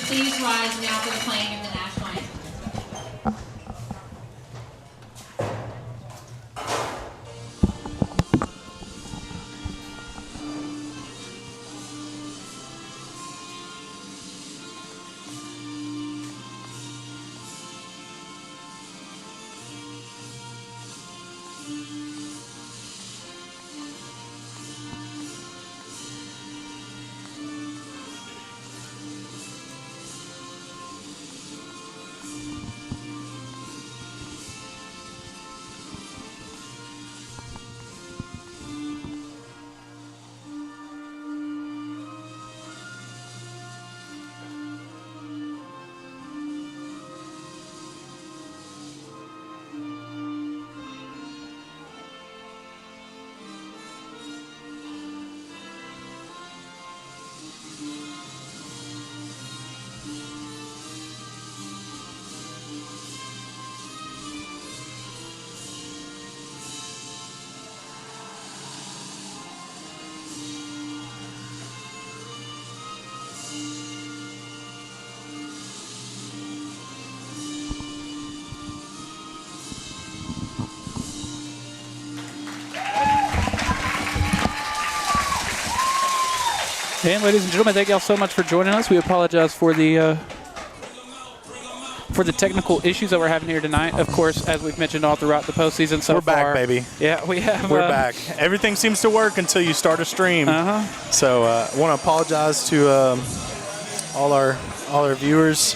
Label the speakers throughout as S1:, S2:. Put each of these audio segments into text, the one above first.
S1: please rise now for the playing of the national anthem.
S2: And ladies and gentlemen, thank y'all so much for joining us. We apologize for the technical issues that we're having here tonight. Of course, as we've mentioned all throughout the postseason so far.
S3: We're back, baby.
S2: Yeah, we have.
S3: We're back. Everything seems to work until you start a stream. So I want to apologize to all our viewers.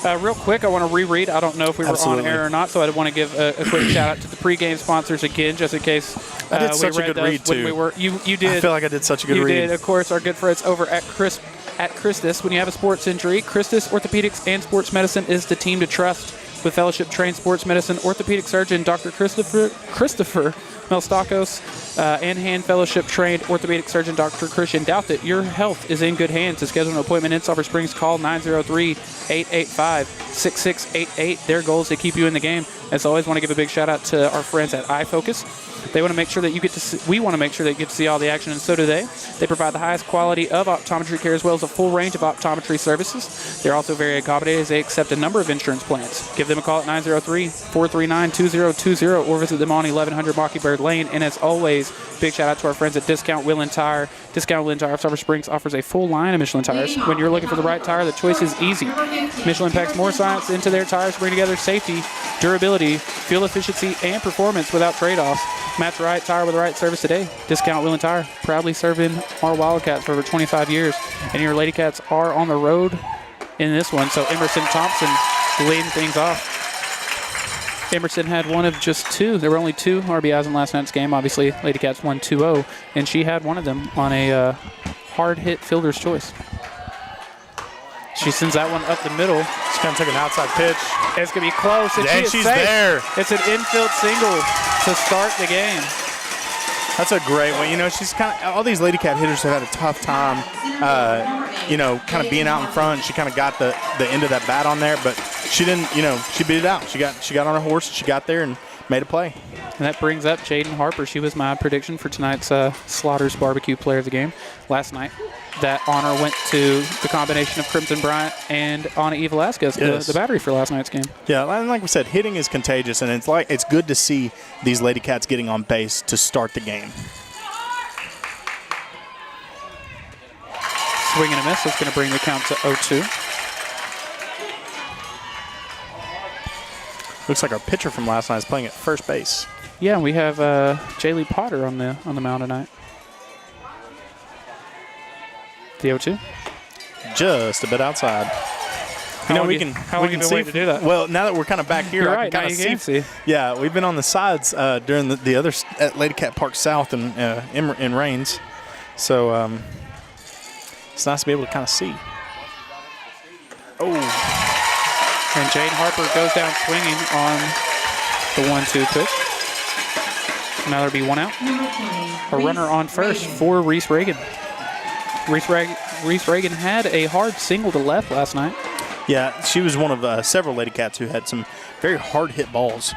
S2: Real quick, I want to reread. I don't know if we were on air or not, so I want to give a quick shout out to the pregame sponsors again, just in case.
S3: I did such a good read too.
S2: You did.
S3: I feel like I did such a good read.
S2: You did, of course. Our good friends over at Christus. When you have a sports injury, Christus Orthopedics and Sports Medicine is the team to trust. With fellowship-trained sports medicine orthopedic surgeon Dr. Christopher Melstakos and hand fellowship-trained orthopedic surgeon Dr. Christian Douthit, your health is in good hands. To schedule an appointment in Sulphur Springs, call 903-885-6688. Their goal is to keep you in the game. As always, want to give a big shout-out to our friends at iFocus. They want to make sure that you get to see, we want to make sure that you get to see all the action, and so do they. They provide the highest quality of optometry care as well as a full range of optometry services. They're also very accommodating as they accept a number of insurance plans. Give them a call at 903-439-2020 or visit them on 1100 Mockingbird Lane. And as always, big shout out to our friends at Discount Wheel and Tire. Discount Wheel and Tire of Sulphur Springs offers a full line of Michelin tires. When you're looking for the right tire, the choice is easy. Michelin packs more science into their tires to bring together safety, durability, fuel efficiency, and performance without trade-offs. Match the right tire with the right service today. Discount Wheel and Tire, proudly serving our Wildcats for over 25 years. And your LadyCats are on the road in this one. So Emerson Thompson leading things off. Emerson had one of just two. There were only two RBIs in last night's game. Obviously, LadyCats won 2-0, and she had one of them on a hard-hit fielder's choice. She sends that one up the middle.
S3: She's going to take an outside pitch.
S2: It's going to be close, and
S3: she's there.
S2: It's an infield single to start the game.
S3: That's a great one. You know, she's kind of, all these LadyCat hitters have had a tough time, you know, kind of being out in front. She kind of got the end of that bat on there, but she didn't, you know, she beat it out. She got on her horse, she got there and made a play.
S2: And that brings up Jaden Harper. She was my prediction for tonight's Slaughter's Barbecue Player of the Game last night. That honor went to the combination of Crimson Bryant and Ana E. Velasquez, the battery for last night's game.
S3: Yeah, and like we said, hitting is contagious, and it's good to see these LadyCats getting on base to start the game.
S2: Swing and a miss. That's going to bring the count to 0-2.
S3: Looks like our pitcher from last night is playing at first base.
S2: Yeah, and we have Jaylee Potter on the mound tonight. The 0-2.
S3: Just a bit outside. You know, we can see
S2: to do that.
S3: Well, now that we're kind of back here, I can kind of see. Yeah, we've been on the sides during the other at LadyCat Park South and in Rains, so it's nice to be able to kind of see. Oh.
S2: And Jaden Harper goes down swinging on the 1-2 pitch. Now there'll be one out. A runner on first for Reese Reagan. Reese Reagan had a hard single to left last night.
S3: Yeah, she was one of several LadyCats who had some very hard hit balls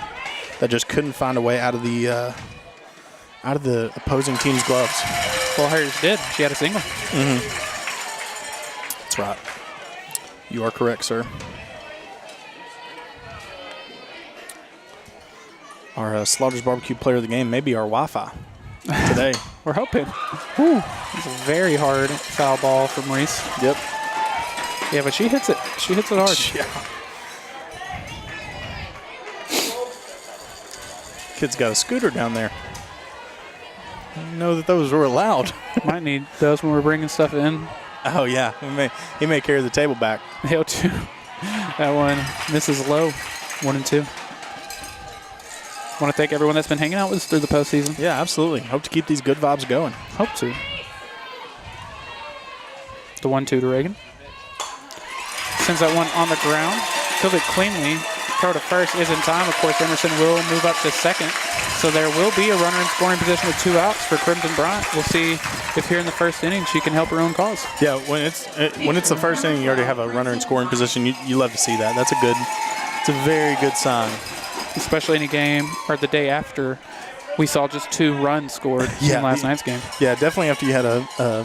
S3: that just couldn't find a way out of the opposing team's gloves.
S2: Well, hers did. She had a single.
S3: Mm-hmm. That's right. You are correct, sir. Our Slaughter's Barbecue player of the game may be our Wi-Fi today.
S2: We're hoping. Whew. It's a very hard foul ball from Reese.
S3: Yep.
S2: Yeah, but she hits it. She hits it hard.
S3: Yeah. Kid's got a scooter down there. I didn't know that those were allowed.
S2: Might need those when we're bringing stuff in.
S3: Oh, yeah. He may carry the table back.
S2: Hail 2. That one misses low. 1 and 2. Want to thank everyone that's been hanging out with us through the postseason.
S3: Yeah, absolutely. Hope to keep these good vibes going.
S2: Hope to. The 1-2 to Reagan. Sends that one on the ground. Killed it cleanly. Throw to first is in time. Of course, Emerson will move up to second. So there will be a runner in scoring position with 2 outs for Crimson Bryant. We'll see if here in the first inning she can help her own cause.
S3: Yeah, when it's the first inning, you already have a runner in scoring position. You love to see that. It's a very good sign.
S2: Especially in a game or the day after we saw just 2 runs scored in last night's game.
S3: Yeah, definitely after you had a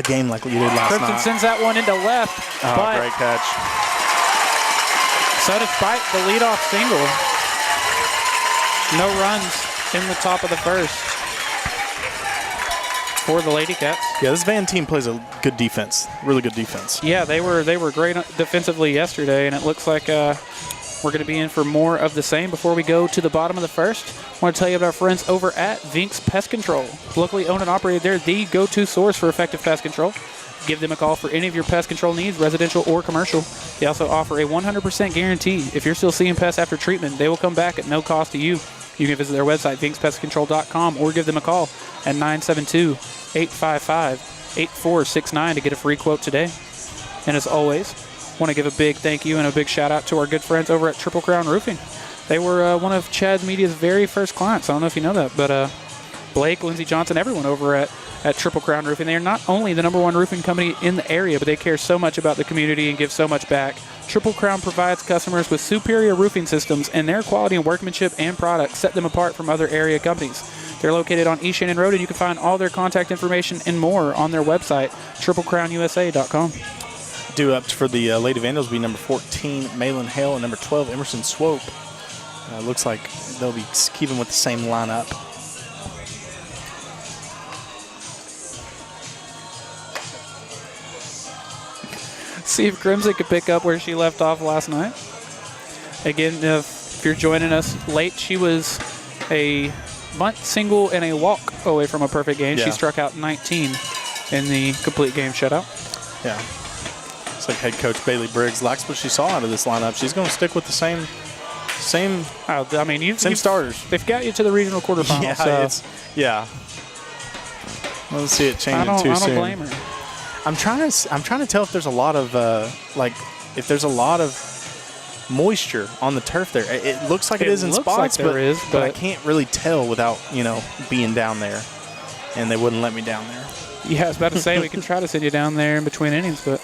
S3: game like you did last
S2: Crimson
S3: night.
S2: sends that one into left.
S3: Oh,
S2: but
S3: great catch.
S2: So despite the leadoff single, no runs in the top of the first for the LadyCats.
S3: Yeah, this Van team plays a good defense, really good defense.
S2: Yeah, they were great defensively yesterday, and it looks like we're going to be in for more of the same before we go to the bottom of the first. I want to tell you about our friends over at Vinks Pest Control. Locally owned and operated, they're the go-to source for effective pest control. Give them a call for any of your pest control needs, residential or commercial. They also offer a 100% guarantee. If you're still seeing pests after treatment, they will come back at no cost to you. You can visit their website, vinkspestcontrol.com, or give them a call at 972-855-8469 to get a free quote today. And as always, want to give a big thank you and a big shout out to our good friends over at Triple Crown Roofing. They were one of Chad's Media's very first clients. I don't know if you know that, but Blake, Lindsey Johnson, everyone over at Triple Crown Roofing. They are not only the #1 roofing company in the area, but they care so much about the community and give so much back. Triple Crown provides customers with superior roofing systems, and their quality and workmanship and products set them apart from other area companies. They're located on East Shannon Road, and you can find all their contact information and more on their website, triplecrownusa.com.
S3: Due up for the Lady Vandals will be number 14, Malin Hale, and number 12, Emerson Swope. Looks like they'll be keeping with the same lineup.
S2: See if Crimson could pick up where she left off last night. Again, if you're joining us late, she was a bunt, single, and a walk away from a perfect game.
S3: Yeah.
S2: She struck out 19 in the complete game shutout.
S3: Yeah. It's like head coach Bailey Briggs likes what she saw out of this lineup. She's going to stick with the same starters.
S2: They've got you to the regional quarterfinals.
S3: Yeah, let's see it changing too soon.
S2: I don't blame her.
S3: I'm trying to tell if there's a lot of moisture on the turf there. It looks like it is in spots,
S2: but
S3: I can't really tell without being down there, and they wouldn't let me down there.
S2: Yeah, I was about to say we can try to send you down there in between innings, but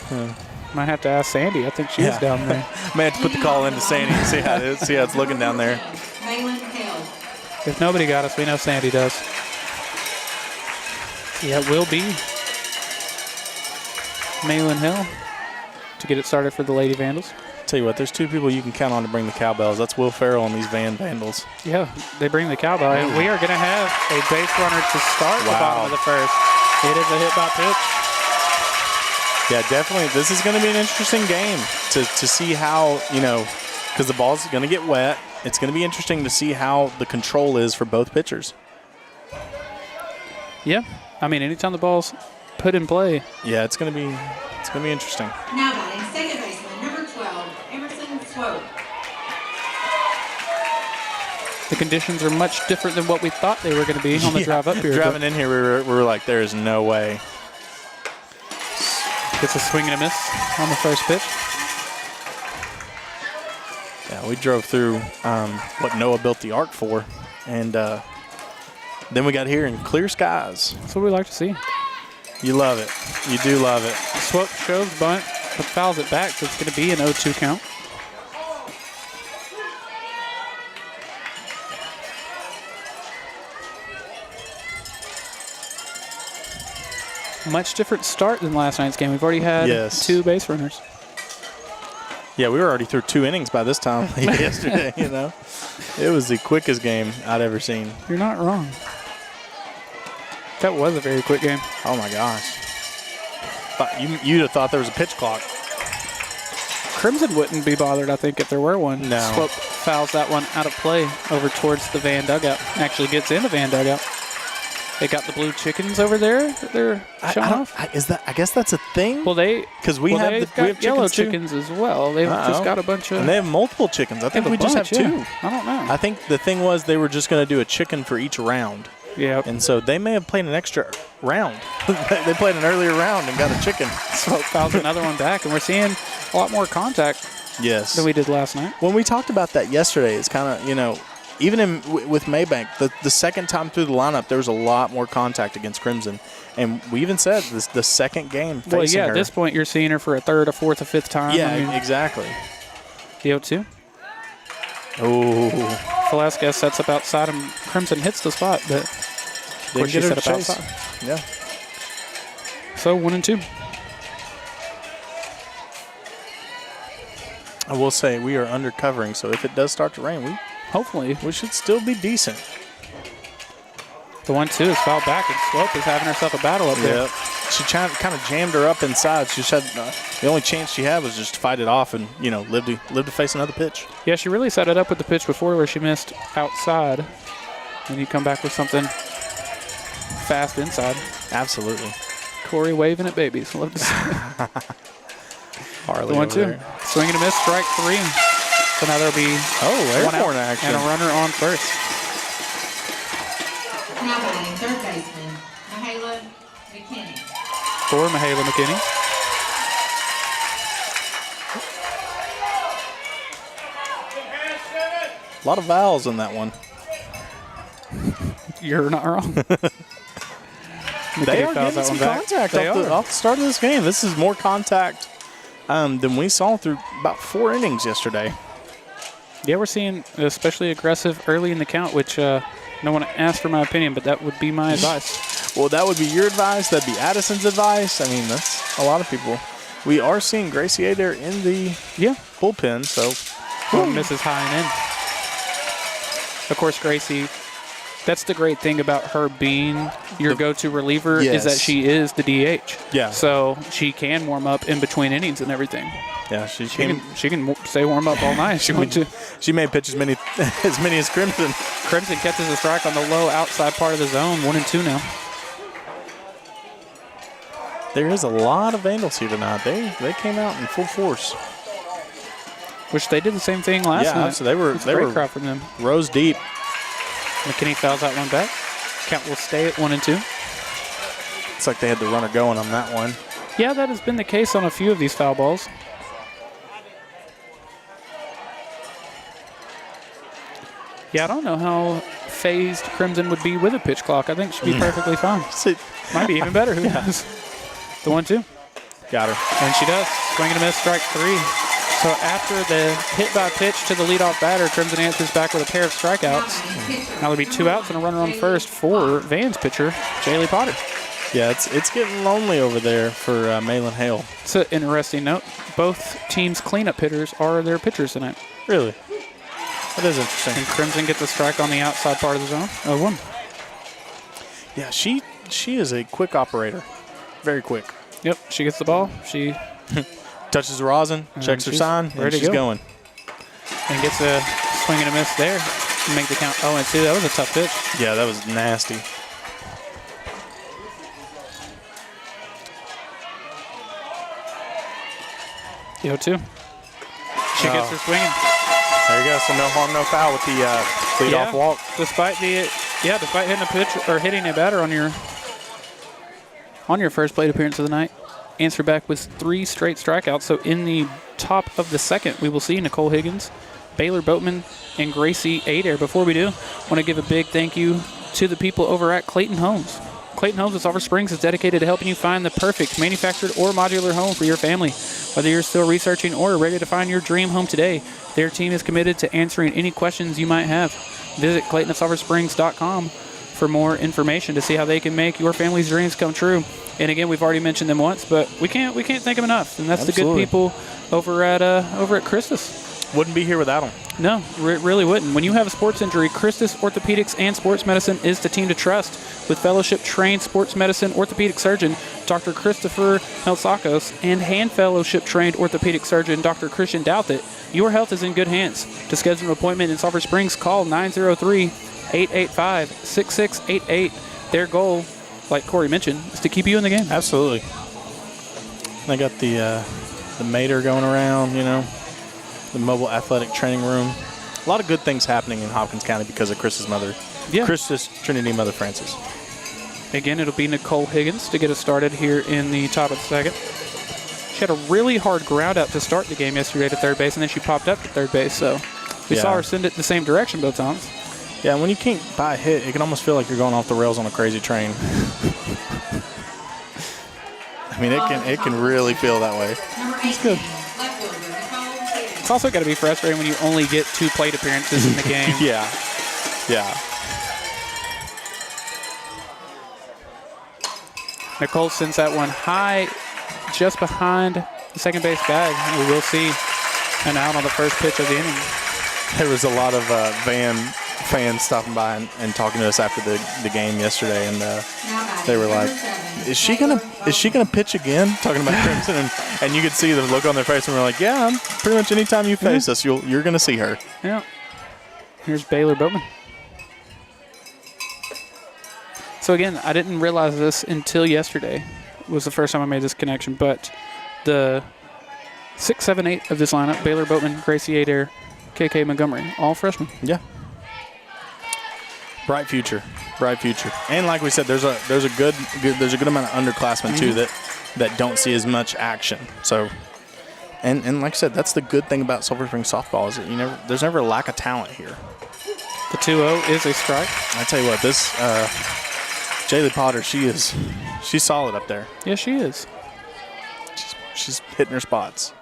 S2: might have to ask Sandy. I think she is down there.
S3: May have to put the call into Sandy and see how it's looking down there.
S2: If nobody got us, we know Sandy does. Yeah, it will be Malin Hill to get it started for the Lady Vandals.
S3: Tell you what, there's 2 people you can count on to bring the cowbells. That's Will Farrell and these Vandals.
S2: Yeah, they bring the cowbell, and we are going to have a base runner to start the bottom of the first. It is a hit by pitch.
S3: Yeah, definitely. This is going to be an interesting game to see how, because the ball's going to get wet. It's going to be interesting to see how the control is for both pitchers.
S2: Yeah, I mean, anytime the ball's put in play.
S3: Yeah, it's going to be interesting.
S1: Now batting second baseman, number 12, Emerson Swope.
S2: The conditions are much different than what we thought they were going to be on the drive up here.
S3: Driving in here, we were like, there is no way.
S2: Gets a swing and a miss on the first pitch.
S3: Yeah, we drove through what Noah built the arc for, and then we got here in clear skies.
S2: That's what we like to see.
S3: You love it. You do love it.
S2: Swope shows bunt, but fouls it back, so it's going to be an 0-2 count. Much different start than last night's game. We've already had 2 base runners.
S3: Yeah, we were already through 2 innings by this time yesterday, you know. It was the quickest game I'd ever seen.
S2: You're not wrong. That was a very quick game.
S3: Oh, my gosh. You'd have thought there was a pitch clock.
S2: Crimson wouldn't be bothered, I think, if there were one.
S3: No.
S2: Swope fouls that one out of play over towards the Van dugout. Actually gets in the Van dugout. They got the blue chickens over there. They're showing off.
S3: I guess that's a thing.
S2: Well,
S3: because we have
S2: yellow
S3: chickens
S2: chickens as well. They've just got a bunch of.
S3: And they have multiple chickens. I think we just have 2.
S2: I don't know.
S3: I think the thing was they were just going to do a chicken for each round.
S2: Yeah.
S3: And so they may have played an extra round. They played an earlier round and got a chicken.
S2: So fouls another one back, and we're seeing a lot more contact.
S3: Yes.
S2: Than we did last night.
S3: When we talked about that yesterday, it's kind of, you know, even with Maybank, the second time through the lineup, there was a lot more contact against Crimson. And we even said this the second game facing her.
S2: At this point, you're seeing her for a third, a fourth, a fifth time.
S3: Yeah, exactly.
S2: The 0-2.
S3: Oh.
S2: Velasquez sets up outside, and Crimson hits the spot, but of course she set up outside.
S3: Yeah.
S2: So 1-2.
S3: I will say we are undercovering, so if it does start to rain,
S2: hopefully
S3: we should still be decent.
S2: The 1-2 is fouled back, and Swope is having herself a battle up there.
S3: She kind of jammed her up inside. She said the only chance she had was just to fight it off and, you know, live to face another pitch.
S2: Yeah, she really set it up with the pitch before where she missed outside. And you come back with something fast inside.
S3: Absolutely.
S2: Korey waving at babies. Love to see
S3: Harley
S2: the 1-2. Swing and a miss, strike 3. So now there'll be
S3: airborne action.
S2: And a runner on first.
S1: Now batting third baseman, Mahala McKinney.
S2: For Mahala McKinney.
S3: A lot of vowels in that one.
S2: You're not wrong.
S3: They are getting some contact off the start of this game. This is more contact than we saw through about 4 innings yesterday.
S2: Yeah, we're seeing especially aggressive early in the count, which no one asked for my opinion, but that would be my advice.
S3: Well, that would be your advice. That'd be Addison's advice. I mean, that's a lot of people. We are seeing Gracie Adair in the bullpen, so
S2: misses high and in. Of course, Gracie, that's the great thing about her being your go-to reliever is that she is the DH.
S3: Yeah.
S2: So she can warm up in between innings and everything.
S3: Yeah,
S2: she can stay warm up all night. She went to.
S3: She may pitch as many as Crimson.
S2: Crimson catches a strike on the low outside part of the zone. 1-2 now.
S3: There is a lot of Vandals here tonight. They came out in full force.
S2: Which they did the same thing last night.
S3: So they were
S2: crowd from them.
S3: Rose deep.
S2: McKinney fouls that one back. Count will stay at 1-2.
S3: It's like they had the runner going on that one.
S2: Yeah, that has been the case on a few of these foul balls. Yeah, I don't know how phased Crimson would be with a pitch clock. I think she'd be perfectly fine. Might be even better. Who knows? The 1-2.
S3: Got her.
S2: And she does. Swing and a miss, strike 3. So after the hit by pitch to the leadoff batter, Crimson answers back with a pair of strikeouts. Now there'll be 2 outs and a runner on first for Van's pitcher, Jaylee Potter.
S3: Yeah, it's getting lonely over there for Malin Hale.
S2: It's an interesting note. Both teams' cleanup hitters are their pitchers tonight.
S3: Really? That is interesting.
S2: And Crimson gets a strike on the outside part of the zone. 0-1.
S3: Yeah, she is a quick operator. Very quick.
S2: Yep, she gets the ball. She
S3: touches the rosin, checks her sign, and she's going.
S2: And gets a swing and a miss there to make the count 0-2. That was a tough pitch.
S3: Yeah, that was nasty.
S2: The 0-2. She gets her swinging.
S3: There you go. So no harm, no foul with the leadoff walk.
S2: Despite hitting a pitch or hitting a batter on your first plate appearance of the night, answer back with 3 straight strikeouts. So in the top of the second, we will see Nicole Higgins, Baylor Boatman, and Gracie Adair. Before we do, I want to give a big thank you to the people over at Clayton Homes. Clayton Homes of Sulphur Springs is dedicated to helping you find the perfect manufactured or modular home for your family. Whether you're still researching or ready to find your dream home today, their team is committed to answering any questions you might have. Visit ClaytonofSulphurSprings.com for more information to see how they can make your family's dreams come true. And again, we've already mentioned them once, but we can't thank them enough. And that's
S3: Absolutely.
S2: the good people over at Christus.
S3: Wouldn't be here without them.
S2: No, it really wouldn't. When you have a sports injury, Christus Orthopedics and Sports Medicine is the team to trust. With fellowship-trained sports medicine orthopedic surgeon Dr. Christopher Melsakos and hand fellowship-trained orthopedic surgeon Dr. Christian Douthit, your health is in good hands. To schedule an appointment in Sulphur Springs, call 903-885-6688. Their goal, like Korey mentioned, is to keep you in the game.
S3: Absolutely. They got the Mater going around, the mobile athletic training room. A lot of good things happening in Hopkins County because of Chris's mother.
S2: Yeah.
S3: Chris's Trinity Mother Francis.
S2: Again, it'll be Nicole Higgins to get us started here in the top of the second. She had a really hard ground out to start the game yesterday to third base, and then she popped up to third base, so we saw her send it the same direction both times.
S3: Yeah, when you can't buy a hit, it can almost feel like you're going off the rails on a crazy train. I mean, it can really feel that way.
S2: It's good. It's also got to be frustrating when you only get 2 plate appearances in the game.
S3: Yeah.
S2: Nicole sends that one high just behind the second base bag. We will see an out on the first pitch of the inning.
S3: There was a lot of fans stopping by and talking to us after the game yesterday, and they were like, "Is she gonna pitch again?" Talking about Crimson, and you could see the look on their face, and we're like, "Yeah, pretty much anytime you face us, you're gonna see her."
S2: Yeah. Here's Baylor Boatman. So again, I didn't realize this until yesterday. It was the first time I made this connection, but the 6, 7, 8 of this lineup, Baylor Boatman, Gracie Adair, KK Montgomery, all freshmen.
S3: Yeah. Bright future. And like we said, there's a good amount of underclassmen too that don't see as much action. So, and like I said, that's the good thing about Sulphur Springs softball is that there's never a lack of talent here.
S2: The 2-0 is a strike.
S3: I tell you what, this Jaylee Potter, she's solid up there.
S2: Yeah, she is.
S3: She's hitting her spots,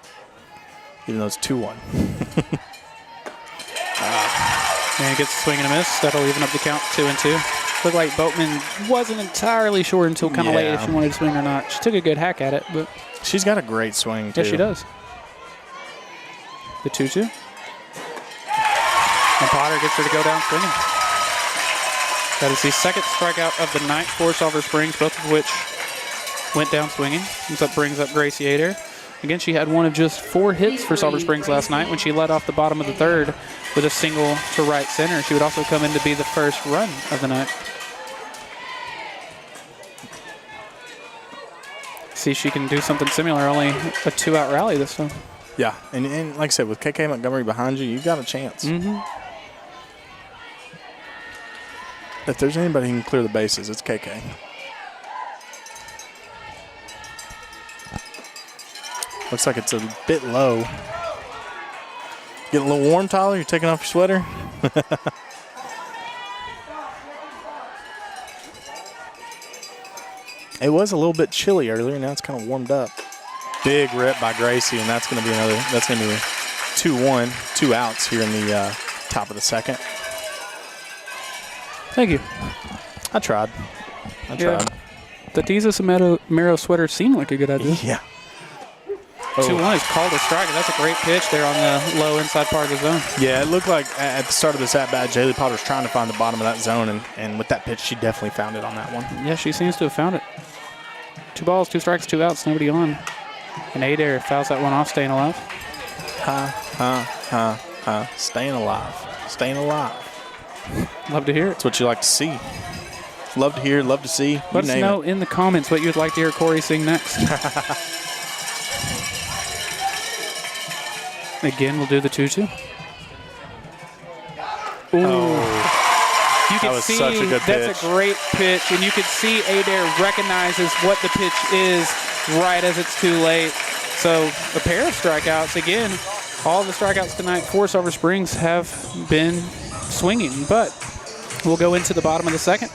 S3: even though it's 2-1.
S2: And gets a swing and a miss. That'll even up the count 2-2. Looked like Boatman wasn't entirely sure until kind of late if she wanted to swing or not. She took a good hack at it, but
S3: she's got a great swing too.
S2: Yeah, she does. The 2-2. And Potter gets her to go down swinging. That is the second strikeout of the night for Sulphur Springs, both of which went down swinging. That brings up Gracie Adair. Again, she had one of just 4 hits for Sulphur Springs last night when she led off the bottom of the third with a single to right center. She would also come in to be the first run of the night. See if she can do something similar, only a 2-out rally this time.
S3: Yeah, and like I said, with KK Montgomery behind you, you've got a chance.
S2: Mm-hmm.
S3: If there's anybody who can clear the bases, it's KK. Looks like it's a bit low. Getting a little warm, Tyler? You're taking off your sweater? It was a little bit chilly earlier. Now it's kind of warmed up. Big rip by Gracie, and that's going to be 2-1, 2 outs here in the top of the second.
S2: Thank you.
S3: I tried.
S2: The Jesus Amaro sweater seemed like a good idea.
S3: Yeah.
S2: 2-1 is called a strike. That's a great pitch there on the low inside part of the zone.
S3: Yeah, it looked like at the start of this at-bat, Jaylee Potter's trying to find the bottom of that zone, and with that pitch, she definitely found it on that one.
S2: Yeah, she seems to have found it. 2 balls, 2 strikes, 2 outs, nobody on. And Adair fouls that one off, staying alive.
S3: Staying alive. Staying alive.
S2: Love to hear it.
S3: That's what you like to see. Love to hear, love to see.
S2: Let us know in the comments what you'd like to hear Korey sing next. Again, we'll do the 2-2. Ooh. You can see
S3: such a good pitch.
S2: That's a great pitch, and you can see Adair recognizes what the pitch is right as it's too late. So a pair of strikeouts. Again, all the strikeouts tonight for Sulphur Springs have been swinging, but we'll go into the bottom of the second.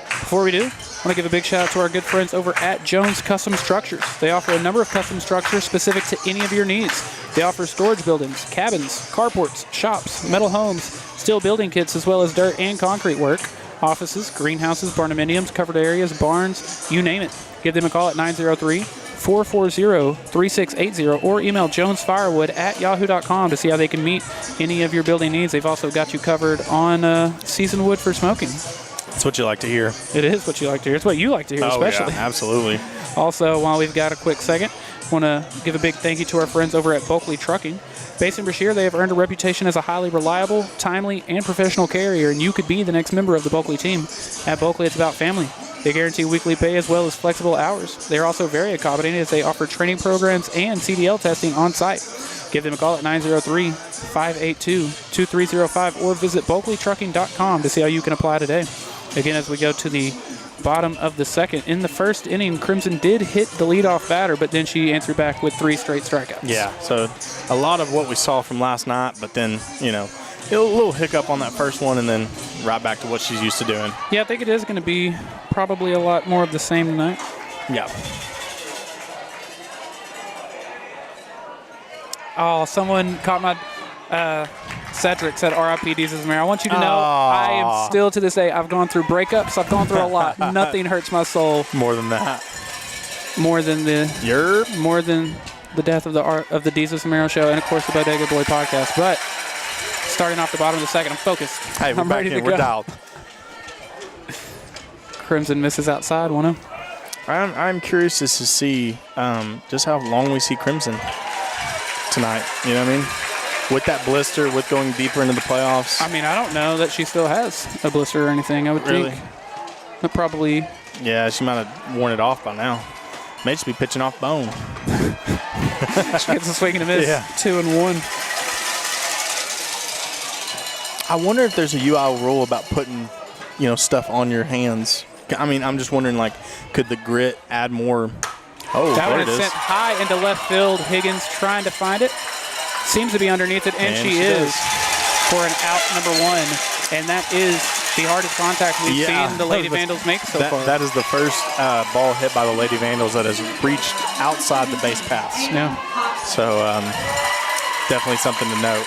S2: Before we do, I want to give a big shout out to our good friends over at Jones Custom Structures. They offer a number of custom structures specific to any of your needs. They offer storage buildings, cabins, carports, shops, metal homes, steel building kits, as well as dirt and concrete work. offices, greenhouses, barnuminiums, covered areas, barns, you name it. Give them a call at 903-440-3680 or email jonesfirewood@yahoo.com to see how they can meet any of your building needs. They've also got you covered on seasoned wood for smoking.
S3: That's what you like to hear.
S2: It is what you like to hear. It's what you like to hear, especially.
S3: Yeah, absolutely.
S2: Also, while we've got a quick second, want to give a big thank you to our friends over at Bulkley Trucking. Based in Brashear, they have earned a reputation as a highly reliable, timely, and professional carrier, and you could be the next member of the Bulkley team. At Bulkley, it's about family. They guarantee weekly pay as well as flexible hours. They are also very accommodating as they offer training programs and CDL testing on site. Give them a call at 903-582-2305 or visit bulkleytrucking.com to see how you can apply today. Again, as we go to the bottom of the second, in the first inning, Crimson did hit the leadoff batter, but then she answered back with 3 straight strikeouts.
S3: Yeah, so a lot of what we saw from last night, but then, a little hiccup on that first one and then right back to what she's used to doing.
S2: Yeah, I think it is going to be probably a lot more of the same tonight.
S3: Yeah.
S2: Oh, someone caught my... Cedric said RIP Jesus Mary. I want you to know I am still to this day, I've gone through breakups. I've gone through a lot. Nothing hurts my soul.
S3: More than that.
S2: More than the death of the Jesus Romero show and, of course, the Bodega Boy podcast. But starting off the bottom of the second, I'm focused.
S3: Hey,
S2: I'm ready to go.
S3: We're dialed.
S2: Crimson misses outside 1-0.
S3: I'm curious to see just how long we see Crimson tonight. You know what I mean? With that blister, with going deeper into the playoffs.
S2: I mean, I don't know that she still has a blister or anything. I would think that probably.
S3: Yeah, she might have worn it off by now. May just be pitching off bone.
S2: She gets a swing and a miss.
S3: Yeah.
S2: 2-1.
S3: I wonder if there's a UI rule about putting, stuff on your hands. I mean, I'm just wondering, could the grit add more? Oh,
S2: that
S3: there
S2: one
S3: it
S2: is
S3: is.
S2: sent high into left field. Higgins trying to find it. Seems to be underneath it, and she is for an out number 1. And that is the hardest contact we've seen the Lady Vandals make so far.
S3: That is the first ball hit by the Lady Vandals that has reached outside the base paths.
S2: Yeah.
S3: So definitely something to note.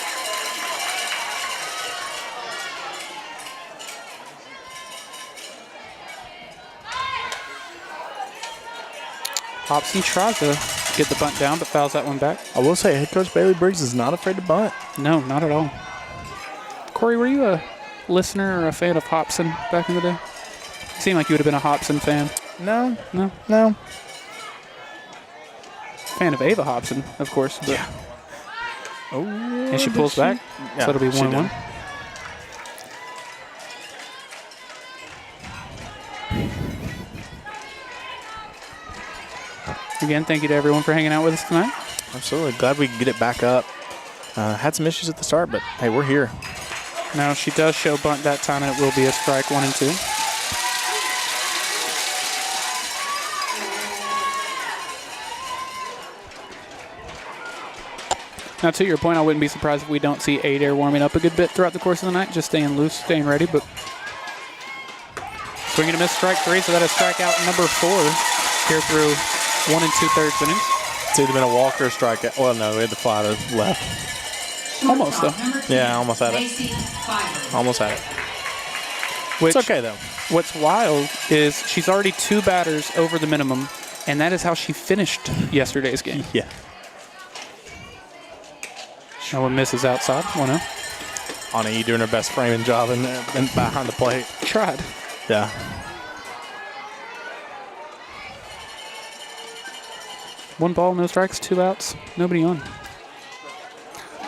S2: Hobson tries to get the bunt down, but fouls that one back.
S3: I will say, head coach Bailey Briggs is not afraid to bunt.
S2: No, not at all. Korey, were you a listener or a fan of Hobson back in the day? You seemed like you would have been a Hobson fan.
S3: No.
S2: Fan of Ava Hobson, of course. But.
S3: Yeah. Oh,
S2: and she pulls back, so it'll be 1-1. Again, thank you to everyone for hanging out with us tonight.
S3: Absolutely. Glad we could get it back up. Had some issues at the start, but, hey, we're here.
S2: Now, she does show bunt that time, and it will be a strike 1 and 2. Now, to your point, I wouldn't be surprised if we don't see Adair warming up a good bit throughout the course of the night, just staying loose, staying ready. But swing and a miss, strike 3, so that is strikeout number 4 here through 1 2/3 innings.
S3: It's either been a walk or a strikeout. Well, no, we had the fly to left.
S2: Almost, though.
S3: Yeah, almost had it. Almost had it.
S2: Which,
S3: it's okay, though.
S2: What's wild is she's already 2 batters over the minimum, and that is how she finished yesterday's game.
S3: Yeah.
S2: No one misses outside. 1-0.
S3: Anna E doing her best framing job in behind the plate.
S2: Tried.
S3: Yeah.
S2: One ball, no strikes, 2 outs, nobody on.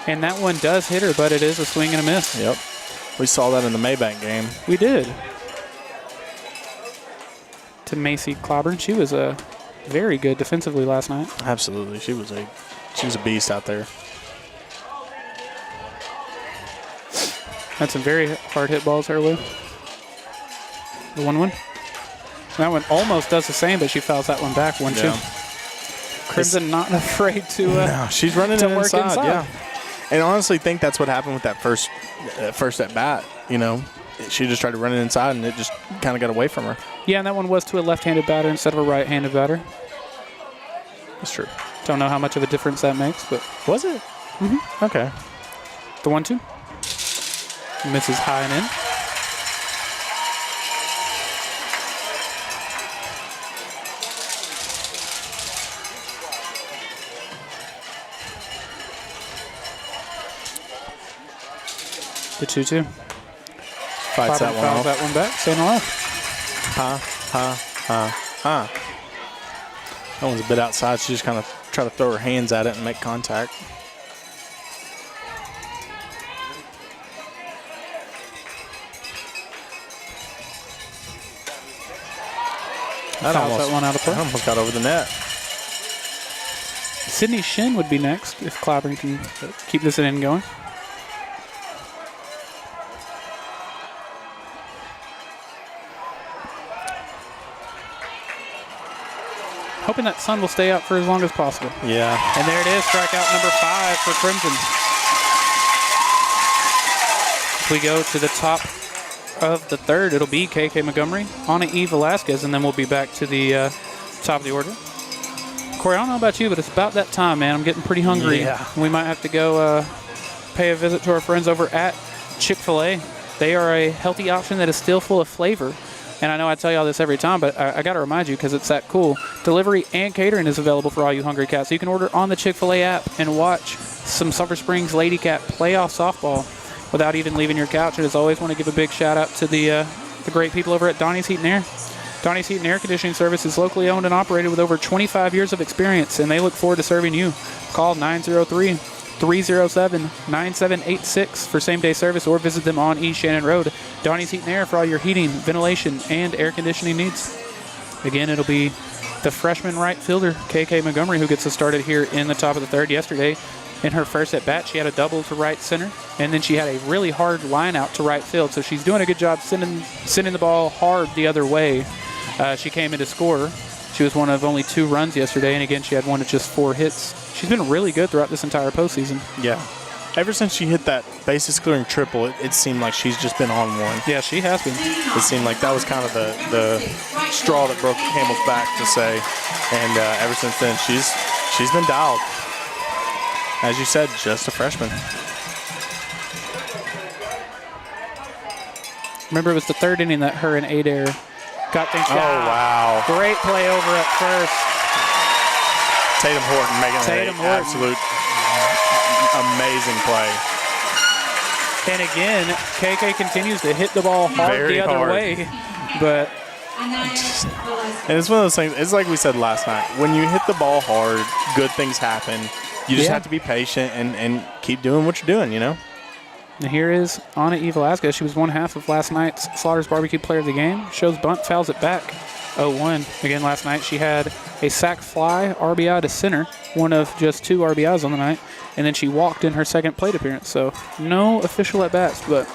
S2: And that one does hit her, but it is a swing and a miss.
S3: Yep. We saw that in the Maybank game.
S2: We did. To Macy Clobber. She was very good defensively last night.
S3: Absolutely. She was a beast out there.
S2: Had some very hard hit balls her way. The 1-1. That one almost does the same, but she fouls that one back 1-2.
S3: Yeah.
S2: Crimson not afraid to
S3: no, she's running
S2: to
S3: it
S2: work inside.
S3: Yeah. And honestly think that's what happened with that first at bat, She just tried to run it inside and it just kind of got away from her.
S2: Yeah, and that one was to a left-handed batter instead of a right-handed batter.
S3: That's true.
S2: Don't know how much of a difference that makes, but
S3: was it?
S2: Mm-hmm.
S3: Okay.
S2: The 1-2. Misses high and in. The 2-2.
S3: Fights that one
S2: fouls
S3: off.
S2: that one back. Staying alive.
S3: That one's a bit outside. She just kind of try to throw her hands at it and make contact.
S2: Fouls that one out of play.
S3: That almost got over the net.
S2: Sydney Shin would be next if Clyburn can keep this in going. Hoping that sun will stay out for as long as possible.
S3: Yeah.
S2: And there it is, strikeout number 5 for Crimson. If we go to the top of the third, it'll be KK Montgomery, Ana E. Velasquez, and then we'll be back to the top of the order. Korey, I don't know about you, but it's about that time, man. I'm getting pretty hungry.
S3: Yeah.
S2: We might have to go pay a visit to our friends over at Chick-fil-A. They are a healthy option that is still full of flavor. And I know I tell you all this every time, but I got to remind you because it's that cool. Delivery and catering is available for all you hungry cats. So you can order on the Chick-fil-A app and watch some Sulphur Springs Lady Cat playoff softball without even leaving your couch. And as always, want to give a big shout out to the great people over at Donnie's Heat and Air. Donnie's Heat and Air Conditioning Service is locally owned and operated with over 25 years of experience, and they look forward to serving you. Call 903-307-9786 for same-day service or visit them on East Shannon Road. Donnie's Heat and Air for all your heating, ventilation, and air conditioning needs. Again, it'll be the freshman right fielder, KK Montgomery, who gets us started here in the top of the third. Yesterday, in her first at-bat, she had a double to right center, and then she had a really hard line out to right field. So she's doing a good job sending the ball hard the other way. She came in to score. She was one of only 2 runs yesterday, and again, she had one of just 4 hits. She's been really good throughout this entire postseason.
S3: Yeah. Ever since she hit that bases clearing triple, it seemed like she's just been on one.
S2: Yeah, she has been.
S3: It seemed like that was kind of the straw that broke the camel's back, to say. And ever since then, she's been dialed. As you said, just a freshman.
S2: Remember, it was the third inning that her and Adair got things going.
S3: Oh, wow.
S2: Great play over at first.
S3: Tatum Horton making
S2: Tatum
S3: an
S2: Horton.
S3: absolute amazing play.
S2: And again, KK continues to hit the ball hard
S3: Very
S2: the other
S3: hard.
S2: way. But
S3: And it's one of those things, it's like we said last night. When you hit the ball hard, good things happen. You just have to be patient and keep doing what you're doing, you know?
S2: and here is Ana E. Velasquez. She was one half of last night's Slaughter's Barbecue Player of the Game. Shows bunt, fouls it back. 0-1. Again, last night she had a sac fly, RBI to center, one of just 2 RBIs on the night, and then she walked in her second plate appearance. So no official at-bats, but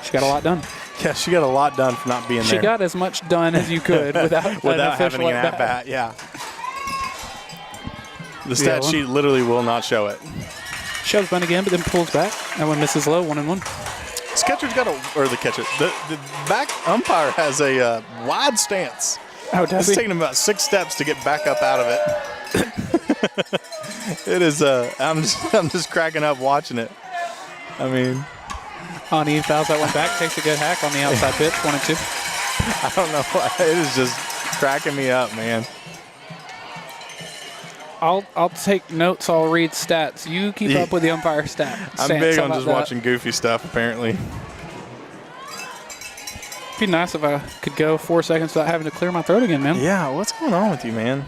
S2: she got a lot done.
S3: Yeah, she got a lot done for not being there.
S2: She got as much done as you could without an
S3: having
S2: official
S3: an
S2: at-bat.
S3: at-bat, yeah. The stat
S2: one.
S3: sheet literally will not show it.
S2: Shows bunt again, but then pulls back. That one misses low, 1-1.
S3: This catcher's got the back umpire has a wide stance.
S2: Oh, does
S3: It's
S2: he?
S3: taking him about 6 steps to get back up out of it. It is, I'm just cracking up watching it. I mean,
S2: Ani fouls that one back, takes a good hack on the outside pitch, 1-2.
S3: I don't know why. It is just cracking me up, man.
S2: I'll take notes. I'll read stats. You keep up with the umpire stats.
S3: I'm big on just watching goofy stuff, apparently.
S2: It'd be nice if I could go 4 seconds without having to clear my throat again, man.
S3: Yeah, what's going on with you, man?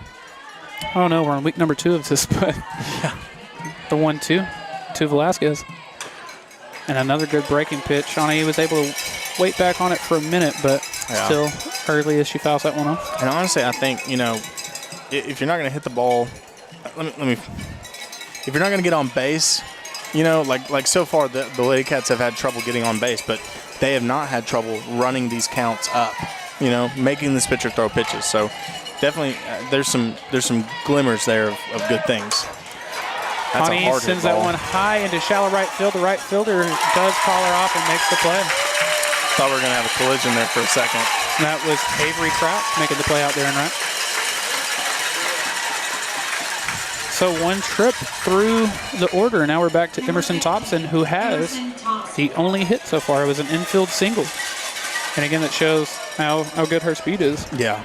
S2: I don't know. We're on week number 2 of this, but the 1-2 to Velasquez. And another good breaking pitch. Ani was able to wait back on it for a minute, but still early as she fouls that one off.
S3: And honestly, I think, if you're not going to hit the ball, if you're not going to get on base, like so far the LadyCats have had trouble getting on base, but they have not had trouble running these counts up, making this pitcher throw pitches. So definitely there's some glimmers there of good things. That's
S2: Ani
S3: a hard
S2: sends
S3: hit ball.
S2: that one high into shallow right field. The right fielder does call her off and makes the play.
S3: Thought we were going to have a collision there for a second.
S2: And that was Avery Trout making the play out there and right. So one trip through the order. Now we're back to Emerson Thompson, who has the only hit so far. It was an infield single. And again, that shows how good her speed is.
S3: Yeah.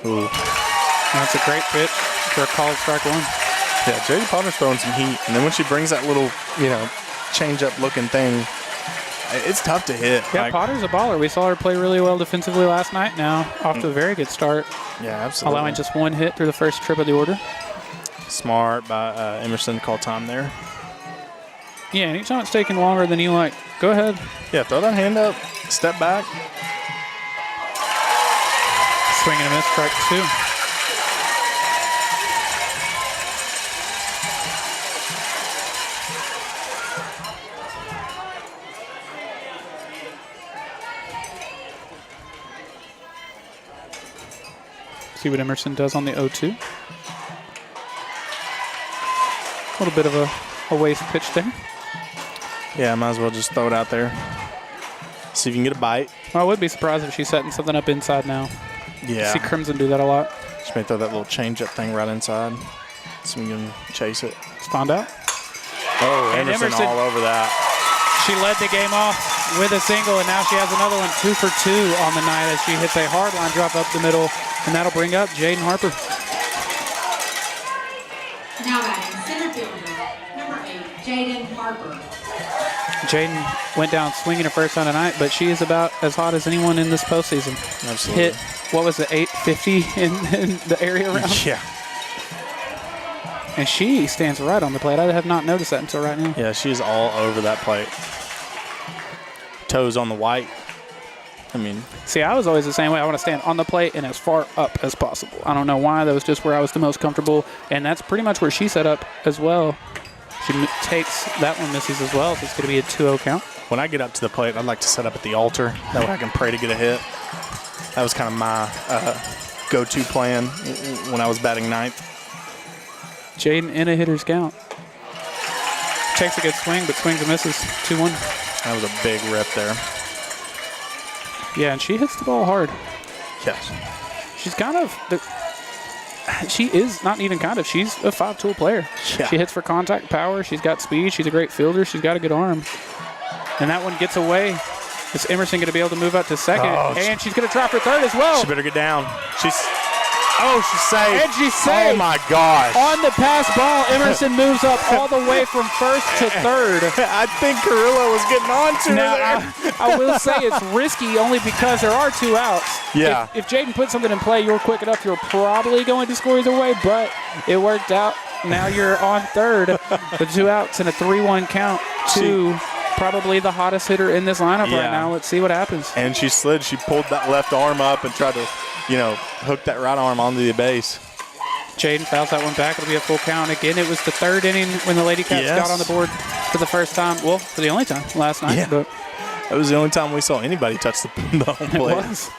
S3: Ooh.
S2: That's a great pitch for a called strike one.
S3: Yeah, J.D. Potter's throwing some heat. And then when she brings that little, change-up looking thing, it's tough to hit.
S2: Yeah, Potter's a baller. We saw her play really well defensively last night. Now off to a very good start.
S3: Yeah, absolutely.
S2: Allowing just one hit through the first trip of the order.
S3: Smart by Emerson to call time there.
S2: Yeah, anytime it's taking longer than you like, go ahead.
S3: Yeah, throw that hand up, step back.
S2: Swing and a miss, strike two. See what Emerson does on the 0-2. A little bit of a waste pitch there.
S3: Yeah, might as well just throw it out there. See if you can get a bite.
S2: Well, I would be surprised if she's setting something up inside now.
S3: Yeah.
S2: See Crimson do that a lot.
S3: She may throw that little change-up thing right inside so we can chase it.
S2: Let's find out.
S3: Oh,
S2: And
S3: Emerson all over that.
S2: She led the game off with a single, and now she has another one, 2 for 2 on the night as she hits a hard line drop up the middle, and that'll bring up Jaden Harper.
S1: Now batting center fielder, number 8, Jaden Harper.
S2: Jaden went down swinging her first time tonight, but she is about as hot as anyone in this postseason.
S3: Absolutely.
S2: Hit, what was it, 850 in the area around?
S3: Yeah.
S2: And she stands right on the plate. I have not noticed that until right now.
S3: Yeah, she's all over that plate. Toes on the white. I mean,
S2: see, I was always the same way. I want to stand on the plate and as far up as possible. I don't know why. That was just where I was the most comfortable, and that's pretty much where she set up as well. She takes that one, misses as well, so it's going to be a 2-0 count.
S3: when I get up to the plate, I'd like to set up at the altar. That way I can pray to get a hit. That was kind of my go-to plan when I was batting ninth.
S2: Jaden in a hitter's count. Takes a good swing, but swings and misses. 2-1.
S3: That was a big rip there.
S2: Yeah, and she hits the ball hard.
S3: Yes.
S2: She's kind of she is not even kind of. She's a 5-tool player.
S3: Yeah.
S2: She hits for contact power. She's got speed. She's a great fielder. She's got a good arm. And that one gets away. Is Emerson going to be able to move up to second?
S3: Oh,
S2: and she's going to drop for third as well.
S3: She better get down. She's saved.
S2: And she's saved.
S3: Oh, my gosh.
S2: On the pass ball, Emerson moves up all the way from first to third.
S3: I think Carrillo was getting on to
S2: Now,
S3: her there.
S2: I will say it's risky only because there are 2 outs.
S3: Yeah.
S2: If Jaden puts something in play, you're quick enough, you're probably going to score either way, but it worked out. Now you're on third with 2 outs and a 3-1 count to probably the hottest hitter in this lineup right now. Let's see what happens.
S3: And she slid. She pulled that left arm up and tried to, hook that right arm onto the base.
S2: Jaden fouls that one back. It'll be a full count. Again, it was the 3rd inning when the LadyCats got on the board for the first time. Well, for the only time last night.
S3: Yeah.
S2: But
S3: that was the only time we saw anybody touch the home plate.
S2: It was.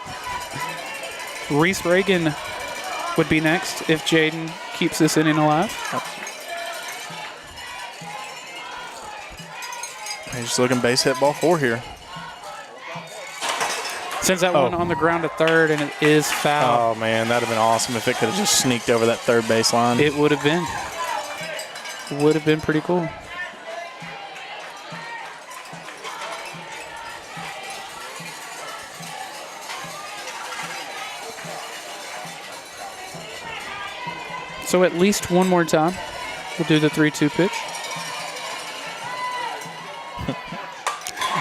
S2: Reese Reagan would be next if Jaden keeps this inning alive.
S3: He's just looking base hit ball 4 here.
S2: Sends that one on the ground to third, and it is foul.
S3: Oh, man, that would have been awesome if it could have just sneaked over that third baseline.
S2: It would have been. Would have been pretty cool. So at least one more time, we'll do the 3-2 pitch.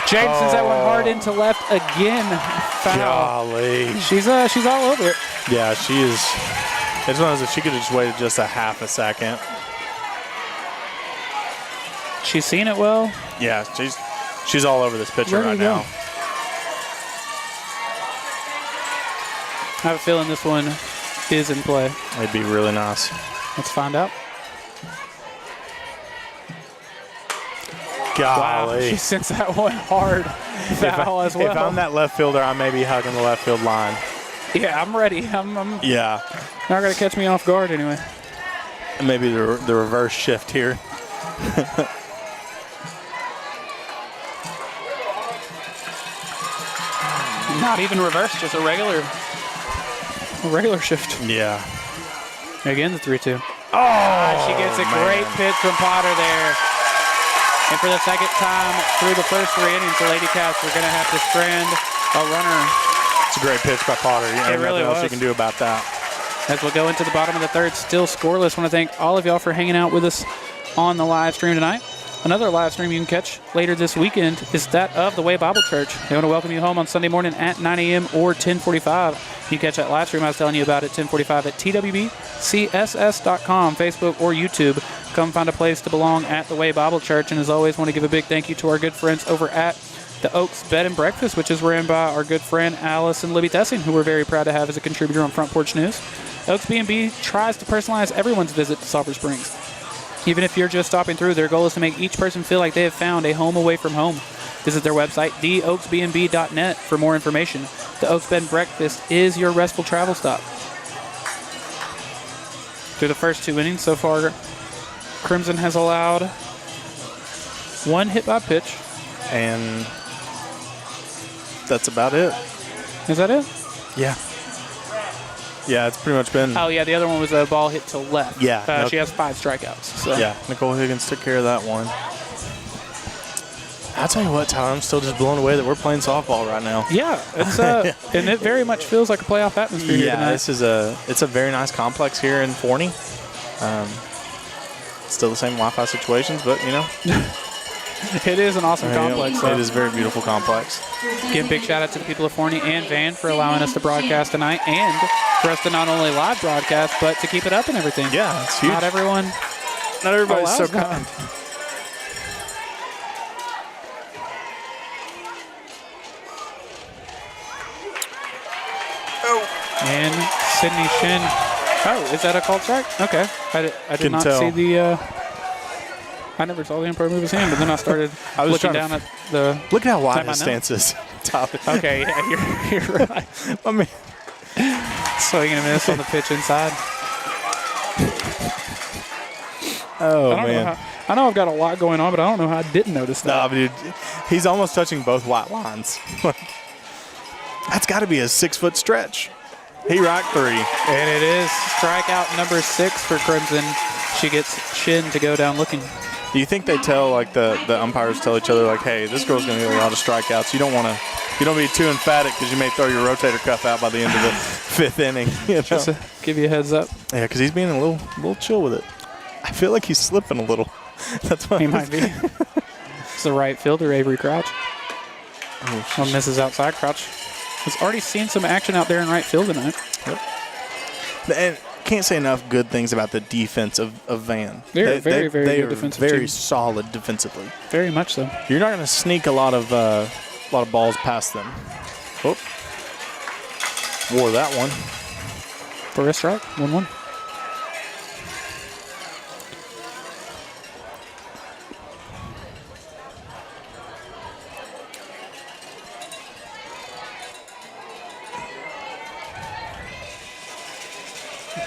S2: James sends that one hard into left again. Foul.
S3: Golly.
S2: She's all over it.
S3: Yeah, she is. It's one of those that she could have just waited just a half a second.
S2: She's seen it well.
S3: Yeah, she's all over this pitcher right now.
S2: I have a feeling this one is in play.
S3: It'd be really nice.
S2: Let's find out.
S3: Golly.
S2: Wow, she sends that one hard. Foul as well.
S3: If I'm that left fielder, I may be hugging the left field line.
S2: Yeah, I'm ready. I'm
S3: Yeah.
S2: not going to catch me off guard anyway.
S3: Maybe the reverse shift here.
S2: Not even reverse, just a regular shift.
S3: Yeah.
S2: Again, the 3-2. Oh, she gets a great pitch from Potter there. And for the second time through the first 3 innings, the LadyCats are going to have to strand a runner.
S3: It's a great pitch by Potter.
S2: It really
S3: nothing else
S2: was.
S3: you can do about that.
S2: As we'll go into the bottom of the third, still scoreless. I want to thank all of y'all for hanging out with us on the live stream tonight. Another live stream you can catch later this weekend is that of the Way Bible Church. They want to welcome you home on Sunday morning at 9 a.m. or 10:45. You can catch that live stream I was telling you about at 10:45 at twbcss.com, Facebook, or YouTube. Come find a place to belong at the Way Bible Church. And as always, want to give a big thank you to our good friends over at the Oaks Bed and Breakfast, which is ran by our good friend Alice and Libby Tessing, who we're very proud to have as a contributor on Front Porch News. Oaks B&B tries to personalize everyone's visit to Sulphur Springs. Even if you're just stopping through, their goal is to make each person feel like they have found a home away from home. Visit their website, theoaksbnb.net, for more information. The Oaks Bed and Breakfast is your restful travel stop. Through the first 2 innings so far, Crimson has allowed 1 hit by pitch.
S3: And that's about it.
S2: Is that it?
S3: Yeah. Yeah, it's pretty much been.
S2: Oh, yeah, the other one was a ball hit to left.
S3: Yeah.
S2: She has 5 strikeouts. So.
S3: Yeah, Nicole Higgins took care of that one. I'll tell you what, Tyler, I'm still just blown away that we're playing softball right now.
S2: Yeah, it's and it very much feels like a playoff atmosphere here tonight.
S3: This is it's a very nice complex here in Forney. Still the same Wi-Fi situations, but, you know.
S2: It is an awesome complex.
S3: It is a very beautiful complex.
S2: Give a big shout out to the people of Forney and Van for allowing us to broadcast tonight, and for us to not only live broadcast, but to keep it up and everything.
S3: Yeah, it's huge.
S2: Not everybody's
S3: so kind.
S2: And Sydney Shin. Oh, is that a called strike? Okay. I did not see the. I never saw the umpire move his hand, but then I started looking down at the.
S3: Look at how wide his stance is.
S2: Okay, yeah, you're right.
S3: I mean,
S2: swinging a miss on the pitch inside.
S3: Oh, man.
S2: I know I've got a lot going on, but I don't know how I didn't notice that.
S3: No, dude, he's almost touching both white lines. That's got to be a 6-foot stretch. He rocked 3.
S2: And it is strikeout number 6 for Crimson. She gets Shin to go down looking.
S3: Do you think they tell, like, the umpires tell each other, like, hey, this girl's going to get a lot of strikeouts. You don't be too emphatic because you may throw your rotator cuff out by the end of the 5th inning. You know?
S2: Just to give you a heads up.
S3: Yeah, because he's being a little chill with it. I feel like he's slipping a little. That's why
S2: he might be. It's the right fielder, Avery Crouch. One misses outside. Crouch has already seen some action out there in right field tonight.
S3: Yep. And can't say enough good things about the defense of Van.
S2: They're very good defensive team.
S3: Very solid defensively.
S2: Very much so.
S3: You're not going to sneak a lot of balls past them. Oh. Wore that one.
S2: For a strike, 1-1.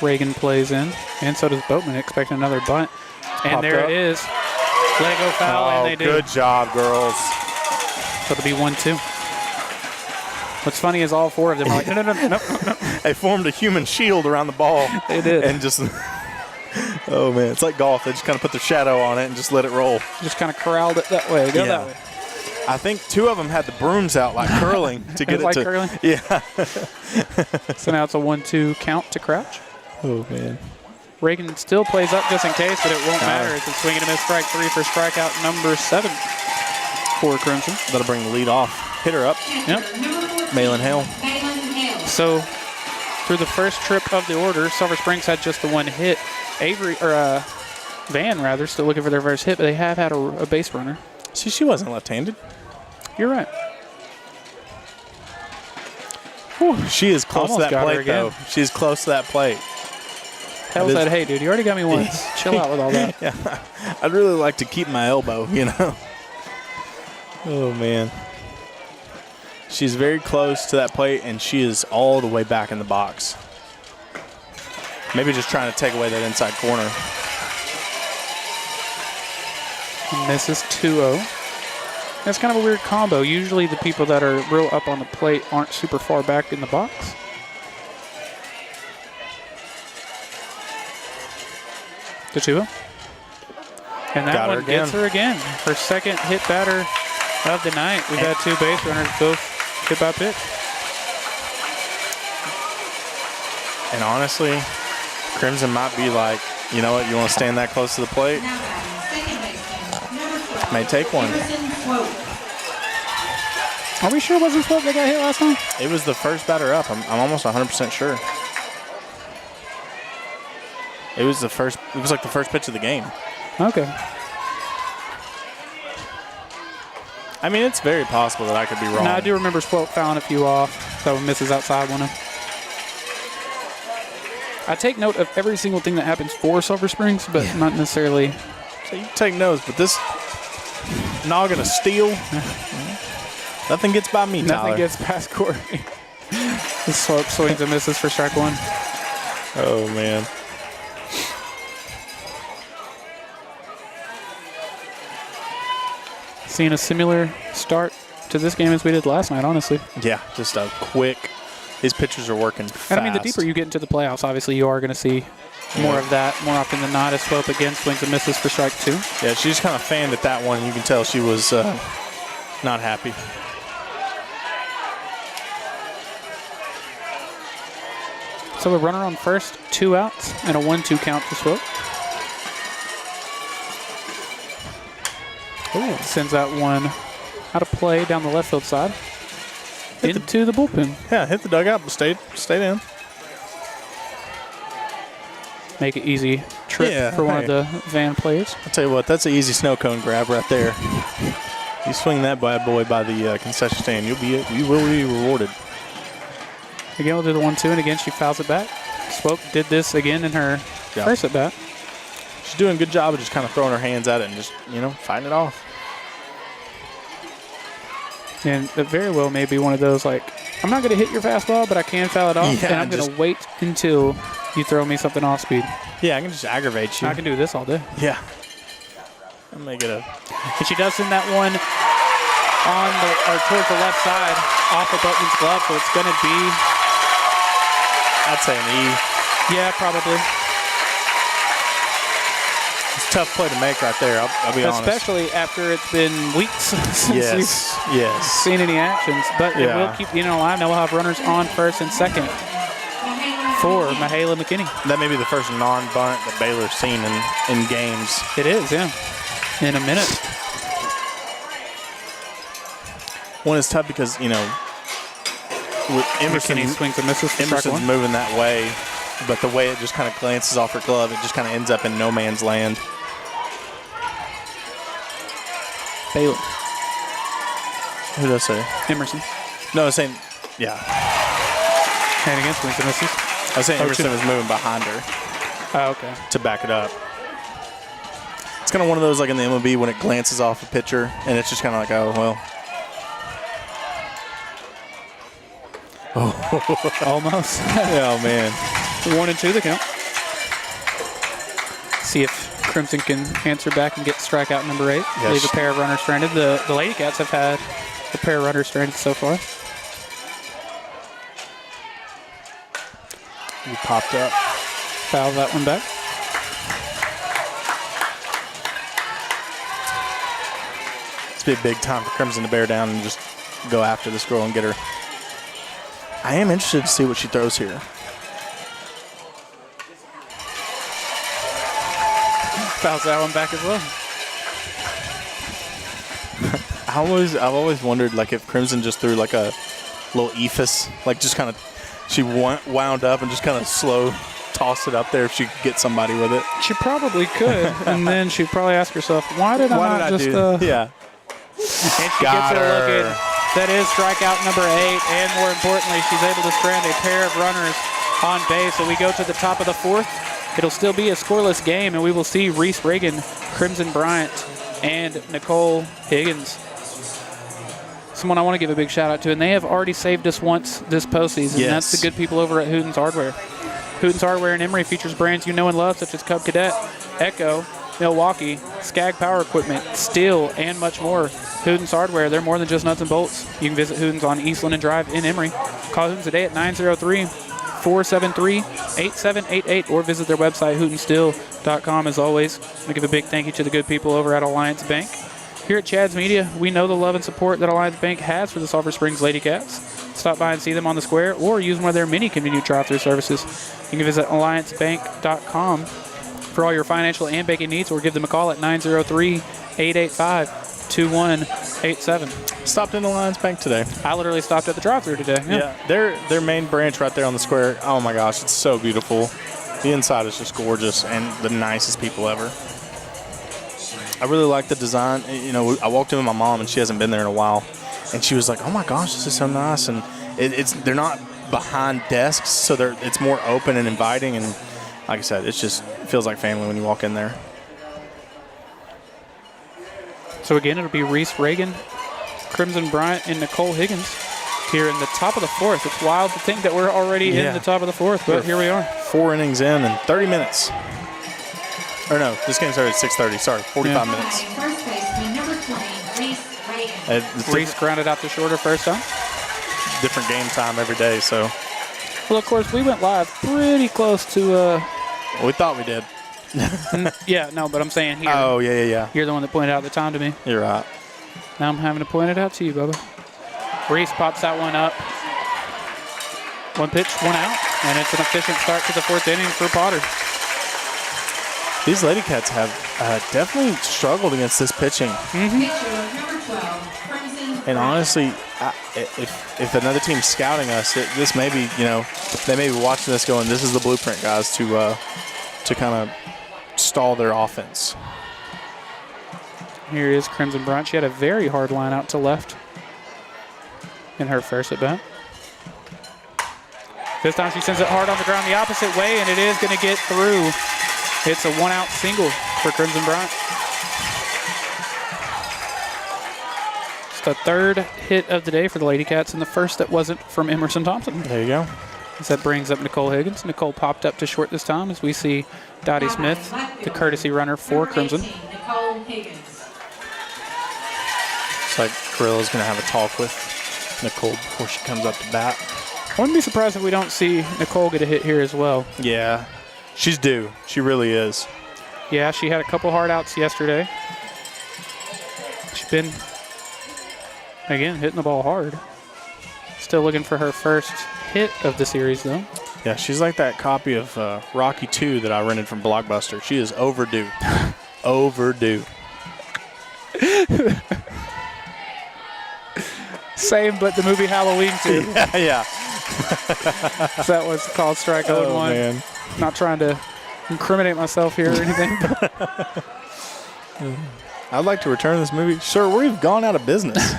S2: Reagan plays in, and so does Boatman, expecting another bunt. And
S3: Popped
S2: there
S3: up.
S2: it is. Let it go foul, and they do.
S3: Good job, girls.
S2: So it'll be 1-2. What's funny is all 4 of them are like, no.
S3: They formed a human shield around the ball.
S2: They did.
S3: And just, oh, man. It's like golf. They just kind of put their shadow on it and just let it roll.
S2: Just kind of corralled it that way. Go that way.
S3: I think 2 of them had the brooms out like curling to get it
S2: like
S3: to.
S2: Curling?
S3: Yeah.
S2: So now it's a 1-2 count to Crouch.
S3: Oh, man.
S2: Reagan still plays up just in case, but it won't matter. It's a swing and a miss, strike 3 for strikeout number 7 for Crimson.
S3: That'll bring the lead off. Hit her up.
S2: Yep.
S3: Malin Hale.
S2: So through the first trip of the order, Sulphur Springs had just the 1 hit. Van, rather, still looking for their first hit, but they have had a base runner.
S3: See, she wasn't left-handed.
S2: You're right.
S3: Whew, she is close
S2: Almost
S3: to that plate, though. She's close to that plate.
S2: Hell said, hey, dude, you already got me once. Chill out with all that.
S3: Yeah, I'd really like to keep my elbow, you know. Oh, man. She's very close to that plate, and she is all the way back in the box. Maybe just trying to take away that inside corner.
S2: Misses 2-0. That's kind of a weird combo. Usually the people that are real up on the plate aren't super far back in the box. The 2-0. And that one gets her again. Her second hit batter of the night. We've had 2 base runners, both hit by pitch.
S3: And honestly, Crimson might be like, you know what, you want to stand that close to the plate?
S1: Now batting, second baseman, number 12.
S3: May take one.
S1: Emerson Swope.
S2: Are we sure it wasn't Swope that got hit last time?
S3: It was the first batter up. I'm almost 100% sure. It was like the first pitch of the game.
S2: Okay.
S3: I mean, it's very possible that I could be wrong.
S2: No, I do remember Swope fouling a few off, so misses outside one. I take note of every single thing that happens for Sulphur Springs, but not necessarily.
S3: So you take notes, but this noggin of steel, nothing gets by me, Tyler.
S2: Nothing gets past Korey. The Swope swings and misses for strike one.
S3: Oh, man.
S2: Seeing a similar start to this game as we did last night, honestly.
S3: Yeah, just a quick. His pitchers are working fast.
S2: And I mean, the deeper you get into the playoffs, obviously you are going to see more of that more often than not. As Swope again swings and misses for strike two.
S3: Yeah, she just kind of fanned at that one. You can tell she was not happy.
S2: So a runner on first, 2 outs, and a 1-2 count to Swope. Ooh. Sends that one out of play down the left field side. Into the bullpen.
S3: Yeah, hit the dugout, but stayed in.
S2: Make it easy trip for one of the van players.
S3: I'll tell you what, that's an easy snow cone grab right there. You swing that bad boy by the concession stand, you will be rewarded.
S2: Again, we'll do the 1-2, and again, she fouls it back. Swope did this again in her first at bat.
S3: She's doing a good job of just kind of throwing her hands at it and just, fighting it off.
S2: And that very well may be one of those, like, I'm not going to hit your fastball, but I can foul it off, and I'm going to wait until you throw me something off speed.
S3: Yeah, I can just aggravate you.
S2: I can do this all day.
S3: Yeah. I'll make it a...
S2: And she does send that one on towards the left side off of Button's glove, so it's going to be...
S3: I'd say an E.
S2: Yeah, probably.
S3: It's a tough play to make right there, I'll be honest.
S2: Especially after it's been weeks since we've seen any actions. But it will keep alive. Now we'll have runners on first and second for Mahala McKinney.
S3: That may be the first non-bunt that Baylor's seen in games.
S2: It is, yeah. In a minute.
S3: One is tough because, with Emerson,
S2: McKinney swings and misses for strike
S3: Emerson's
S2: one.
S3: moving that way, but the way it just kind of glances off her glove, it just kind of ends up in no man's land.
S2: Baylor.
S3: Who did I say?
S2: Emerson.
S3: No, I was saying, yeah.
S2: And again, swings and misses.
S3: I was saying Emerson was moving behind her.
S2: Oh, okay.
S3: To back it up. It's kind of one of those like in the MLB when it glances off a pitcher, and it's just kind of like, oh, well.
S2: Almost.
S3: Oh, man.
S2: 1-2 the count. See if Crimson can answer back and get strikeout number 8.
S3: Yes.
S2: Leave a pair of runners stranded. The LadyCats have had a pair of runners stranded so far.
S3: You popped up.
S2: Foul that one back.
S3: It's be a big time for Crimson to bear down and just go after this girl and get her. I am interested to see what she throws here.
S2: Fouls that one back as well.
S3: I've always wondered like if Crimson just threw like a little ephus, like just kind of she wound up and just kind of slow tossed it up there if she could get somebody with it.
S2: She probably could, and then she'd probably ask herself, why did I not just
S3: yeah.
S2: And she gets her looking. That is strikeout number 8, and more importantly, she's able to strand a pair of runners on base. So we go to the top of the 4th. It'll still be a scoreless game, and we will see Reese Reagan, Crimson Bryant, and Nicole Higgins. Someone I want to give a big shout out to, and they have already saved us once this postseason.
S3: Yes.
S2: And that's the good people over at Hooten's Hardware. Hooten's Hardware in Emory features brands you know and love, such as Cub Cadet, Echo, Milwaukee, Skag Power Equipment, Steel, and much more. Hooten's Hardware, they're more than just nuts and bolts. You can visit Hooten's on East Lennon Drive in Emory. Call Hooten's today at 903-473-8788 or visit their website, hootensteel.com. As always, I give a big thank you to the good people over at Alliance Bank. Here at Chad's Media, we know the love and support that Alliance Bank has for the Sulphur Springs LadyCats. stop by and see them on the square or use one of their many convenient drive-through services. You can visit alliancebank.com for all your financial and banking needs, or give them a call at 903-885-2187.
S3: Stopped in Alliance Bank today.
S2: I literally stopped at the drive-thru today.
S3: Yeah, their main branch right there on the square. Oh my gosh, it's so beautiful. The inside is just gorgeous and the nicest people ever. I really like the design. You know, I walked in with my mom and she hasn't been there in a while, and she was like, "Oh my gosh, this is so nice." And they're not behind desks, so it's more open and inviting. And like I said, it feels like family when you walk in there.
S2: So again, it'll be Reese Reagan, Crimson Bryant, and Nicole Higgins here in the top of the fourth. It's wild to think that we're already in the top of the fourth, but here we are.
S3: 4 innings in and 30 minutes. Or no, this game started at 6:30. Sorry, 45 minutes.
S1: First baseman, number 20, Reese Reagan.
S2: Reese grounded out to shorter first time.
S3: Different game time every day, so.
S2: Well, of course, we went live pretty close to.
S3: We thought we did.
S2: Yeah, no, but I'm saying here.
S3: Oh, yeah.
S2: You're the one that pointed out the time to me.
S3: You're right.
S2: Now I'm having to point it out to you, Bubba. Reese pops that one up. 1 pitch, 1 out, and it's an efficient start to the fourth inning for Potter.
S3: These LadyCats have definitely struggled against this pitching.
S1: Pitcher, number 12, Crimson
S3: And honestly, if another team's scouting us, this may be, they may be watching this going, this is the blueprint, guys, to kind of stall their offense.
S2: Here is Crimson Bryant. She had a very hard line out to left in her first at bat. This time she sends it hard on the ground the opposite way, and it is going to get through. It's a 1-out single for Crimson Bryant. It's the third hit of the day for the LadyCats, and the first that wasn't from Emerson Thompson.
S3: There you go.
S2: As that brings up Nicole Higgins. Nicole popped up to short this time as we see Dottie Smith, the courtesy runner for Crimson.
S1: Nicole Higgins.
S3: It's like Gorilla's going to have a talk with Nicole before she comes up to bat.
S2: I wouldn't be surprised if we don't see Nicole get a hit here as well.
S3: Yeah, she's due. She really is.
S2: Yeah, she had a couple hard outs yesterday. She's been, again, hitting the ball hard. Still looking for her first hit of the series, though.
S3: Yeah, she's like that copy of Rocky 2 that I rented from Blockbuster. She is overdue. Overdue.
S2: Same, but the movie Halloween 2.
S3: Yeah.
S2: That was called Strike 0-1.
S3: Oh, man.
S2: Not trying to incriminate myself here or anything.
S3: I'd like to return this movie. Sir, we've gone out of business.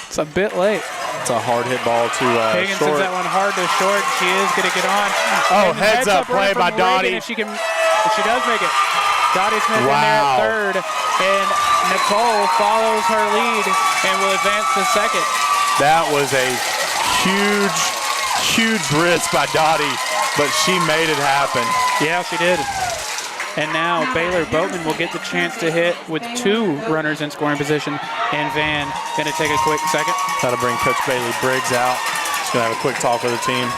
S2: It's a bit late.
S3: It's a hard hit ball to
S2: Hankins
S3: short.
S2: sends that one hard to short. She is going to get on.
S3: Oh,
S2: And
S3: heads up play by
S2: Reagan
S3: Dottie.
S2: If she does make it. Dottie Smith in there at third. And Nicole follows her lead and will advance to second.
S3: That was a huge risk by Dottie, but she made it happen.
S2: Yeah, she did. And now Baylor Boatman will get the chance to hit with 2 runners in scoring position. And Van going to take a quick second.
S3: That'll bring Coach Bailey Briggs out. She's going to have a quick talk with the team.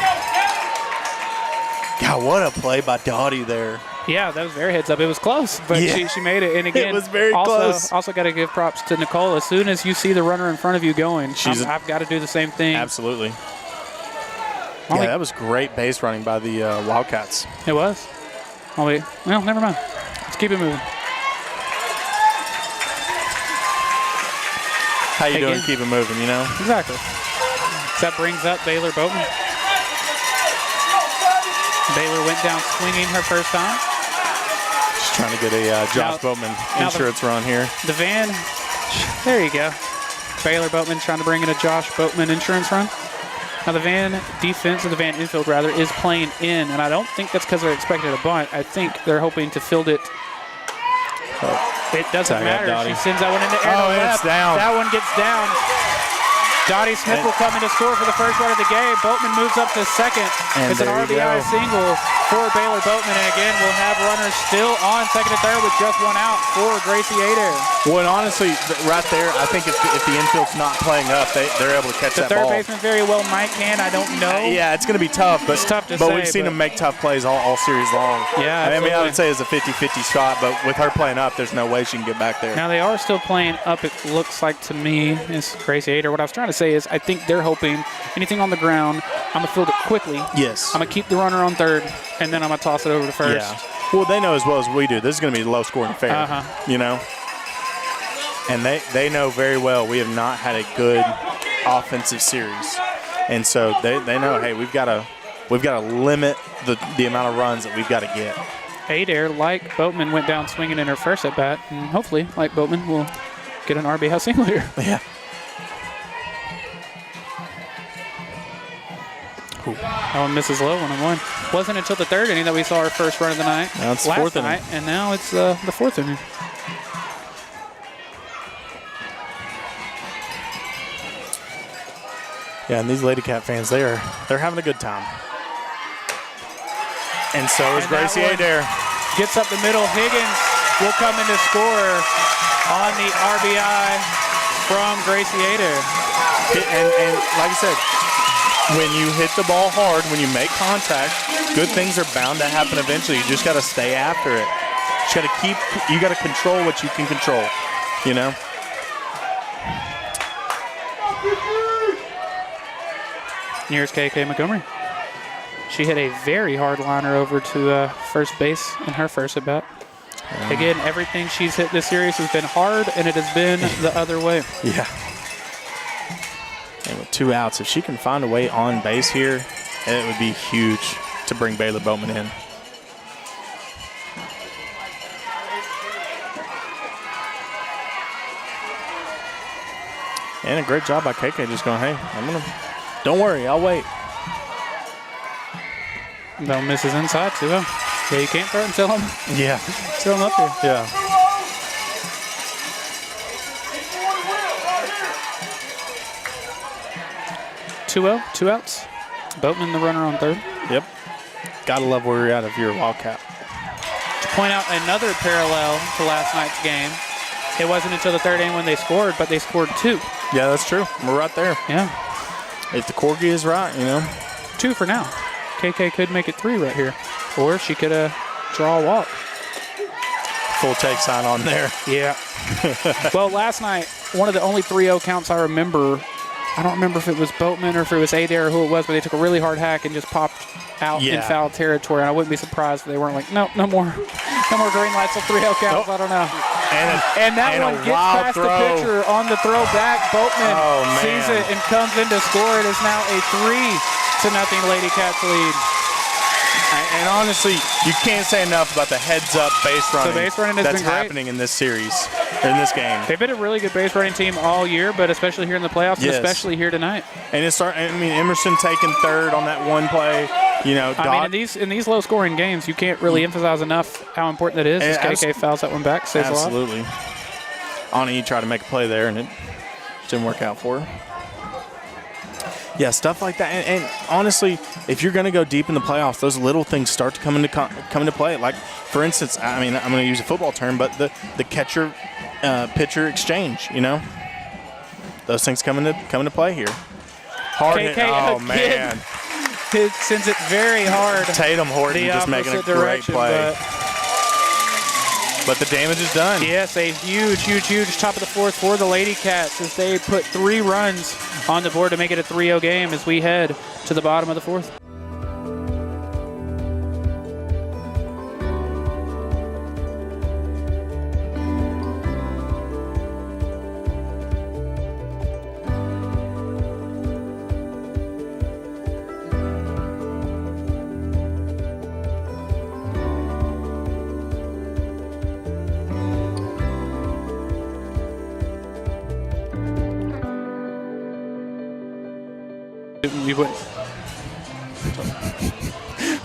S3: God, what a play by Dottie there.
S2: Yeah, that was very heads up. It was close, but she made it. And again,
S3: it was very close.
S2: Also got to give props to Nicole. As soon as you see the runner in front of you going, I've got to do the same thing.
S3: Absolutely. Yeah, that was great base running by the Wildcats.
S2: It was. Well, never mind. Let's keep it moving.
S3: How you doing? Keep it moving,
S2: Exactly. So that brings up Baylor Boatman. Baylor went down swinging her first time.
S3: She's trying to get a Josh Boatman insurance run here.
S2: The van, there you go. Baylor Boatman trying to bring in a Josh Boatman insurance run. Now the van defense, or the van infield rather, is playing in, and I don't think that's because they're expecting a bunt. I think they're hoping to field it. It doesn't matter. She sends that one in the air.
S3: Oh, it's down.
S2: That one gets down. Dottie Smith will come in to score for the first run of the game. Boatman moves up to second. It's an RBI single for Baylor Boatman. And again, we'll have runners still on second and third with just one out for Gracie Adair.
S3: Well, and honestly, right there, I think if the infield's not playing up, they're able to catch that ball.
S2: The third baseman very well might can. I don't know.
S3: Yeah, it's going to be tough, but
S2: it's tough to
S3: but
S2: say,
S3: we've seen them make tough plays all series long.
S2: Yeah,
S3: I mean, I would say it's a 50-50 shot, but with her playing up, there's no way she can get back there.
S2: Now, they are still playing up, it looks like to me, is Gracie Adair. What I was trying to say is I think they're hoping anything on the ground, I'm going to field it quickly.
S3: Yes.
S2: I'm going to keep the runner on third, and then I'm going to toss it over to first.
S3: Yeah. Well, they know as well as we do. This is going to be a low-scoring affair, you know. And they know very well we have not had a good offensive series, and so they know, hey, we've got to limit the amount of runs that we've got to get.
S2: Adair, like Boatman, went down swinging in her first at bat, and hopefully, like Boatman, will get an RBI single here.
S3: Yeah.
S2: That one misses low, 1-1. Wasn't until the third inning that we saw our first run of the night.
S3: Now it's fourth inning.
S2: And now it's the fourth inning.
S3: Yeah, and these LadyCat fans, they're having a good time. And so is Gracie Adair.
S2: Gets up the middle. Higgins will come in to score on the RBI from Gracie Adair.
S3: And like I said, when you hit the ball hard, when you make contact, good things are bound to happen eventually. You just got to stay after it. You got to control what you can control, you know?
S2: Here's KK Montgomery. She hit a very hard liner over to first base in her first at bat. Again, everything she's hit this series has been hard, and it has been the other way.
S3: Yeah. And with 2 outs, if she can find a way on base here, it would be huge to bring Baylor Boatman in. And a great job by KK just going, hey, don't worry, I'll wait.
S2: No misses inside too. Yeah, you can't throw it until him.
S3: Yeah.
S2: Still him up there.
S3: Yeah.
S2: Two 2 outs. Boatman the runner on third.
S3: Yep. Gotta love where you're at if you're a Wildcat.
S2: To point out another parallel to last night's game, it wasn't until the third inning when they scored, but they scored 2.
S3: Yeah, that's true. We're right there.
S2: Yeah.
S3: If the corgi is right, you know.
S2: 2 for now. KK could make it 3 right here. Or she could draw a walk.
S3: Full take sign on there.
S2: Yeah. Well, last night, one of the only 3-0 counts I remember, I don't remember if it was Boatman or if it was Adair or who it was, but they took a really hard hack and just popped out in foul territory. And I wouldn't be surprised if they weren't like, no more green lights on 3-0 counts. Nope. I don't know. And that one gets past the pitcher on the throw back. Boatman sees it and comes in to score. It is now a 3-0 LadyCats lead.
S3: And honestly, you can't say enough about the heads-up base running,
S2: the base running has
S3: that's
S2: been great.
S3: happening in this series, in this game.
S2: They've been a really good base running team all year, but especially here in the playoffs, and especially here tonight.
S3: And Emerson taking third on that one play. You know,
S2: in these low-scoring games, you can't really emphasize enough how important that is. KK fouls that one back, saves a lot.
S3: Absolutely. Ani tried to make a play there, and it didn't work out for her. Yeah, stuff like that. And honestly, if you're going to go deep in the playoffs, those little things start to come into play. Like, for instance, I mean, I'm going to use a football term, but the catcher-pitcher exchange, you know? Those things come into play here. Hard hit. Oh, man.
S2: It sends it very hard.
S3: Tatum Horton just making a great play. But the damage is done.
S2: Yes, a huge top of the fourth for the LadyCats as they put 3 runs on the board to make it a 3-0 game as we head to the bottom of the fourth.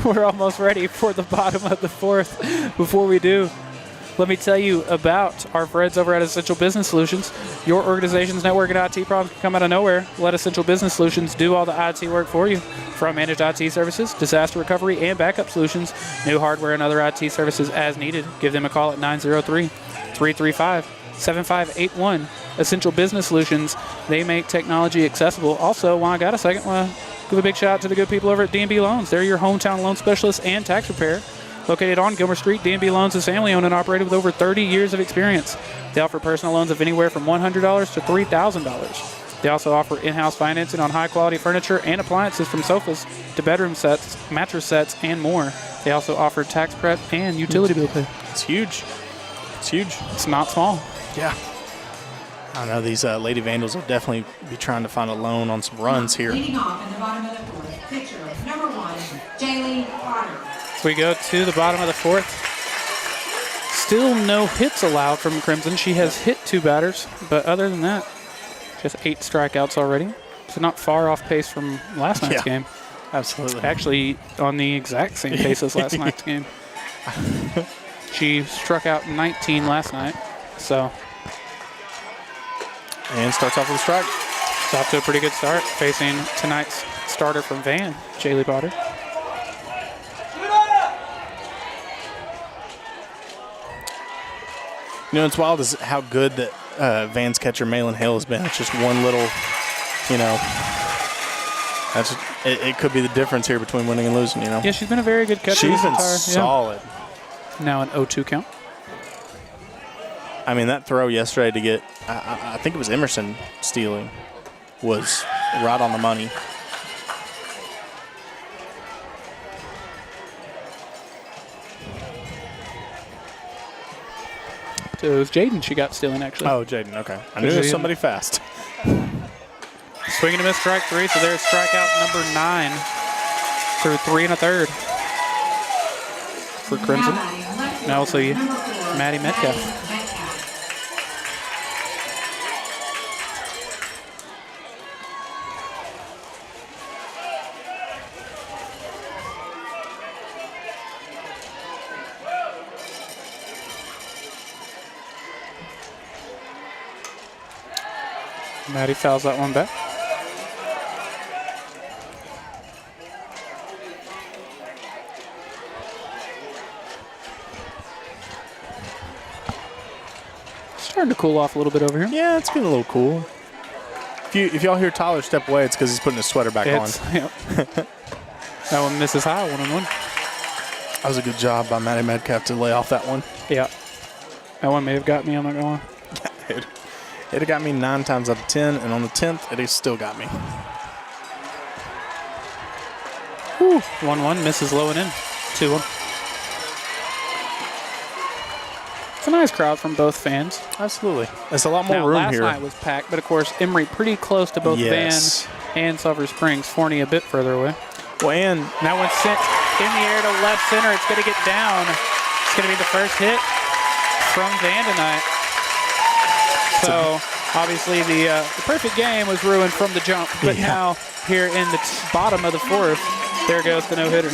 S2: We're almost ready for the bottom of the fourth. Before we do, Let me tell you about our friends over at Essential Business Solutions. Your organization's network and IT problems can come out of nowhere. Let Essential Business Solutions do all the IT work for you. From managed IT services, disaster recovery, and backup solutions, new hardware and other IT services as needed. Give them a call at 903-335-7581. Essential Business Solutions, they make technology accessible. Also, while I got a second, I want to give a big shout out to the good people over at D&B Loans. They're your hometown loan specialists and tax repair. Located on Gilmer Street, D&B Loans is family-owned and operated with over 30 years of experience. They offer personal loans of anywhere from $100 to $3,000. They also offer in-house financing on high-quality furniture and appliances from sofas to bedroom sets, mattress sets, and more. They also offer tax prep and utility bill pay.
S3: It's huge. It's huge.
S2: It's not small.
S3: Yeah. I don't know. These Lady Vandals will definitely be trying to find a loan on some runs here.
S1: Leading off in the bottom of the fourth, pitcher, number 1, Jaylee Potter.
S2: So we go to the bottom of the fourth. Still no hits allowed from Crimson. She has hit 2 batters, but other than that, just 8 strikeouts already. So not far off pace from last night's game.
S3: Absolutely.
S2: Actually, on the exact same pace as last night's game. She struck out 19 last night, so.
S3: And starts off with a strike.
S2: It's off to a pretty good start, facing tonight's starter from Van, Jaylee Potter.
S3: You know, it's wild is how good that Van's catcher, Malin Hale, has been. It's just one little, you know, it could be the difference here between winning and losing, you know.
S2: Yeah, she's been a very good catcher.
S3: She's been solid.
S2: Yeah. Now an 0-2 count.
S3: I mean, that throw yesterday to get, I think it was Emerson stealing, was right on the money.
S2: So it was Jaden she got stealing, actually.
S3: Oh, Jaden, okay. I knew it was somebody fast.
S2: Swinging and a miss, strike 3, so there's strikeout number 9 through 3 1/3 for Crimson. Now also Maddie Metcalf. Maddie fouls that one back. Starting to cool off a little bit over here.
S3: Yeah, it's getting a little cool. If y'all hear Tyler step away, it's because he's putting his sweater back on.
S2: Yep. That one misses high, 1-1.
S3: That was a good job by Maddie Metcalf to lay off that one.
S2: Yeah. That one may have got me, I'm not going to lie.
S3: It had got me 9 times out of 10, and on the 10th, it has still got me.
S2: 1-1, misses low and in. 2-1. It's a nice crowd from both fans.
S3: Absolutely. There's a lot more
S2: now,
S3: room
S2: last
S3: here.
S2: Night was packed, but of course, Emory pretty close to both Van and Sulphur Springs. Forney a bit further away.
S3: Well, and
S2: that one's sent in the air to left center. It's going to get down. It's going to be the first hit from Van tonight. So, obviously, the perfect game was ruined from the jump. But now, here in the bottom of the fourth, there goes the no-hitter.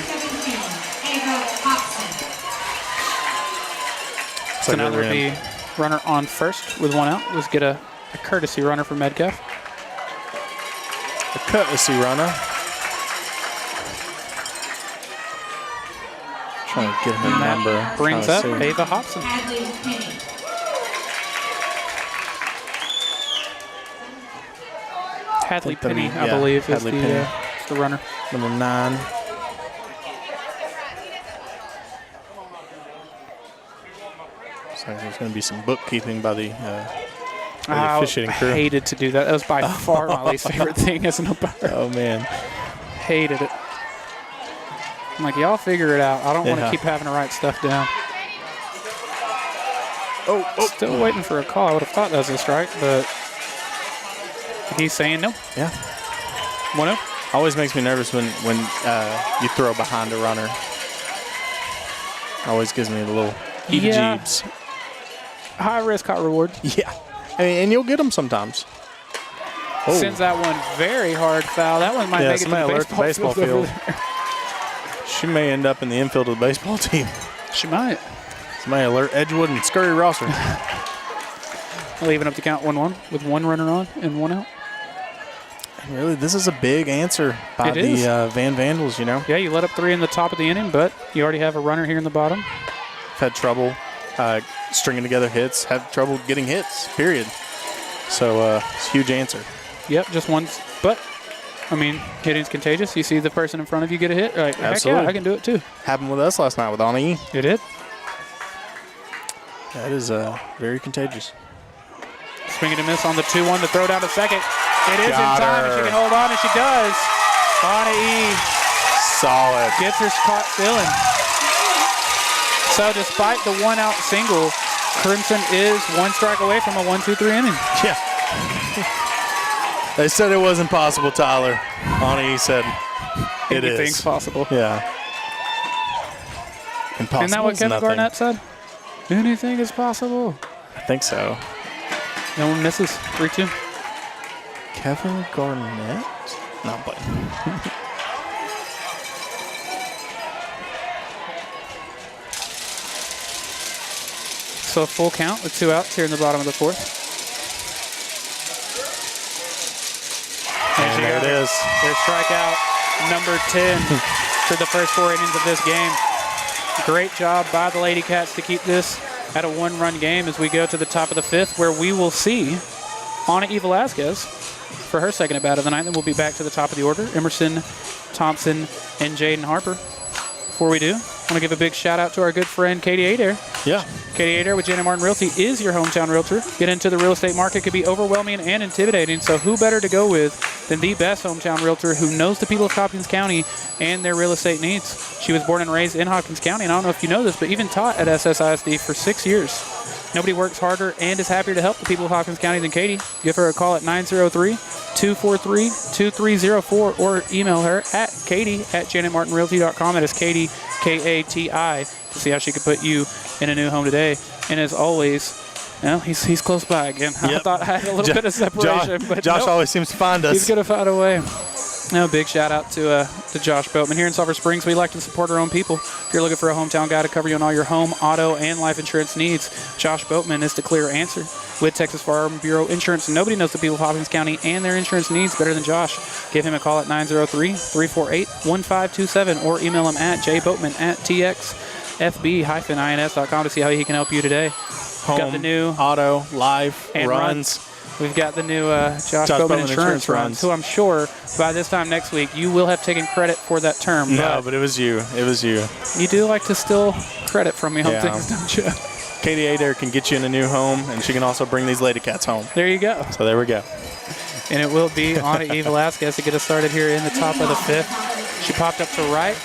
S2: So now there'll be runner on first with 1 out. Let's get a courtesy runner for Metcalf.
S3: A courtesy runner. Trying to get her number.
S2: Brings up Ava Hobson. Hadley Penny, I believe, is the runner.
S3: Number 9. So there's going to be some bookkeeping by the officiating crew.
S2: I hated to do that. That was by far my least favorite thing as an umpire.
S3: Oh, man.
S2: Hated it. I'm like, y'all figure it out. I don't want to keep having to write stuff down. Still waiting for a call. I would have thought that was a strike, but he's saying no.
S3: Yeah.
S2: 1-0.
S3: Always makes me nervous when you throw behind a runner. Always gives me a little heebie-jeebs.
S2: High risk, high reward.
S3: Yeah. And you'll get them sometimes.
S2: Sends that one very hard foul. That one might make it to the baseball field.
S3: She may end up in the infield of the baseball team.
S2: She might.
S3: Somebody alert Edgewood and Scurry Rosser.
S2: Leaving up to count 1-1 with one runner on and one out.
S3: And really, this is a big answer by the Van Vandals, you know.
S2: Yeah, you let up 3 in the top of the inning, but you already have a runner here in the bottom.
S3: Had trouble stringing together hits, had trouble getting hits, period. So it's a huge answer.
S2: Yep, just once. But, I mean, hitting's contagious. You see the person in front of you get a hit. Like,
S3: Absolutely.
S2: Heck yeah, I can do it too.
S3: Happened with us last night with Anna E.
S2: It did.
S3: That is very contagious.
S2: Swing and a miss on the 2-1 to throw down to second. It is
S3: Got
S2: in time,
S3: her.
S2: and she can hold on, and she does. Anna E.
S3: Solid.
S2: Gets her caught stealing. So despite the 1-out single, Crimson is 1 strike away from a 1-2-3 inning.
S3: Yeah. They said it was impossible, Tyler. Anna E said it is.
S2: Anything's possible.
S3: Yeah. Impossible.
S2: Isn't that what Kevin
S3: nothing.
S2: Garnett said? Anything is possible.
S3: I think so.
S2: No one misses. 3-2.
S3: Kevin Garnett? No, I'm playing.
S2: So a full count with 2 outs here in the bottom of the 4th.
S3: And there it is.
S2: Their strikeout number 10 for the first 4 innings of this game. Great job by the LadyCats to keep this at a 1-run game as we go to the top of the 5th, where we will see Anna E. Velasquez for her second at bat of the night. Then we'll be back to the top of the order. Emerson, Thompson, and Jaden Harper. Before we do, I want to give a big shout out to our good friend Katie Adair.
S3: Yeah.
S2: Katie Adair with Janet Martin Realty is your hometown realtor. Get into the real estate market could be overwhelming and intimidating, so who better to go with than the best hometown realtor who knows the people of Hopkins County and their real estate needs. She was born and raised in Hopkins County, and I don't know if you know this, but even taught at SSISD for 6 years. Nobody works harder and is happier to help the people of Hopkins County than Katie. Give her a call at 903-243-2304 or email her at katie@janetmartinrealty.com. That is Katie, Kati, to see how she could put you in a new home today. And as always, well, he's close by again. Yep. I thought I had a little bit of separation, but
S3: Josh
S2: nope.
S3: always seems to find us.
S2: He's going to find a way. No, big shout out to Josh Boatman. Here in Sulphur Springs, we like to support our own people. If you're looking for a hometown guy to cover you on all your home, auto, and life insurance needs, Josh Boatman is the clear answer. With Texas Farm Bureau Insurance, nobody knows the people of Hopkins County and their insurance needs better than Josh. Give him a call at 903-348-1527 or email him at jboatman@txfb-ins.com to see how he can help you today.
S3: Home,
S2: got the new
S3: auto, life,
S2: and
S3: runs.
S2: We've got the new Josh Boatman insurance runs, who I'm sure by this time next week you will have taken credit for that term.
S3: No, but it was you. It was you.
S2: You do like to steal credit from me on things, don't you?
S3: Katie Adair can get you in a new home, and she can also bring these LadyCats home.
S2: There you go.
S3: So there we go.
S2: And it will be Anna E. Velasquez to get us started here in the top of the 5th. She popped up to right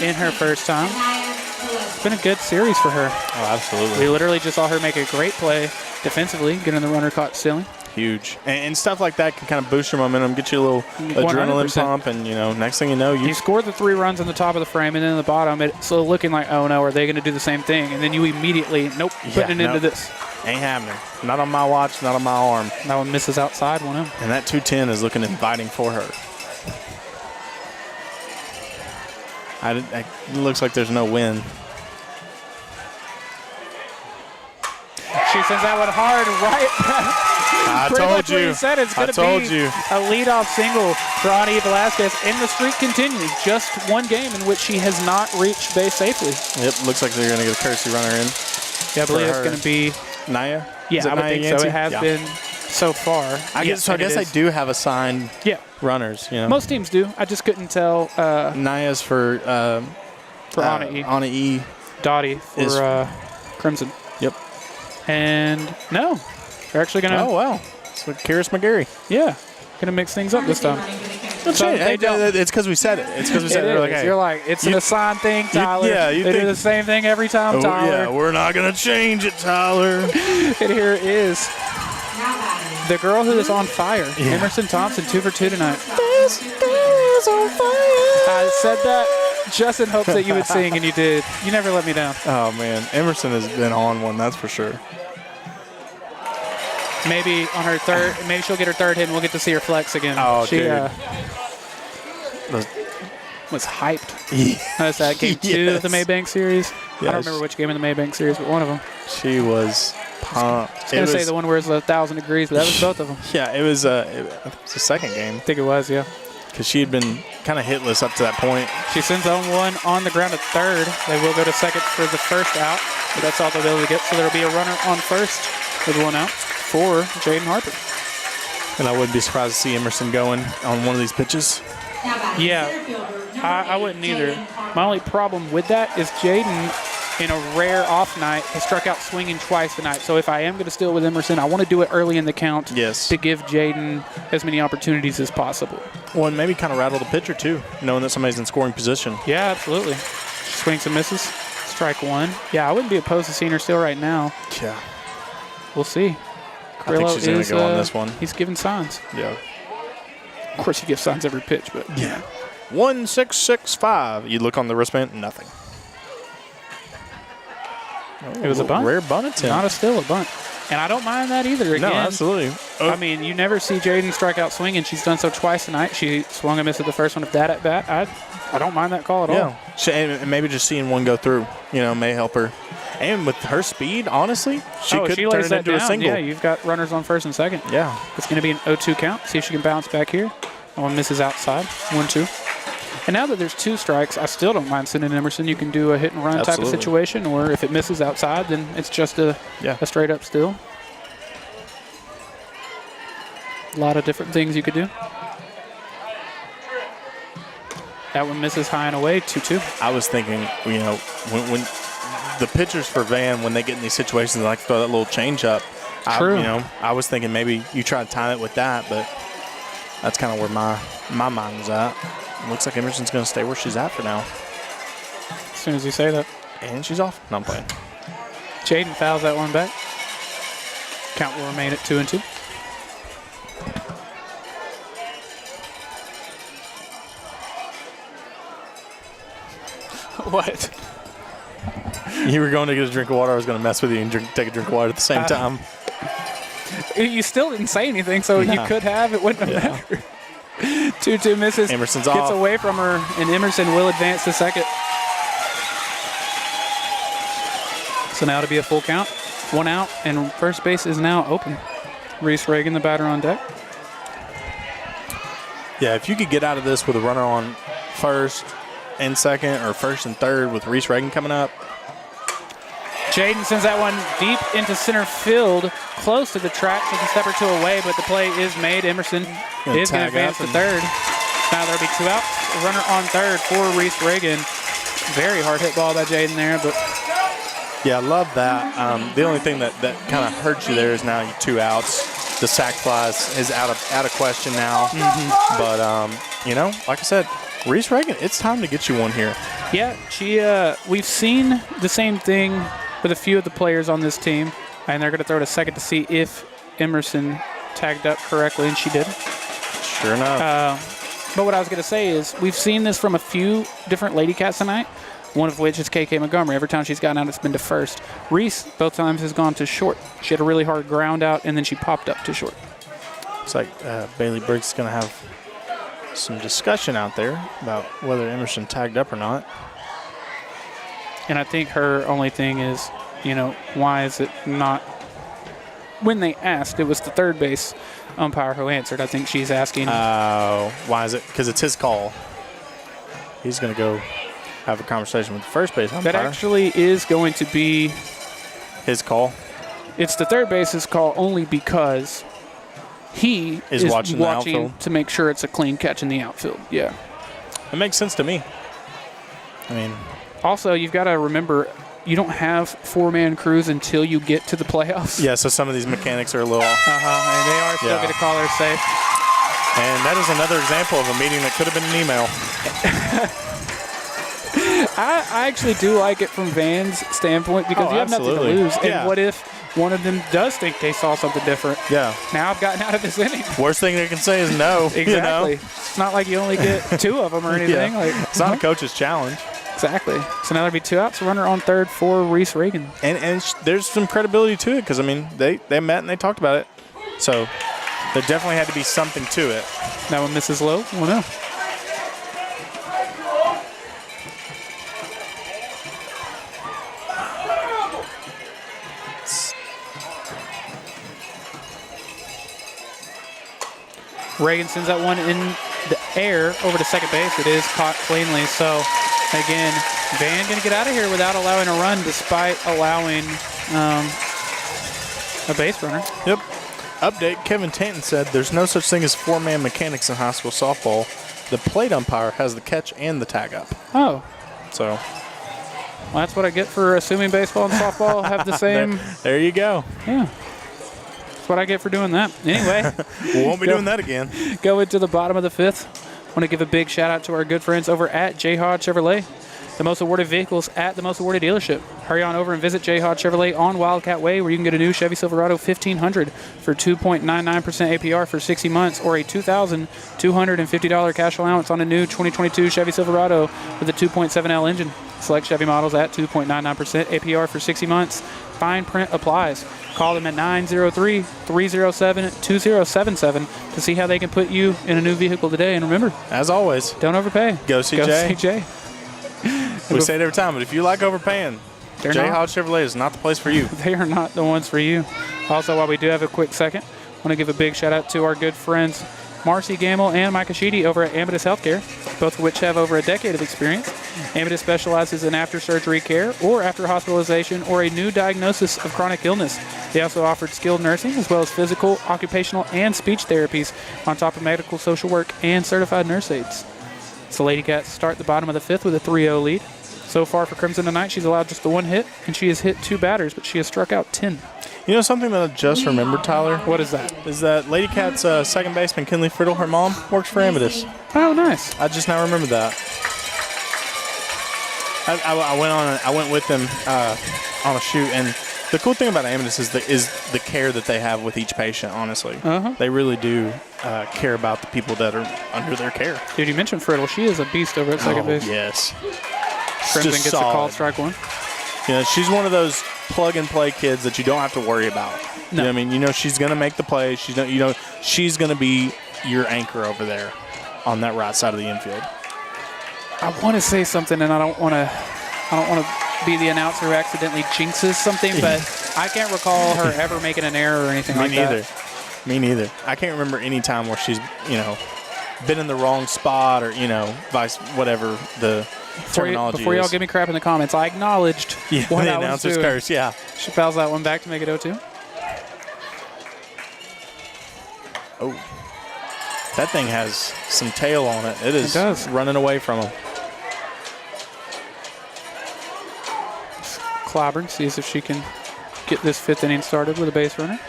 S2: in her first time. It's been a good series for her.
S3: Oh, absolutely.
S2: We literally just saw her make a great play defensively, getting the runner caught stealing.
S3: Huge. And stuff like that can kind of boost your momentum, get you a little
S2: 100%.
S3: adrenaline pump, and, you know, next thing you know,
S2: you scored the 3 runs on the top of the frame, and then in the bottom, it's looking like, oh no, are they going to do the same thing? And then you immediately, putting it into this.
S3: Ain't happening. Not on my watch, not on my arm.
S2: That one misses outside, 1-0.
S3: And that 210 is looking inviting for her. It looks like there's no win.
S2: She sends that one hard right back.
S3: I
S2: Pretty
S3: told
S2: much what
S3: you.
S2: he said. It's going to be a leadoff single for Anna E. Velasquez, and the streak continues. Just one game in which she has not reached base safely.
S3: Yep, looks like they're going to get a courtesy runner in.
S2: Yeah, I believe it's going to be
S3: Naya.
S2: Yeah, I would think so. It has been so far.
S3: I guess they do have assigned runners. You know,
S2: most teams do. I just couldn't tell.
S3: Naya's for
S2: Anna E.
S3: Anna E.
S2: Dottie for Crimson.
S3: Yep.
S2: And no. They're actually going to.
S3: Oh, wow. So Karis McGarry.
S2: Yeah. Going to mix things up this time.
S3: It's because we said it. It's because we said it.
S2: Like, hey, you're like, it's an assigned thing, Tyler.
S3: You
S2: they do the same thing every time, Tyler.
S3: Yeah, we're not going to change it, Tyler.
S2: And here is the girl who is on fire. Yeah. Emerson Thompson, 2 for 2 tonight.
S3: This girl is on fire.
S2: I said that just in hopes that you would sing, and you did. You never let me down.
S3: Oh, man. Emerson has been on one, that's for sure.
S2: Maybe on her third, maybe she'll get her third hit and we'll get to see her flex again.
S3: Oh, dude.
S2: was hyped. That's that game 2 of the Maybank Series. I don't remember which game in the Maybank Series, but one of them.
S3: She was pumped.
S2: I was going to say the one where it's 1,000 degrees, but that was both of them.
S3: Yeah, it was the second game.
S2: I think it was, yeah.
S3: Because she had been kind of hitless up to that point.
S2: She sends on one on the ground at third. They will go to second for the first out, but that's all they'll be able to get. So there will be a runner on first with one out for Jaden Harper.
S3: And I wouldn't be surprised to see Emerson going on one of these pitches.
S2: Yeah, I wouldn't either. My only problem with that is Jaden, in a rare off night, has struck out swinging twice tonight. So if I am going to steal with Emerson, I want to do it early in the count to give Jaden as many opportunities as possible.
S3: Well, and maybe kind of rattle the pitcher, too, knowing that somebody's in scoring position.
S2: Yeah, absolutely. Swings and misses. Strike one. Yeah, I wouldn't be opposed to seeing her steal right now.
S3: Yeah.
S2: We'll see.
S3: I think she's going to go on this one.
S2: He's giving signs.
S3: Yeah.
S2: Of course, he gives signs every pitch, but.
S3: Yeah. 1-6-6-5. You look on the wristband, nothing.
S2: It was a bunt.
S3: Rare bunt attempt.
S2: Not a steal, a bunt. And I don't mind that either. Again,
S3: no, absolutely.
S2: I mean, you never see Jaden strike out swinging. She's done so twice tonight. She swung and missed at the first one of that at bat. I don't mind that call at all.
S3: And maybe just seeing one go through, may help her. And with her speed, honestly, she could turn it into a single.
S2: Yeah, you've got runners on first and second.
S3: Yeah.
S2: It's going to be an 0-2 count. See if she can bounce back here. One misses outside. 1-2. And now that there's 2 strikes, I still don't mind sending Emerson. You can do a hit and run type of situation, or if it misses outside, then it's just a straight up steal. A lot of different things you could do. That one misses high and away, 2-2.
S3: I was thinking, when the pitchers for Van, when they get in these situations, they like to throw that little change up.
S2: True.
S3: I was thinking maybe you try to time it with that, but that's kind of where my mind was at. It looks like Emerson's going to stay where she's at for now.
S2: As soon as you say that.
S3: And she's off. No, I'm playing.
S2: Jaden fouls that one back. Count will remain at 2-2. What?
S3: You were going to get a drink of water. I was going to mess with you and take a drink of water at the same time.
S2: You still didn't say anything, so you could have. It wouldn't have mattered. 2-2 misses.
S3: Emerson's
S2: gets
S3: off.
S2: Away from her, and Emerson will advance to second. So now to be a full count. One out, and first base is now open. Reese Reagan, the batter on deck.
S3: Yeah, if you could get out of this with a runner on first and second, or first and third with Reese Reagan coming up.
S2: Jaden sends that one deep into center field, close to the track, with a step or 2 away, but the play is made. Emerson is going to advance to third. Now there'll be 2 outs. A runner on third for Reese Reagan. Very hard hit ball by Jaden there, but.
S3: Yeah, I love that. The only thing that kind of hurts you there is now 2 outs. The sac fly is out of question now. But, like I said, Reese Reagan, it's time to get you one here.
S2: Yeah, we've seen the same thing with a few of the players on this team, and they're going to throw it a second to see if Emerson tagged up correctly, and she did.
S3: Sure enough.
S2: But what I was going to say is we've seen this from a few different LadyCats tonight, one of which is KK Montgomery. Every time she's gotten out, it's been to first. Reese, both times, has gone to short. She had a really hard ground out, and then she popped up to short.
S3: It's like Bailey Briggs is going to have some discussion out there about whether Emerson tagged up or not.
S2: And I think her only thing is, why is it not? When they asked, it was the third base umpire who answered. I think she's asking.
S3: Why is it? Because it's his call. He's going to go have a conversation with the first base umpire.
S2: That actually is going to be
S3: his call.
S2: It's the third base's call only because he is watching to make sure it's a clean catch in the outfield. Yeah.
S3: It makes sense to me. I mean.
S2: Also, you've got to remember, you don't have 4-man crews until you get to the playoffs.
S3: Yeah, so some of these mechanics are a little off.
S2: And they are still going to call her safe.
S3: And that is another example of a meeting that could have been an email.
S2: I actually do like it from Van's standpoint because you have nothing to lose. And what if one of them does think they saw something different?
S3: Yeah.
S2: Now I've gotten out of this inning.
S3: Worst thing they can say is no.
S2: Exactly. It's not like you only get 2 of them or anything.
S3: It's not a coach's challenge.
S2: Exactly. So now there'll be 2 outs, runner on third for Reese Reagan.
S3: And there's some credibility to it because, they met and they talked about it. So there definitely had to be something to it.
S2: That one misses low, 1-0. Reagan sends that one in the air over to second base. It is caught cleanly. So, again, Van going to get out of here without allowing a run despite allowing a base runner.
S3: Yep. Update, Kevin Tanton said there's no such thing as four-man mechanics in high school softball. The plate umpire has the catch and the tag up.
S2: Oh.
S3: So
S2: Well, that's what I get for assuming baseball and softball have the same.
S3: there you go.
S2: Yeah. That's what I get for doing that. Anyway.
S3: We won't be doing that again.
S2: Go into the bottom of the fifth. Want to give a big shout out to our good friends over at J. Hodge Chevrolet. The most awarded vehicles at the most awarded dealership. Hurry on over and visit J. Hodge Chevrolet on Wildcat Way, where you can get a new Chevy Silverado 1500 for 2.99% APR for 60 months, or a $2,250 cash allowance on a new 2022 Chevy Silverado with a 2.7L engine. Select Chevy models at 2.99% APR for 60 months. Fine print applies. Call them at 903-307-2077 to see how they can put you in a new vehicle today. And remember,
S3: as always,
S2: don't overpay.
S3: Go see Jay. We say it every time, but if you like overpaying, J. Hodge Chevrolet is not the place for you.
S2: They are not the ones for you. Also, while we do have a quick second, I want to give a big shout out to our good friends Marcy Gamble and Micah Sheedy over at Amadeus Healthcare, both of which have over a decade of experience. Amadeus specializes in after-surgery care or after hospitalization or a new diagnosis of chronic illness. They also offered skilled nursing as well as physical, occupational, and speech therapies on top of medical social work and certified nurse aides. So LadyCats start the bottom of the fifth with a 3-0 lead. So far for Crimson tonight, she's allowed just the one hit, and she has hit 2 batters, but she has struck out 10.
S3: You know something that I just remembered, Tyler?
S2: What is that?
S3: Is that LadyCats' second baseman, Kinley Friddle, her mom, works for Amadeus.
S2: Oh, nice.
S3: I just now remembered that. I went with them on a shoot, and the cool thing about Amadeus is the care that they have with each patient, honestly. They really do care about the people that are under their care.
S2: Dude, you mentioned Friddle. She is a beast over at second base.
S3: Yes.
S2: Crimson gets a call, strike one.
S3: Yeah, she's one of those plug-and-play kids that you don't have to worry about.
S2: No.
S3: You know what I mean? You know she's going to make the play. She's going to be your anchor over there on that right side of the infield.
S2: I want to say something, and I don't want to be the announcer who accidentally jinxes something, but I can't recall her ever making an error or anything like that.
S3: Me neither. I can't remember any time where she's, been in the wrong spot or, vice whatever the terminology
S2: Before y'all
S3: is.
S2: give me crap in the comments, I acknowledged what
S3: the
S2: I was
S3: announcer's
S2: doing.
S3: curse, yeah.
S2: She fouls that one back to make it 0-2.
S3: Oh. That thing has some tail on it. It does. Running away from him.
S2: Clobbered, sees if she can get this fifth inning started with a base runner.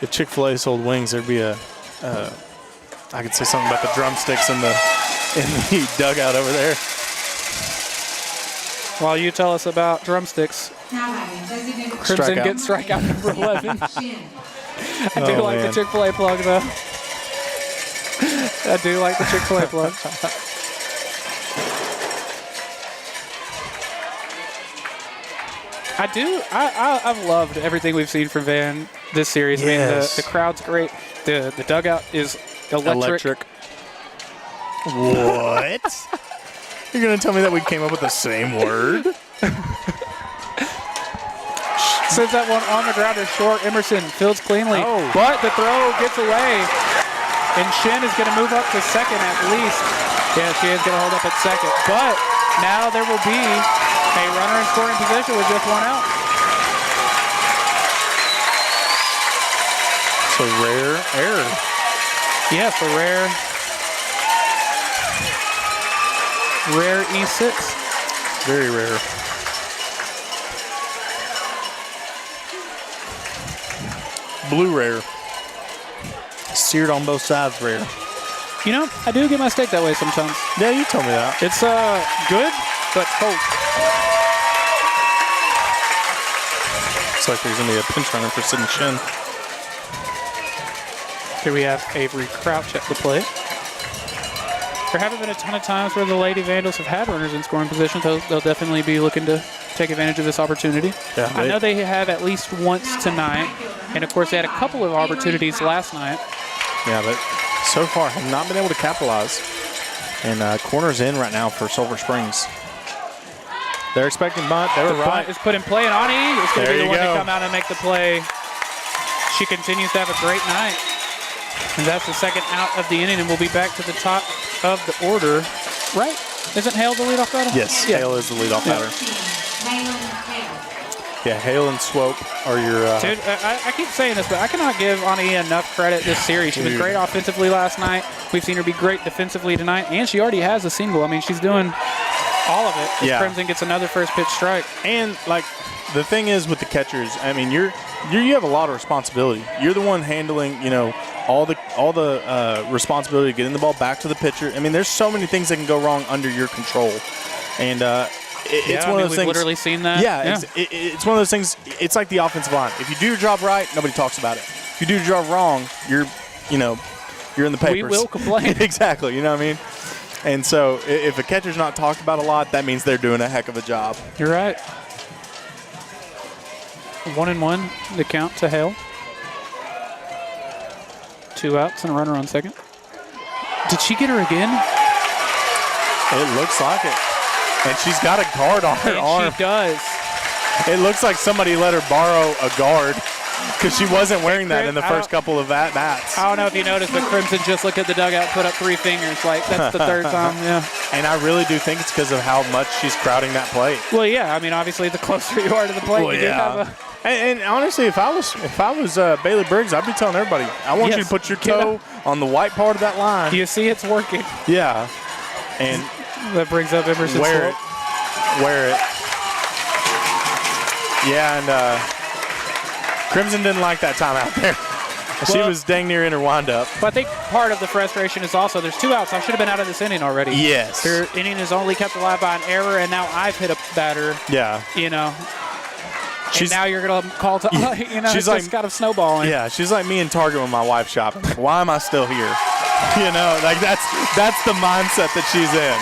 S3: If Chick-fil-A sold wings, there'd be I could say something about the drumsticks in the dugout over there.
S2: While you tell us about drumsticks, Crimson gets strikeout number 11. I do like the Chick-fil-A plug, though. I do like the Chick-fil-A plug. I've loved everything we've seen from Van this series.
S3: Yes.
S2: I mean, the crowd's great. The dugout is electric.
S3: What? You're going to tell me that we came up with the same word?
S2: Sends that one on the ground to short. Emerson fields cleanly, but the throw gets away. And Shin is going to move up to second at least. Yeah, she is going to hold up at second. But now there will be a runner in scoring position with just one out.
S3: It's a rare error.
S2: Yes, a rare E6.
S3: Very rare. Blue rare. Seared on both sides rare.
S2: You know, I do get my steak that way sometimes.
S3: Yeah, you told me that.
S2: It's good, but cold.
S3: Looks like there's going to be a pinch runner for Sydney Shin.
S2: Here we have Avery Crouch at the plate. There haven't been a ton of times where the Lady Vandals have had runners in scoring position. They'll definitely be looking to take advantage of this opportunity. Yeah, I know they have at least once tonight. And, of course, they had a couple of opportunities last night.
S3: Yeah, but so far have not been able to capitalize. And corner's in right now for Sulphur Springs. They're expecting bunt. They were right.
S2: Bunt is put in play, and Ani is going to be the one to come out and make the play. She continues to have a great night. And that's the second out of the inning, and we'll be back to the top of the order. Right? Isn't Hale the leadoff batter?
S3: Yes, Hale is the leadoff batter. Yeah, Hale and Swope are your...
S2: Dude, I keep saying this, but I cannot give Ani enough credit this series. She was great offensively last night. We've seen her be great defensively tonight, and she already has a single. I mean, she's doing all of it.
S3: Yeah.
S2: Crimson gets another first pitch strike.
S3: And, like, the thing is with the catchers, I mean, you have a lot of responsibility. You're the one handling, you know, all the responsibility of getting the ball back to the pitcher. I mean, there's so many things that can go wrong under your control. And it's one of those things.
S2: We've literally seen that.
S3: Yeah. It's one of those things. It's like the offensive line. If you do your job right, nobody talks about it. If you do your job wrong, you're in the papers.
S2: We will complain.
S3: Exactly. You know what I mean? And so if a catcher's not talked about a lot, that means they're doing a heck of a job.
S2: You're right. 1-1, the count to Hale. 2 outs and a runner on second. Did she get her again?
S3: It looks like it. And she's got a guard on her arm.
S2: She does.
S3: It looks like somebody let her borrow a guard because she wasn't wearing that in the first couple of at-bats.
S2: I don't know if you noticed, but Crimson just looked at the dugout, put up 3 fingers. Like, that's the third time, yeah.
S3: And I really do think it's because of how much she's crowding that plate.
S2: Well, yeah. I mean, obviously, the closer you are to the plate, you do have
S3: And honestly, if I was Bailey Briggs, I'd be telling everybody, I want you to put your toe on the white part of that line.
S2: You see it's working.
S3: Yeah. And
S2: that brings up Emerson
S3: Wear it. Yeah, and Crimson didn't like that time out there. She was dang near in her windup.
S2: But I think part of the frustration is also there's 2 outs. I should have been out of this inning already.
S3: Yes.
S2: Their inning is only kept alive by an error, and now I've hit a batter.
S3: Yeah.
S2: You know. And now you're going to call to, she's like, got a snowballing.
S3: Yeah, she's like me in Target when my wife's shopping. Like, why am I still here? You know, like that's the mindset that she's in.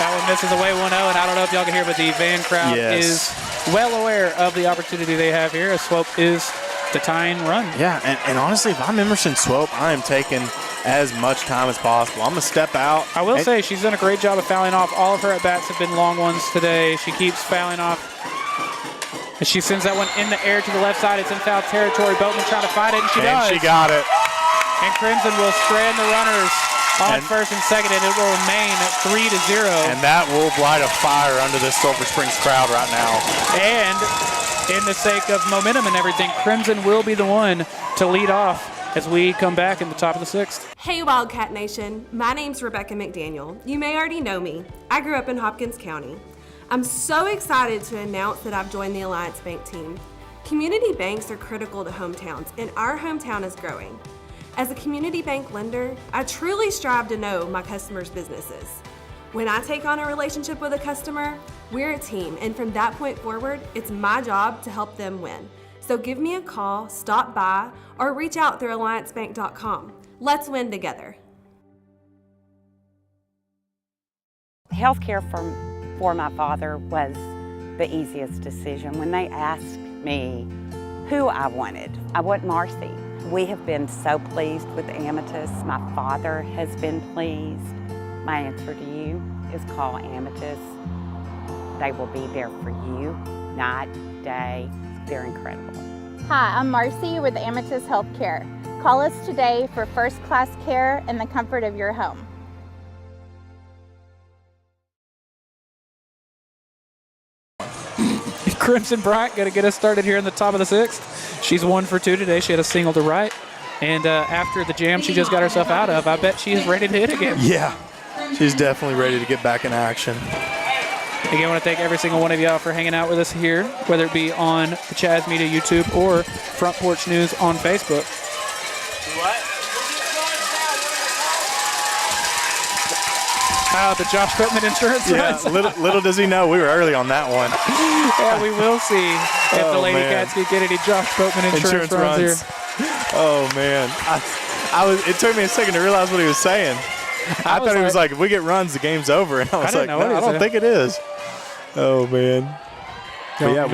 S2: That one misses away 1-0, and I don't know if y'all can hear, but the Van crowd is well aware of the opportunity they have here. A Swope is the tying run.
S3: Yeah, and honestly, if I'm Emerson Swope, I am taking as much time as possible. I'm going to step out.
S2: I will say she's done a great job of fouling off. All of her at-bats have been long ones today. She keeps fouling off. And she sends that one in the air to the left side. It's in foul territory. Boatman trying to fight it, and she does.
S3: And she got it.
S2: And Crimson will strand the runners on first and second, and it will remain at 3-0.
S3: And that will light a fire under this Sulphur Springs crowd right now.
S2: And in the sake of momentum and everything, Crimson will be the one to lead off as we come back in the top of the 6th.
S4: Hey Wildcat Nation, my name's Rebecca McDaniel. You may already know me. I grew up in Hopkins County. I'm so excited to announce that I've joined the Alliance Bank team. Community banks are critical to hometowns, and our hometown is growing. As a community bank lender, I truly strive to know my customers' businesses. When I take on a relationship with a customer, we're a team, and from that point forward, it's my job to help them win. So give me a call, stop by, or reach out through alliancebank.com. Let's win together.
S5: Healthcare for my father was the easiest decision. When they asked me who I wanted Marcy. We have been so pleased with Amethyst. My father has been pleased. My answer to you is call Amethyst. They will be there for you, night, day. They're incredible.
S6: Hi, I'm Marcy with Amethyst Healthcare. Call us today for first-class care in the comfort of your home.
S2: Crimson Bryant going to get us started here in the top of the 6th. She's 1 for 2 today. She had a single to right. And after the jam she just got herself out of, I bet she is ready to hit again.
S3: Yeah, she's definitely ready to get back in action.
S2: Again, I want to thank every single one of y'all for hanging out with us here, whether it be on the Chaz Media YouTube or Front Porch News on Facebook. The Josh Boatman insurance runs.
S3: Little does he know we were early on that one.
S2: Yeah, we will see if the LadyCats can get any Josh Boatman insurance runs here.
S3: Oh, man. It took me a second to realize what he was saying. I thought he was like, if we get runs, the game's over. And I was like, no, I don't think it is. Oh, man. But yeah,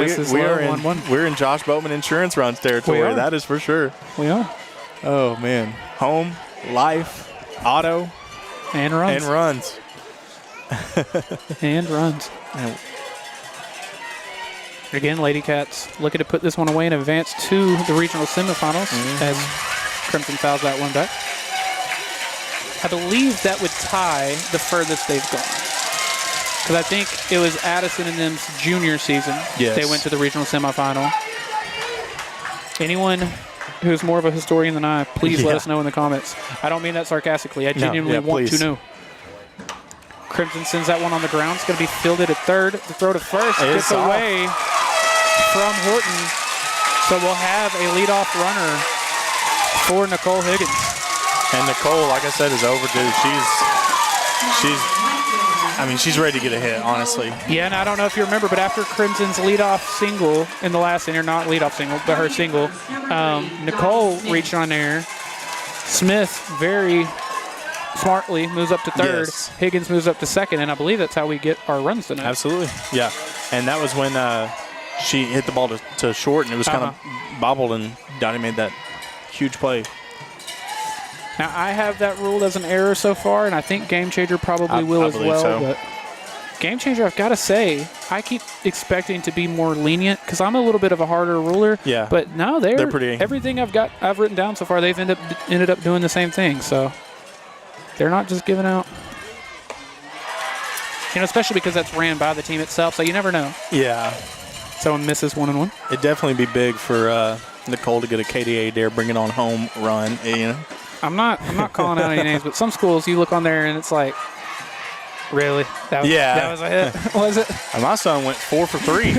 S3: we're in Josh Boatman insurance runs territory. That is for sure.
S2: We are.
S3: Oh, man. Home, life, auto.
S2: And runs.
S3: And runs.
S2: And runs. Again, LadyCats looking to put this one away and advance to the regional semifinals as Crimson fouls that one back. I believe that would tie the furthest they've gone. Because I think it was Addison and them's junior season.
S3: Yes.
S2: They went to the regional semifinal. Anyone who's more of a historian than I, please let us know in the comments. I don't mean that sarcastically. I genuinely want to know. Crimson sends that one on the ground. It's going to be fielded at third. The throw to first gets away from Horton. So we'll have a leadoff runner for Nicole Higgins.
S3: And Nicole, like I said, is overdue. She's ready to get a hit, honestly.
S2: Yeah, and I don't know if you remember, but after Crimson's leadoff single in the last inning, not leadoff single, but her single, Nicole reached on there. Smith very smartly moves up to third.
S3: Yes.
S2: Higgins moves up to second, and I believe that's how we get our runs tonight.
S3: Absolutely, yeah. And that was when she hit the ball to short, and it was kind of bobbled, and Dottie made that huge play.
S2: Now, I have that ruled as an error so far, and I think Game Changer probably will as well.
S3: So.
S2: But Game Changer, I've got to say, I keep expecting to be more lenient because I'm a little bit of a harder ruler.
S3: Yeah.
S2: But no, they're
S3: pretty.
S2: Everything I've written down so far, they've ended up doing the same thing. So they're not just giving out. Especially because that's ran by the team itself, so you never know.
S3: Yeah.
S2: Someone misses 1-1.
S3: It'd definitely be big for Nicole to get a KDA dare, bring it on home run.
S2: I'm not calling out any names, but some schools you look on there and it's like, really? That was a hit, was it?
S3: And my son went 4 for 3.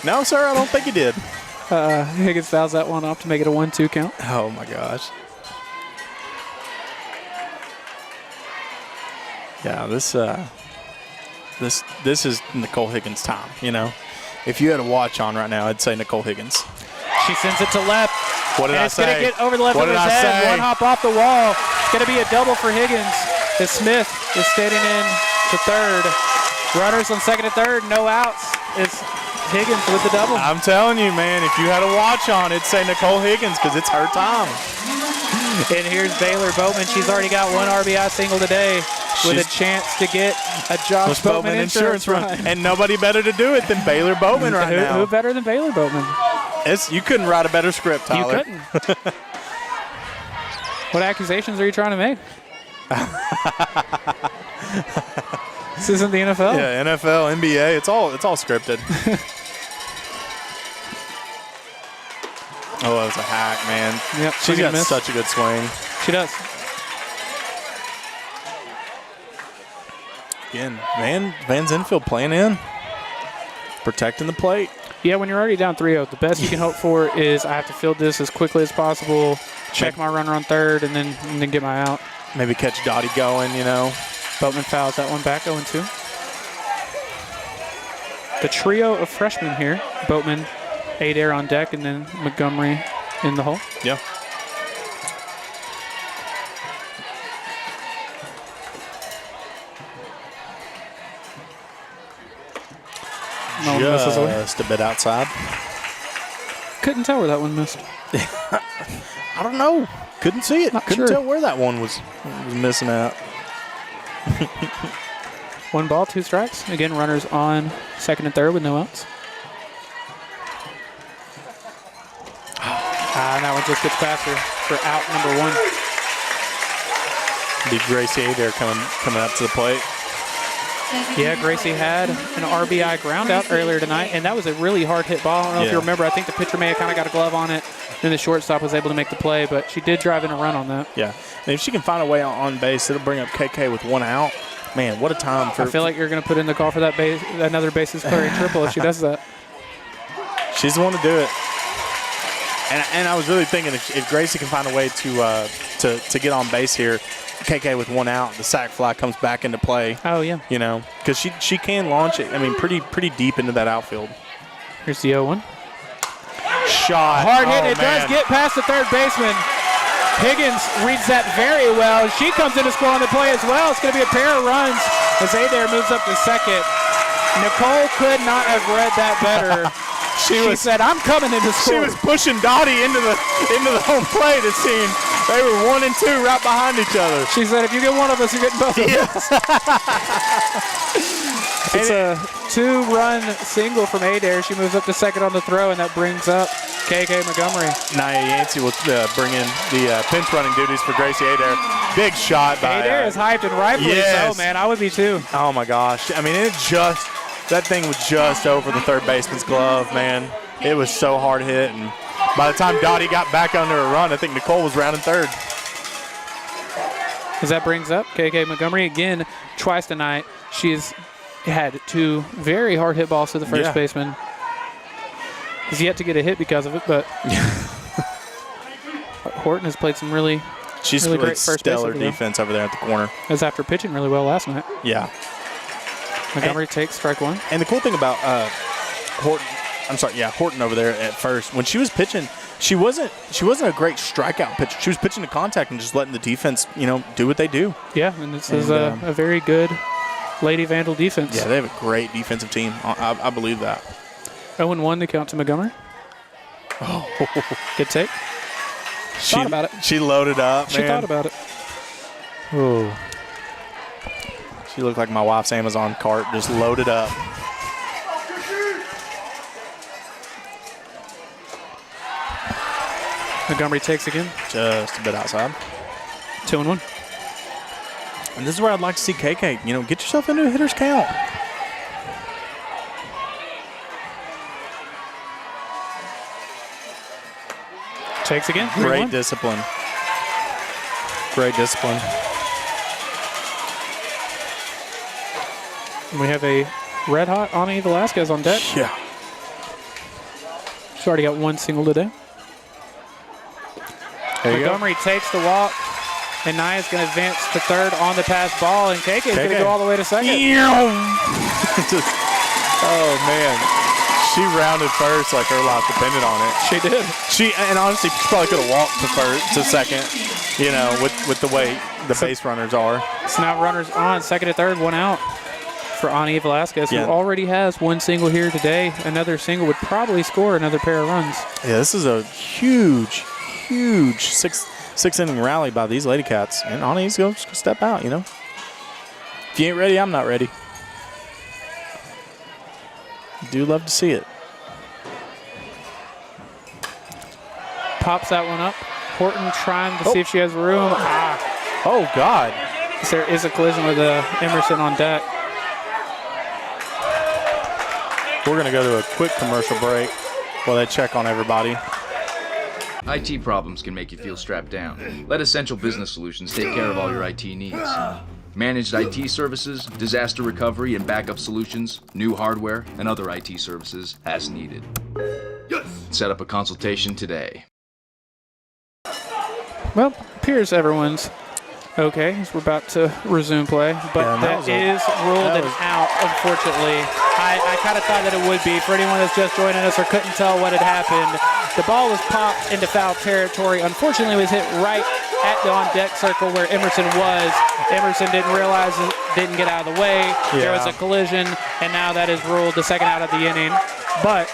S3: No, sir, I don't think he did.
S2: Higgins fouls that one off to make it a 1-2 count.
S3: Oh my gosh. Yeah, this is Nicole Higgins' time. If you had a watch on right now, I'd say Nicole Higgins.
S2: She sends it to left.
S3: What did I say?
S2: It's going to get over the left of his head. One hop off the wall. It's going to be a double for Higgins. As Smith is standing in to third. Runners on second and third, no outs. It's Higgins with the double.
S3: I'm telling you, man, if you had a watch on, it'd say Nicole Higgins because it's her time.
S2: And here's Baylor Boatman. She's already got one RBI single today with a chance to get a Josh Boatman insurance run.
S3: And nobody better to do it than Baylor Boatman right now.
S2: Who better than Baylor Boatman?
S3: You couldn't write a better script, Tyler.
S2: You couldn't. What accusations are you trying to make? This isn't the NFL.
S3: Yeah, NFL, NBA, it's all scripted. Oh, that was a hack, man.
S2: Yep,
S3: she's got such a good swing.
S2: She does.
S3: Again, Van Zinfield playing in, protecting the plate.
S2: Yeah, when you're already down 3-0, the best you can hope for is I have to field this as quickly as possible, check my runner on third, and then get my out.
S3: Maybe catch Dottie going,
S2: Boatman fouls that one back, 0-2. The trio of freshmen here, Boatman, Adair on deck, and then Montgomery in the hole.
S3: Yeah. Just a bit outside.
S2: Couldn't tell where that one missed.
S3: I don't know. Couldn't see it. Couldn't tell where that one was missing out.
S2: 1 ball, 2 strikes. Again, runners on second and third with no outs. And that one just gets past her for out number 1.
S3: Be Gracie Adair coming up to the plate.
S2: Yeah, Gracie had an RBI ground out earlier tonight, and that was a really hard hit ball. I don't know if you remember. I think the pitcher may have kind of got a glove on it, and the shortstop was able to make the play, but she did drive in a run on that.
S3: Yeah, and if she can find a way on base, it'll bring up KK with 1 out. Man, what a time for...
S2: I feel like you're going to put in the call for that another bases clearing triple if she does that.
S3: She's the one to do it. And I was really thinking if Gracie can find a way to get on base here, KK with 1 out, the sac fly comes back into play.
S2: Oh, yeah.
S3: Because she can launch it, pretty deep into that outfield.
S2: Here's the 0-1.
S3: Shot.
S2: Hard hit. It does get past the third baseman. Higgins reads that very well. She comes in to score on the play as well. It's going to be a pair of runs as Adair moves up to second. Nicole could not have read that better. She said, I'm coming in to score.
S3: She was pushing Dottie into the home plate, it seemed. They were 1 and 2 right behind each other.
S2: She said, if you get one of us, you get both of us. It's a 2-run single from Adair. She moves up to second on the throw, and that brings up KK Montgomery.
S3: Nia Yancey will bring in the pinch running duties for Gracie Adair. Big shot by
S2: Adair is hyped, and rightfully so, man. I would be too.
S3: Oh, my gosh. I mean, that thing was just over the third baseman's glove, man. It was so hard hit, and by the time Dottie got back under a run, I think Nicole was rounding third.
S2: As that brings up KK Montgomery again, twice tonight. She's had 2 very hard hit balls to the first baseman. He's yet to get a hit because of it, but Horton has played some really great first
S3: stellar defense over there at the corner.
S2: As after pitching really well last night.
S3: Yeah.
S2: Montgomery takes strike 1.
S3: And the cool thing about Horton over there at first, when she was pitching, she wasn't a great strikeout pitcher. She was pitching to contact and just letting the defense, do what they do.
S2: Yeah, and this is a very good Lady Vandal defense.
S3: Yeah, they have a great defensive team. I believe that.
S2: 0-1 to count to Montgomery.
S3: Oh,
S2: good take. She thought about it.
S3: She loaded up,
S2: She thought about it.
S3: Oh. She looked like my wife's Amazon cart, just loaded up.
S2: Montgomery takes again.
S3: Just a bit outside.
S2: 2-1.
S3: And this is where I'd like to see KK, get yourself into a hitter's count.
S2: Takes again.
S3: Great discipline. Great discipline.
S2: And we have a red-hot Ani Velasquez on deck.
S3: Yeah.
S2: She's already got 1 single today. Montgomery takes the walk, and Nia's going to advance to third on the pass ball, and KK is going to go all the way to second.
S3: Oh, man. She rounded first like her life depended on it.
S2: She did.
S3: And honestly, she probably could have walked to second, with the way the base runners are.
S2: So now runners on, second to third, 1 out for Ani Velasquez, who already has 1 single here today. Another single would probably score another pair of runs.
S3: Yeah, this is a huge 6-inning rally by these LadyCats. And Ani's going to step out, If you ain't ready, I'm not ready. Do love to see it.
S2: Pops that one up. Horton trying to see if she has room.
S3: Oh, God.
S2: There is a collision with Emerson on deck.
S3: We're going to go to a quick commercial break while they check on everybody.
S7: IT problems can make you feel strapped down. Let Essential Business Solutions take care of all your IT needs. Managed IT services, disaster recovery and backup solutions, new hardware, and other IT services as needed. Set up a consultation today.
S2: Well, appears everyone's okay as we're about to resume play, but that is ruled an out, unfortunately. I kind of thought that it would be. For anyone that's just joining us or couldn't tell what had happened, the ball was popped into foul territory. Unfortunately, it was hit right at the on-deck circle where Emerson was. Emerson didn't realize it, didn't get out of the way. There was a collision, and now that is ruled the second out of the inning. But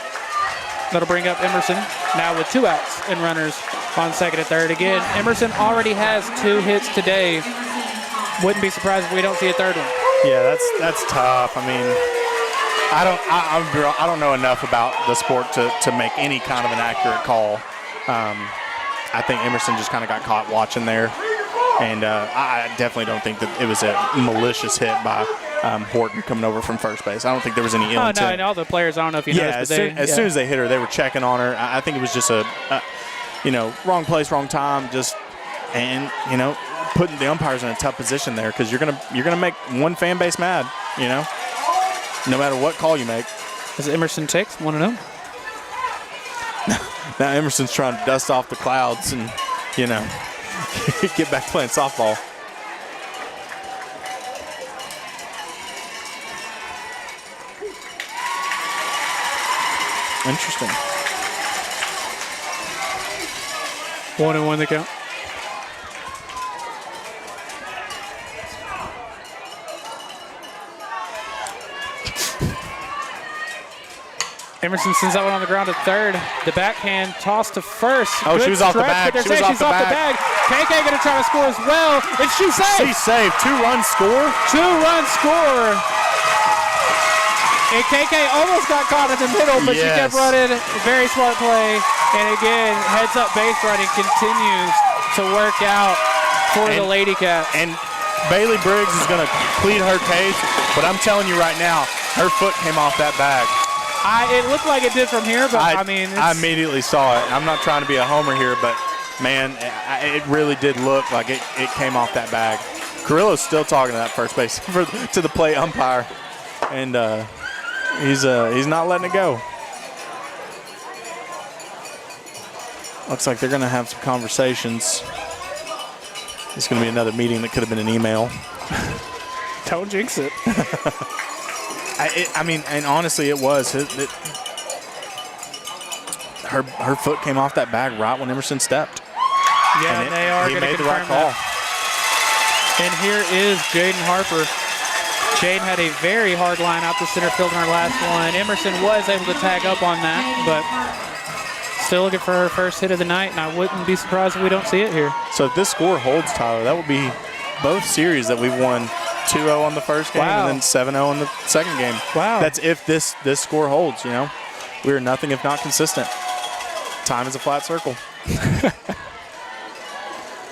S2: that'll bring up Emerson now with 2 outs and runners on second and third. Again, Emerson already has 2 hits today. Wouldn't be surprised if we don't see a third one.
S3: Yeah, that's tough. I mean, I don't know enough about the sport to make any kind of an accurate call. I think Emerson just kind of got caught watching there, and I definitely don't think that it was a malicious hit by Horton coming over from first base. I don't think there was any ill intent.
S2: No, and all the players, I don't know if you noticed,
S3: as soon as they hit her, they were checking on her. I think it was just a wrong place, wrong time, putting the umpires in a tough position there, because you're gonna make one fan base mad, no matter what call you make.
S2: As Emerson takes 1-0.
S3: Now Emerson's trying to dust off the clouds and get back playing softball. Interesting.
S2: 1-1 the count. Emerson sends that one on the ground to third. The backhand toss to first.
S3: Oh,
S2: Good
S3: she was off the
S2: stretch,
S3: bag.
S2: but
S3: She was
S2: she's
S3: off the
S2: bag. KK going to try to score as well. And she's safe.
S3: She's safe. 2-run score.
S2: 2-run score. And KK almost got caught in the middle, but she kept running. Very smart play. And again, heads up base running continues to work out for the LadyCats.
S3: And Bailey Briggs is going to plead her case, but I'm telling you right now, her foot came off that bag.
S2: It looked like it did from here, but I mean,
S3: I immediately saw it. I'm not trying to be a homer here, but man, it really did look like it came off that bag. Carrillo's still talking to that first base to the plate umpire, and he's not letting it go. Looks like they're going to have some conversations. It's going to be another meeting that could have been an email.
S2: Don't jinx it.
S3: I mean, and honestly, it was. Her foot came off that bag right when Emerson stepped.
S2: Yeah, and they are going to
S3: made the right call.
S2: And here is Jaden Harper. Jaden had a very hard line out to center field in her last one. Emerson was able to tag up on that, but still looking for her first hit of the night, and I wouldn't be surprised if we don't see it here.
S3: So if this score holds, Tyler, that would be both series that we've won 2-0 on the first game and then 7-0 in the second game.
S2: Wow.
S3: That's if this score holds, you know. We are nothing if not consistent. Time is a flat circle.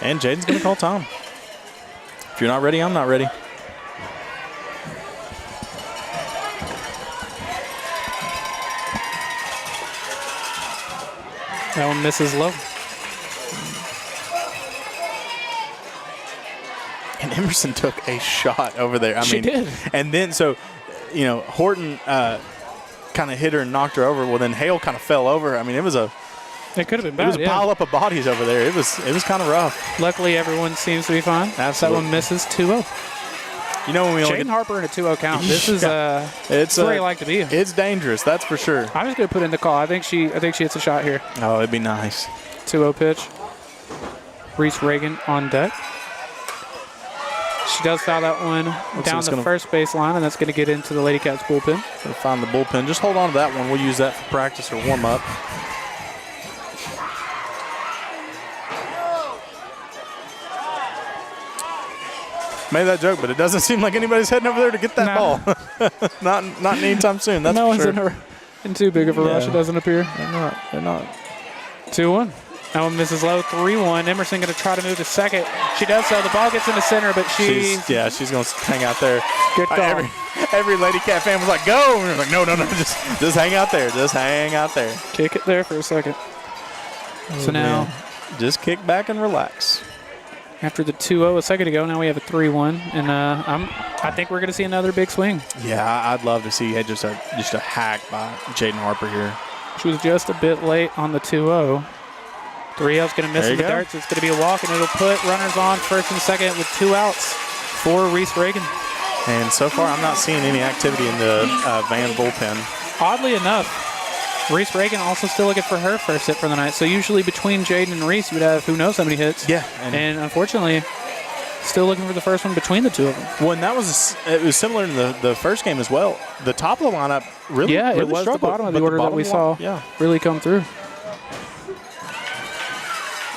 S3: And Jaden's going to call Tom. If you're not ready, I'm not ready.
S2: That one misses low.
S3: And Emerson took a shot over there.
S2: She did.
S3: And then, so, you know, Horton kind of hit her and knocked her over. Well, then Hale kind of fell over. I mean, it
S2: could have been bad.
S3: It was a pile up of bodies over there. It was kind of rough.
S2: Luckily, everyone seems to be fine.
S3: Absolutely.
S2: That one misses 2-0.
S3: You know, when we only
S2: Jaden
S3: get
S2: Harper in a 2-0 count. This is
S3: it's
S2: where you like to be.
S3: It's dangerous, that's for sure.
S2: I'm just going to put in the call. I think she hits a shot here.
S3: Oh, it'd be nice.
S2: 2-0 pitch. Reese Reagan on deck. She does foul that one down the first base line, and that's going to get into the LadyCats bullpen.
S3: Going to find the bullpen. Just hold on to that one. We'll use that for practice or warm up. Made that joke, but it doesn't seem like anybody's heading over there to get that ball. not anytime soon. That's
S2: no
S3: for sure.
S2: one's in too big of a rush. It doesn't appear.
S3: They're not.
S2: 2-1. That one misses low. 3-1. Emerson going to try to move to second. She does so. The ball gets into center, but she's
S3: going to hang out there.
S2: Good call.
S3: Every LadyCat fan was like, "Go!" And we're like, "No, just hang out there. Just hang out there.
S2: Kick it there for a second." So now,
S3: just kick back and relax.
S2: After the 2-0 a second ago, now we have a 3-1, and I think we're going to see another big swing.
S3: Yeah, I'd love to see just a hack by Jaden Harper here.
S2: She was just a bit late on the 2-0. 3-0's going to miss in the dirt, so it's going to be a walk, and it'll put runners on first and second with 2 outs for Reese Reagan.
S3: And so far, I'm not seeing any activity in the Van bullpen.
S2: Oddly enough, Reese Reagan also still looking for her first hit for the night. So usually between Jaden and Reese, you would have who knows how many hits.
S3: Yeah.
S2: And unfortunately, still looking for the first one between the two of them.
S3: Well, and it was similar to the first game as well. The top of the lineup really
S2: it was
S3: struggled,
S2: the bottom of the order that we saw really come through.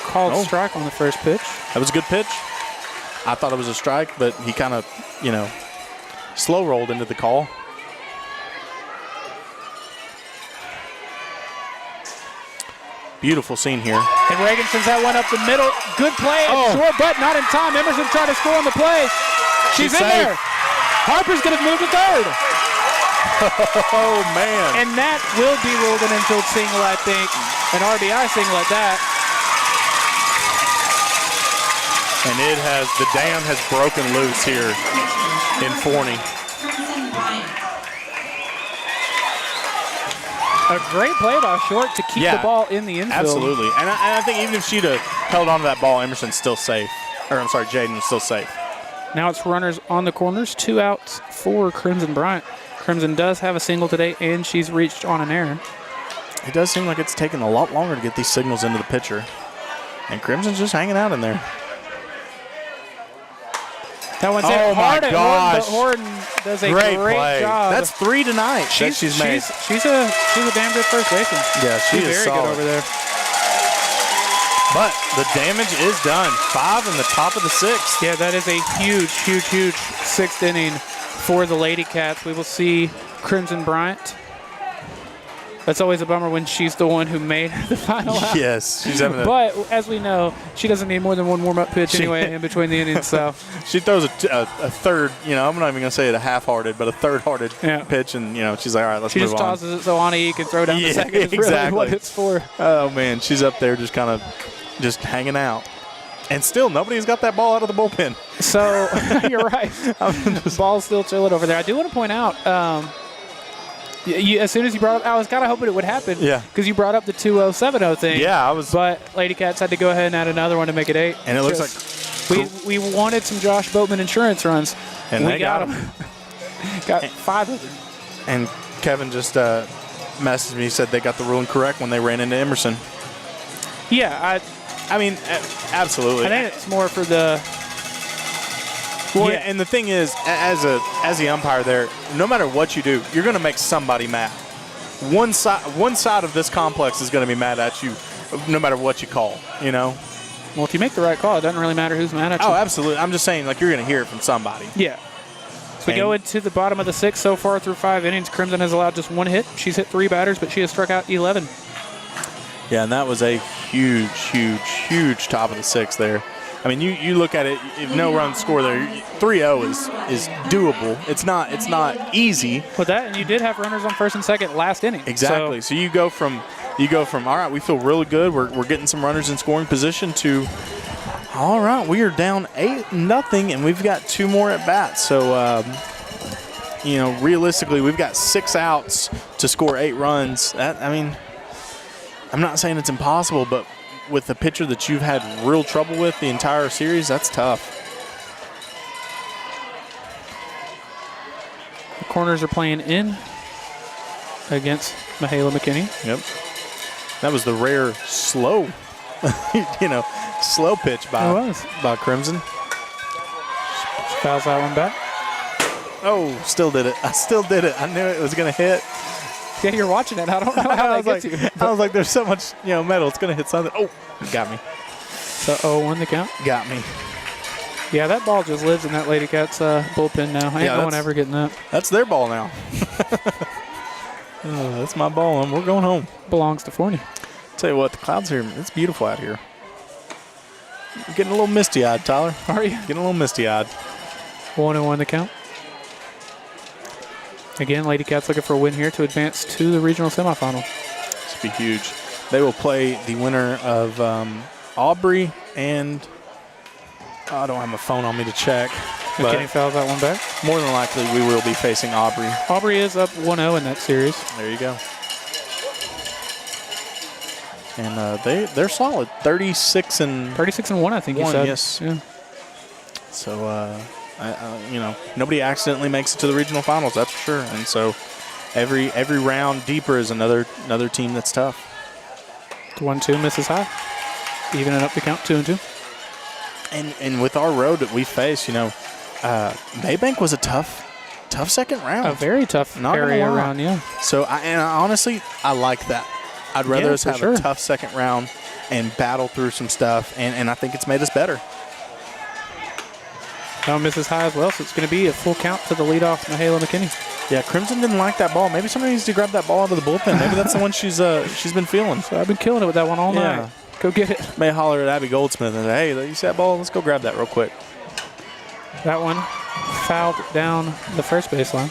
S2: Called strike on the first pitch.
S3: That was a good pitch. I thought it was a strike, but he kind of, slow rolled into the call. Beautiful scene here.
S2: And Reagan sends that one up the middle. Good play. Short, but not in time. Emerson trying to score on the play. She's in there. Harper's going to move to third.
S3: Oh, man.
S2: And that will be ruled an infield single, I think. An RBI single at that.
S3: And the dam has broken loose here in Forney.
S2: A great play by Short to keep the ball in the infield.
S3: Absolutely. And I think even if she'd have held on to that ball, Emerson's still safe. Jaden was still safe.
S2: Now it's runners on the corners. 2 outs for Crimson Bryant. Crimson does have a single today, and she's reached on an error.
S3: It does seem like it's taken a lot longer to get these signals into the pitcher. And Crimson's just hanging out in there.
S2: That one's
S3: Oh,
S2: hit
S3: my
S2: hard at Horton,
S3: gosh.
S2: but Horton does a
S3: Great
S2: great
S3: play.
S2: job.
S3: That's 3 tonight that she's made.
S2: She's a damn good first baseman.
S3: Yeah,
S2: she's
S3: is
S2: very
S3: solid.
S2: good over there.
S3: But the damage is done. 5 in the top of the 6th.
S2: Yeah, that is a huge 6th inning for the LadyCats. We will see Crimson Bryant. That's always a bummer when she's the one who made the final out.
S3: Yes, she's having
S2: But as we know, she doesn't need more than one warm-up pitch anyway in between the innings. So
S3: she throws a third, I'm not even going to say it a half-hearted, but a third-hearted pitch, and, she's like, all right, let's
S2: she
S3: move
S2: just
S3: on.
S2: tosses it so Ani can throw down the second. Is
S3: exactly.
S2: really what it's for.
S3: Oh, man, she's up there just kind of just hanging out. And still, nobody's got that ball out of the bullpen.
S2: So you're right. The ball's still chilling over there. I do want to point out, as soon as you brought up, I was kind of hoping it would happen.
S3: Yeah.
S2: Because you brought up the 2-0-7-0 thing.
S3: Yeah, I was.
S2: But LadyCats had to go ahead and add another one to make it 8.
S3: And it looks like
S2: we wanted some Josh Boatman insurance runs.
S3: And
S2: we
S3: they got them.
S2: Got 5 of them.
S3: And Kevin just messaged me, said they got the ruling correct when they ran into Emerson.
S2: Yeah,
S3: I mean, absolutely.
S2: I think it's more for the.
S3: Well, yeah, and the thing is, as the umpire there, no matter what you do, you're going to make somebody mad. One side of this complex is going to be mad at you, no matter what you call.
S2: Well, if you make the right call, it doesn't really matter who's mad at you.
S3: Oh, absolutely. I'm just saying, you're going to hear it from somebody.
S2: Yeah. So we go into the bottom of the 6th. So far through 5 innings, Crimson has allowed just 1 hit. She's hit 3 batters, but she has struck out 11.
S3: Yeah, and that was a huge top of the 6th there. I mean, you look at it, if no runs score there, 3-0 is doable. It's not easy.
S2: With that, and you did have runners on first and second last inning.
S3: Exactly. So you go from all right, we feel really good. We're getting some runners in scoring position to all right, we are down 8-0, and we've got 2 more at bats. So realistically, we've got 6 outs to score 8 runs. I'm not saying it's impossible, but with a pitcher that you've had real trouble with the entire series, that's tough.
S2: The corners are playing in against Mahala McKinney.
S3: Yep. That was the rare slow, slow pitch by Crimson.
S2: Fouls that one back.
S3: Oh, still did it. I still did it. I knew it was going to hit.
S2: Yeah, you're watching it. I don't know how that gets you.
S3: I was like, there's so much, metal. It's going to hit something. Oh, got me.
S2: So 0-1 the count.
S3: Got me.
S2: Yeah, that ball just lives in that LadyCats bullpen now. Ain't no one ever getting that.
S3: That's their ball now. That's my ball, and we're going home.
S2: Belongs to Forney.
S3: Tell you what, the clouds here, it's beautiful out here. I'm getting a little misty-eyed, Tyler.
S2: Are you?
S3: Getting a little misty-eyed.
S2: 1-1 the count. Again, LadyCats looking for a win here to advance to the regional semifinal.
S3: This will be huge. They will play the winner of Aubrey and I don't have my phone on me to check.
S2: McKinney fouls that one back.
S3: More than likely, we will be facing Aubrey.
S2: Aubrey is up 1-0 in that series.
S3: There you go. And they're solid. 36-1,
S2: I think you said.
S3: Yes.
S2: Yeah.
S3: So nobody accidentally makes it to the regional finals. That's for sure. And so every round deeper is another team that's tough.
S2: 1-2 misses high, evening up the count 2-2.
S3: And with our road that we face, Maybank was a tough second round.
S2: A very tough area round, yeah.
S3: So honestly, I like that. I'd rather us have a tough second round and battle through some stuff, and I think it's made us better.
S2: Now misses high as well, so it's going to be a full count to the leadoff, Mahala McKinney.
S3: Yeah, Crimson didn't like that ball. Maybe somebody needs to grab that ball out of the bullpen. Maybe that's the one she's been feeling.
S2: So I've been killing it with that one all night. Go get it.
S3: May holler at Abby Goldsmith and say, hey, you see that ball? Let's go grab that real quick.
S2: That one fouled down the first baseline.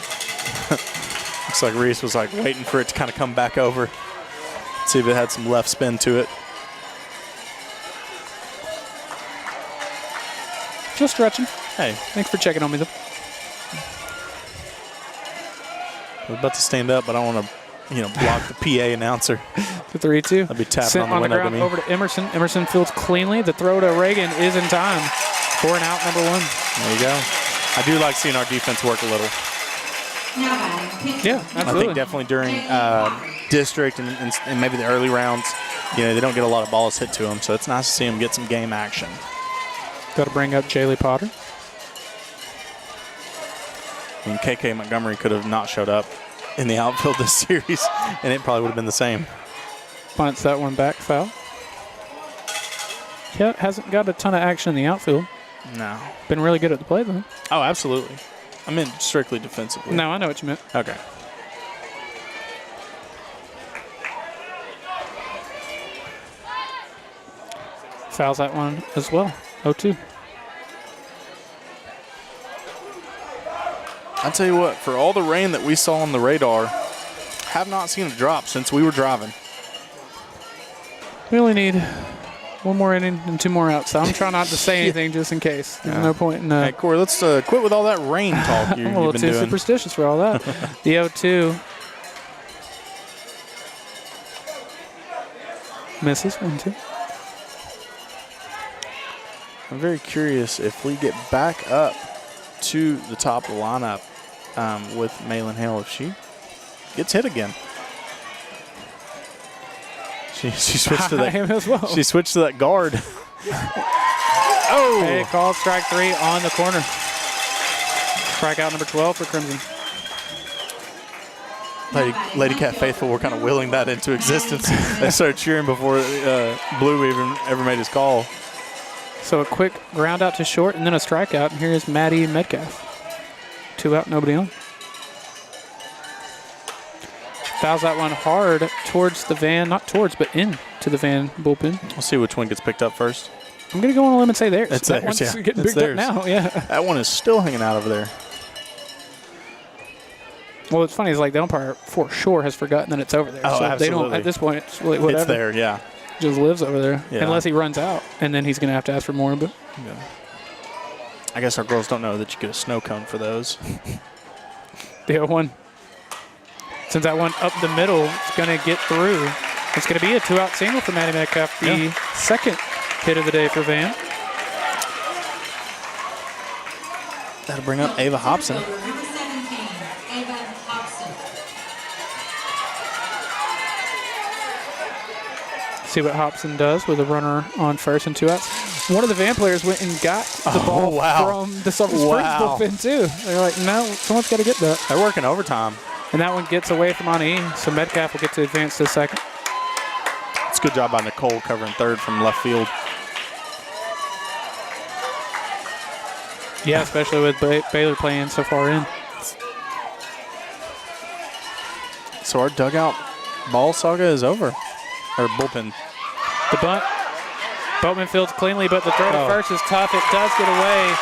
S3: Looks like Reese was waiting for it to kind of come back over. See if it had some left spin to it.
S2: Just stretching.
S3: Hey.
S2: Thanks for checking on me, though.
S3: I was about to stand up, but I don't want to, block the PA announcer.
S2: The 3-2.
S3: I'd be tapping
S2: Sent
S3: on the window to
S2: ground
S3: me.
S2: over to Emerson. Emerson fields cleanly. The throw to Reagan is in time for an out, number 1.
S3: There you go. I do like seeing our defense work a little.
S2: Yeah, absolutely.
S3: I think definitely during district and maybe the early rounds, they don't get a lot of balls hit to them, so it's nice to see them get some game action.
S2: Got to bring up Jaylee Potter.
S3: I mean, KK Montgomery could have not showed up in the outfield this series, and it probably would have been the same.
S2: Punts that one back, foul. Yeah, hasn't got a ton of action in the outfield.
S3: No.
S2: Been really good at the plate, though.
S3: Oh, absolutely. I meant strictly defensively.
S2: No, I know what you meant.
S3: Okay.
S2: Fouls that one as well. 0-2.
S3: I'll tell you what, for all the rain that we saw on the radar, have not seen a drop since we were driving.
S2: We only need one more inning and 2 more outs. So I'm trying not to say anything just in case. There's no point in.
S3: Hey, Korey, let's quit with all that rain talk
S2: I'm a little
S3: you've been
S2: too
S3: doing.
S2: superstitious for all that. The 0-2 misses 1-2.
S3: I'm very curious if we get back up to the top of the lineup with Malin Hale, if she gets hit again. She switched to that.
S2: As well.
S3: She switched to that guard. Oh!
S2: Hey, called strike 3 on the corner. Strikeout number 12 for Crimson.
S3: Lady Cat faithful were kind of willing that into existence. They started cheering before Blue even ever made his call.
S2: So a quick ground out to short and then a strikeout. And here is Maddie Metcalf. 2 out, nobody on. Fouls that one hard towards the van, not towards, but into the van bullpen.
S3: We'll see which one gets picked up first.
S2: I'm going to go on a limb and say theirs.
S3: It's
S2: that
S3: theirs,
S2: one's
S3: yeah.
S2: getting
S3: It's
S2: picked
S3: theirs.
S2: up now, yeah.
S3: That one is still hanging out over there.
S2: Well, what's funny is like the umpire for sure has forgotten that it's over there.
S3: Oh,
S2: so
S3: absolutely.
S2: they don't, at this point, it's really whatever.
S3: It's there, yeah.
S2: Just lives over there.
S3: Yeah.
S2: Unless he runs out, and then he's going to have to ask for more. But
S3: Yeah. I guess our girls don't know that you get a snow cone for those.
S2: the 0-1. Since that one up the middle, it's going to get through. It's going to be a 2-out single for Maddie Metcalf, the second hit of the day for Van.
S3: That'll bring up Ava Hobson.
S1: Number 17, Ava Hobson.
S2: See what Hobson does with a runner on first and 2 outs. One of the Van players went and got the ball from the Sulphur Springs bullpen, too. They're like, no, someone's got to get that.
S3: They're working overtime.
S2: And that one gets away from Ani, so Metcalf will get to advance to second.
S3: It's a good job by Nicole covering third from left field.
S2: Yeah, especially with Baylor playing so far in.
S3: So our dugout ball saga is over. Or bullpen.
S2: The bunt. Boatman fields cleanly, but the throw to first is tough. It does get away.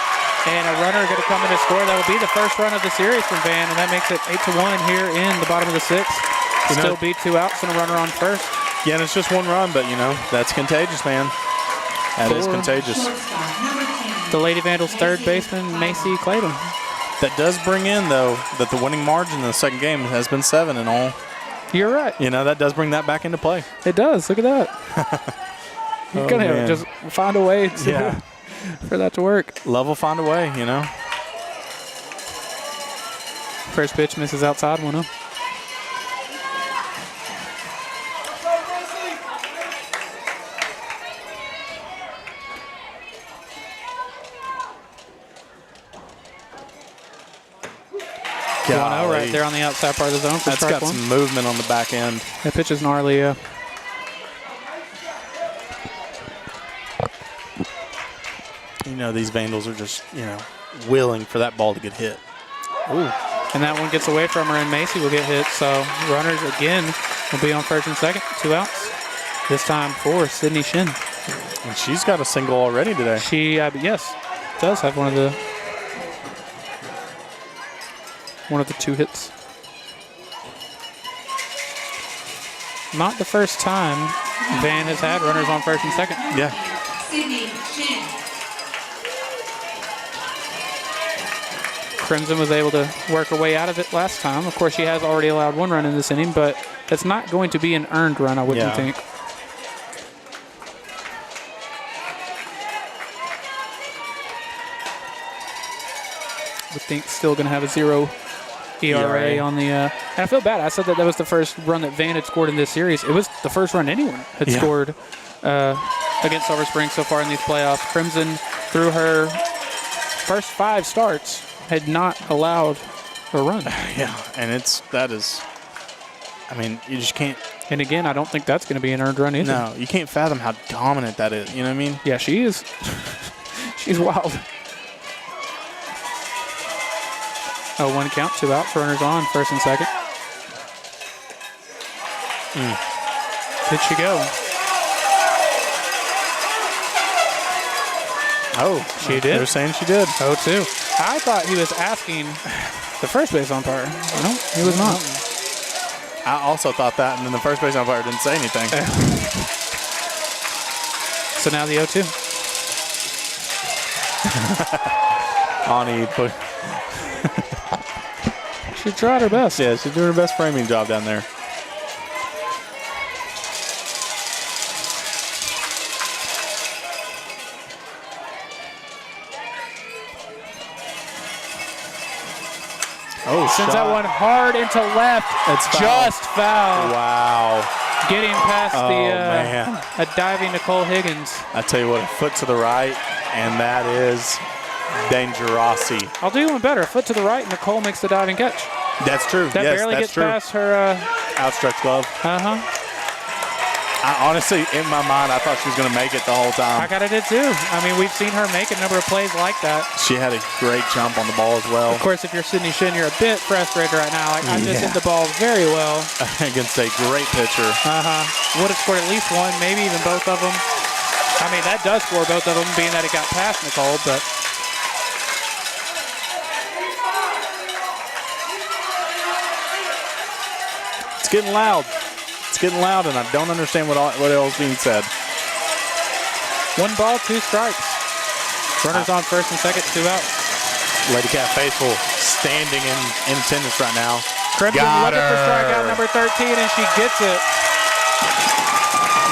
S2: And a runner going to come in to score. That will be the first run of the series from Van, and that makes it 8-1 here in the bottom of the 6th. Still be 2 outs and a runner on first.
S3: Yeah, and it's just 1 run, but, you know, that's contagious, man. That is contagious.
S2: The Lady Vandals' third baseman, Macy Clayton.
S3: That does bring in, though, that the winning margin in the second game has been 7 in all.
S2: You're right.
S3: You know, that does bring that back into play.
S2: It does. Look at that. You're going to just find a way to for that to work.
S3: Love will find a way, you know.
S2: First pitch misses outside 1-0.
S3: Golly.
S2: Right there on the outside part of the zone for
S3: That's
S2: strike
S3: got
S2: 1.
S3: some movement on the back end.
S2: That pitch is gnarly, yeah.
S3: You know, these Vandals are just, you know, willing for that ball to get hit.
S2: Ooh. And that one gets away from her, and Macy will get hit. So runners again will be on first and second. 2 outs. This time for Sydney Shin.
S3: And she's got a single already today.
S2: She, yes, does have one of the 2 hits. Not the first time Van has had runners on first and second.
S3: Yeah.
S1: Sydney Shin.
S2: Crimson was able to work her way out of it last time. Of course, she has already allowed 1 run in this inning, but it's not going to be an earned run, I wouldn't think. I would think still going to have a 0 ERA on the. And I feel bad. I said that was the first run that Van had scored in this series. It was the first run anyone had scored against Sulphur Springs so far in these playoffs. Crimson, through her first 5 starts, had not allowed a run.
S3: Yeah, and that is, I mean, you just can't.
S2: And again, I don't think that's going to be an earned run either.
S3: No, you can't fathom how dominant that is. You know what I mean?
S2: Yeah, she is. She's wild. Oh, 1 count, 2 outs, runners on, first and second. Did she go?
S3: Oh,
S2: she did.
S3: They're saying she did.
S2: 0-2. I thought he was asking the first base umpire. No, he was not.
S3: I also thought that, and then the first base umpire didn't say anything.
S2: So now the 0-2.
S3: Ani put.
S2: She tried her best.
S3: Yeah, she's doing her best framing job down there. Oh,
S2: sends that one hard into left.
S3: It's foul.
S2: Just foul.
S3: Wow.
S2: Getting past
S3: man.
S2: a diving Nicole Higgins.
S3: I tell you what, a foot to the right, and that is dangerosity.
S2: I'll do one better. A foot to the right, Nicole makes the diving catch.
S3: That's true.
S2: That
S3: yes,
S2: barely
S3: that's
S2: gets
S3: true.
S2: past her.
S3: Outstretched glove. I honestly, in my mind, I thought she was going to make it the whole time.
S2: I kind of did too. I mean, we've seen her make a number of plays like that.
S3: She had a great jump on the ball as well.
S2: Of course, if you're Sydney Shin, you're a bit frustrated right now. I'm just hit the ball very well.
S3: Against a great pitcher.
S2: Would have scored at least one, maybe even both of them. I mean, that does score both of them, being that it got past Nicole, but.
S3: It's getting loud. It's getting loud, and I don't understand what else is being said.
S2: 1 ball, 2 strikes. Runners on first and second, 2 out.
S3: LadyCat faithful standing in attendance right now.
S2: Crimson looking for strikeout number 13, and she gets it.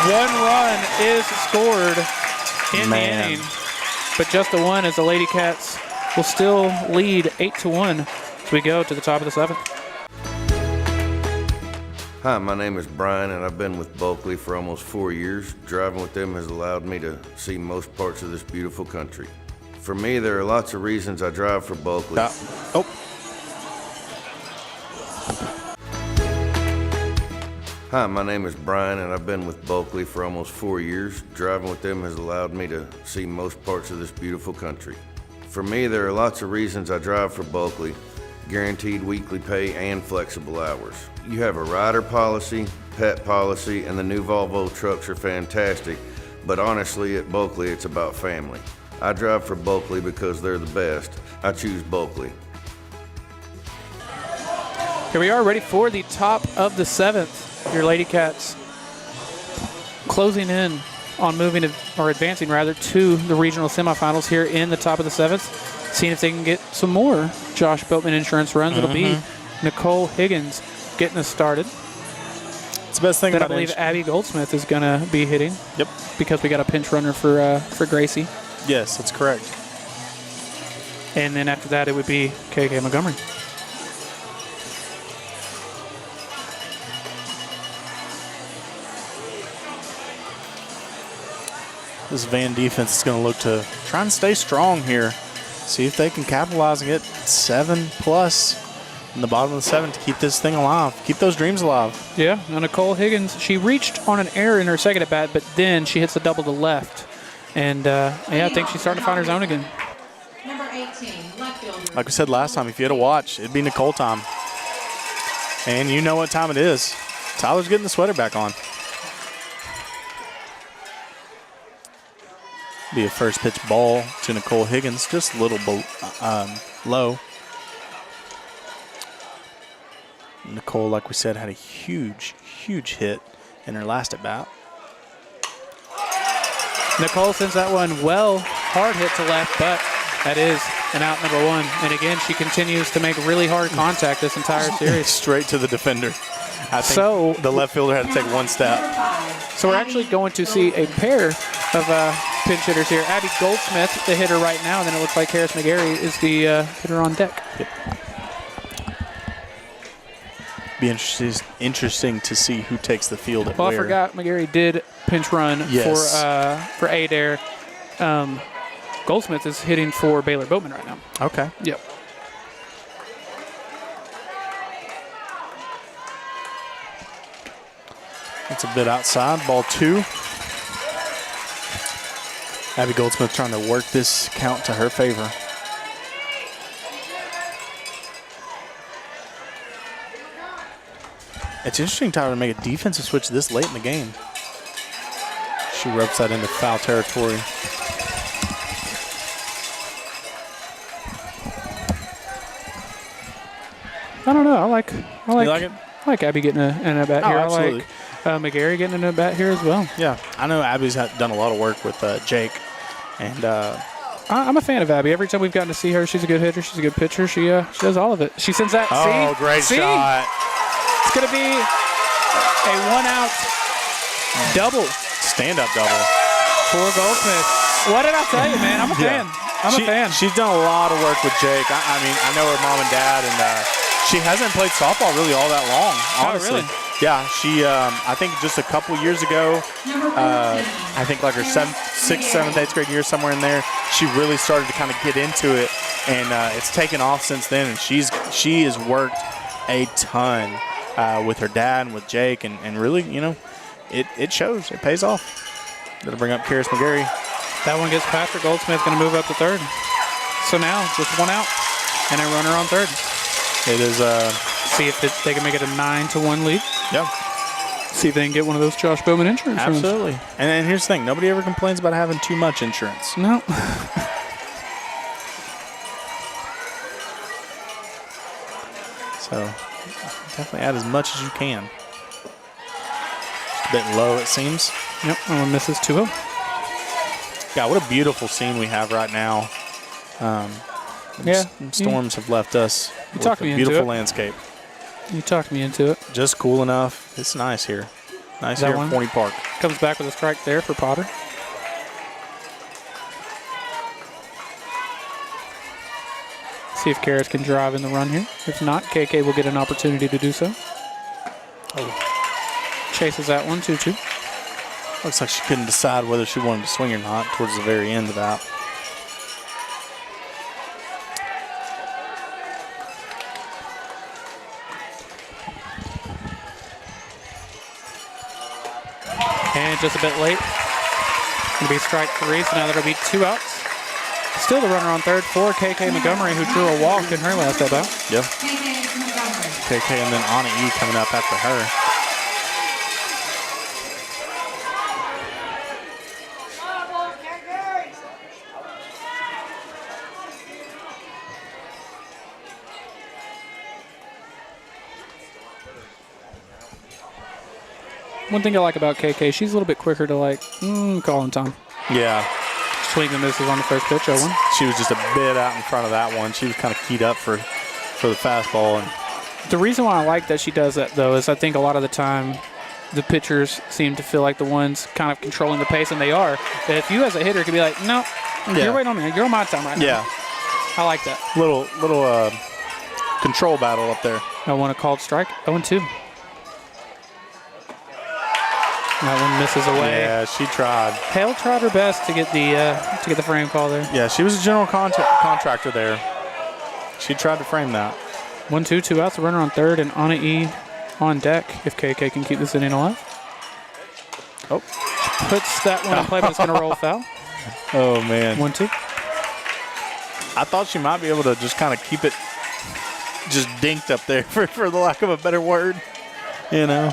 S2: 1 run is scored in the inning, but just the one, as the LadyCats will still lead 8-1 as we go to the top of the 7th.
S8: Hi, my name is Brian, and I've been with Bulkley for almost 4 years. Driving with them has allowed me to see most parts of this beautiful country. For me, there are lots of reasons I drive for Bulkley. Hi, my name is Brian, and I've been with Bulkley for almost 4 years. Driving with them has allowed me to see most parts of this beautiful country. For me, there are lots of reasons I drive for Bulkley. Guaranteed weekly pay and flexible hours. You have a rider policy, pet policy, and the new Volvo trucks are fantastic, but honestly at Bulkley it's about family. I drive for Bulkley because they're the best. I choose Bulkley.
S2: Here we are, ready for the top of the 7th. Your LadyCats closing in on advancing to the regional semifinals here in the top of the 7th. Seeing if they can get some more Josh Boatman insurance runs. It'll be Nicole Higgins getting us started.
S3: It's the best thing
S2: that
S3: about
S2: I believe Abby Goldsmith is going to be hitting.
S3: Yep.
S2: Because we got a pinch runner for Gracie.
S3: Yes, that's correct.
S2: And then after that, it would be KK Montgomery.
S3: This Van defense is going to look to try and stay strong here. See if they can capitalize and get 7+ in the bottom of the 7th to keep this thing alive. Keep those dreams alive.
S2: Yeah, now Nicole Higgins, she reached on an error in her second at bat, but then she hits the double to left. And I think she's starting to find her zone again.
S1: Number 18, left fielder.
S3: Like we said last time, if you had to watch, it'd be Nicole time. And you know what time it is. Tyler's getting the sweater back on. Be a first pitch ball to Nicole Higgins, just a little low. Nicole, like we said, had a huge hit in her last at bat.
S2: Nicole sends that one hard hit to left, but that is an out number 1. And again, she continues to make really hard contact this entire series.
S3: Straight to the defender. I think the left fielder had to take 1 step.
S2: So we're actually going to see a pair of pinch hitters here. Abby Goldsmith, the hitter right now, and then it looks like Harris McGarry is the hitter on deck.
S3: Yep. Be interesting to see who takes the field at
S2: Well,
S3: where.
S2: I forgot McGarry did pinch run for Adair. Goldsmith is hitting for Baylor Boatman right now.
S3: Okay.
S2: Yep.
S3: It's a bit outside. Ball 2. Abby Goldsmith trying to work this count to her favor. It's interesting, Tyler, to make a defensive switch this late in the game. She ropes that into foul territory.
S2: I don't know. I like
S3: You like it?
S2: I like Abby getting an at-bat
S3: Oh,
S2: here.
S3: absolutely.
S2: I like McGarry getting an at-bat here as well.
S3: Yeah, I know Abby's done a lot of work with Jake, and
S2: I'm a fan of Abby. Every time we've gotten to see her, she's a good hitter. She's a good pitcher. She does all of it. She sends that.
S3: oh,
S2: see?
S3: great
S2: See?
S3: shot!
S2: It's going to be a one-out double
S3: Stand-up double.
S2: for Goldsmith. What did I tell you, man? I'm a fan. I'm a fan.
S3: She's done a lot of work with Jake. I mean, I know her mom and dad, and she hasn't played softball really all that long, honestly.
S2: really?
S3: Yeah, she, I think just a couple years ago, I think like her 6th, 7th, 8th grade year, somewhere in there, she really started to kind of get into it, and it's taken off since then, and she has worked a ton with her dad and with Jake, and really, you know, it shows. It pays off. That'll bring up Karis McGarry.
S2: That one gets Patrick Goldsmith, going to move up to third. So now, just one out and a runner on third.
S3: It is,
S2: See if they can make it a 9-1 lead.
S3: yeah.
S2: See if they can get one of those Josh Bowman insurance runs.
S3: Absolutely. And then here's the thing. Nobody ever complains about having too much insurance.
S2: No.
S3: So definitely add as much as you can. A bit low, it seems.
S2: Yep, that one misses 2-0.
S3: God, what a beautiful scene we have right now.
S2: Yeah.
S3: Storms have left us with
S2: talked
S3: a
S2: me into
S3: beautiful
S2: it.
S3: landscape.
S2: You talked me into it.
S3: Just cool enough. It's nice here. Nice
S2: That
S3: here
S2: one?
S3: at Forney Park.
S2: Comes back with a strike there for Potter. See if Karras can drive in the run here. If not, KK will get an opportunity to do so. Chases that one, 2-2.
S3: Looks like she couldn't decide whether she wanted to swing or not towards the very end of that.
S2: And just a bit late. Going to be strike 3, so now there'll be 2 outs. Still the runner on third for KK Montgomery, who drew a walk in her last at bat.
S3: Yep.
S1: KK Montgomery.
S3: KK and then Anna E coming up after her.
S2: One thing I like about KK, she's a little bit quicker to calling time.
S3: Yeah.
S2: Swing and misses on the first pitch, 0-1.
S3: She was just a bit out in front of that one. She was kind of keyed up for the fastball. And
S2: The reason why I like that she does that, though, is I think a lot of the time the pitchers seem to feel like the ones kind of controlling the pace, and they are. But if you as a hitter could be like, no, you're waiting on me. You're on my time right now.
S3: yeah,
S2: I like that.
S3: little control battle up there.
S2: I want a called strike, 0-2. That one misses away.
S3: Yeah, she tried.
S2: Hale tried her best to get the frame call there.
S3: Yeah, she was a general contractor there. She tried to frame that.
S2: 1-2, 2 outs, a runner on third, and Anna E on deck if KK can keep this inning alive.
S3: Oh.
S2: Puts that one in play, but it's going to roll foul.
S3: Oh, man.
S2: 1-2.
S3: I thought she might be able to just kind of keep it just dinked up there, for the lack of a better word. You know?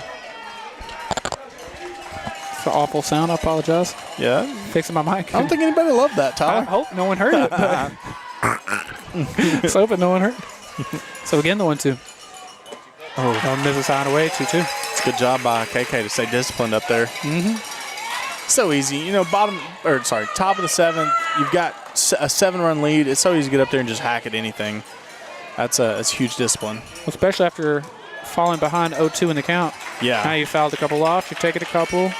S2: It's an awful sound. I apologize.
S3: Yeah.
S2: Fixing my mic.
S3: I don't think anybody loved that,
S2: I
S3: Tyler.
S2: hope no one heard it. But let's hope no one heard. So again, the 1-2. Oh, misses high and away, 2-2.
S3: It's a good job by KK to stay disciplined up there.
S2: Mm-hmm.
S3: So easy. You know, top of the 7th, you've got a 7-run lead. It's so easy to get up there and just hack at anything. That's huge discipline.
S2: Especially after falling behind 0-2 in the count.
S3: Yeah.
S2: Now you fouled a couple off. You've taken a couple.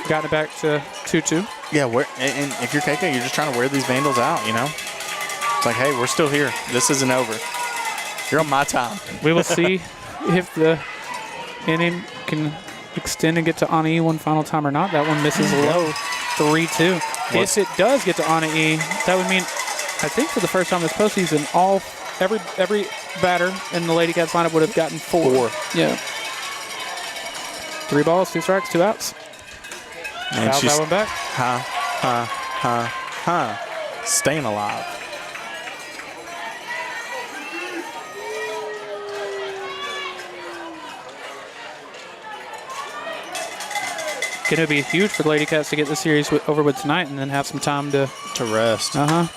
S2: Gotten it back to 2-2.
S3: Yeah, and if you're KK, you're just trying to wear these Vandals out, you know? It's like, hey, we're still here. This isn't over. You're on my time.
S2: We will see if the inning can extend and get to Anna E one final time or not. That one misses low, 3-2. If it does get to Anna E, that would mean, I think for the first time this postseason, every batter in the LadyCats lineup would have gotten 4. Yeah. 3 balls, 2 strikes, 2 outs.
S3: And
S2: Fouls
S3: she's
S2: that one back.
S3: staying alive.
S2: Going to be huge for the LadyCats to get the series over with tonight and then have some time to
S3: rest.
S2: And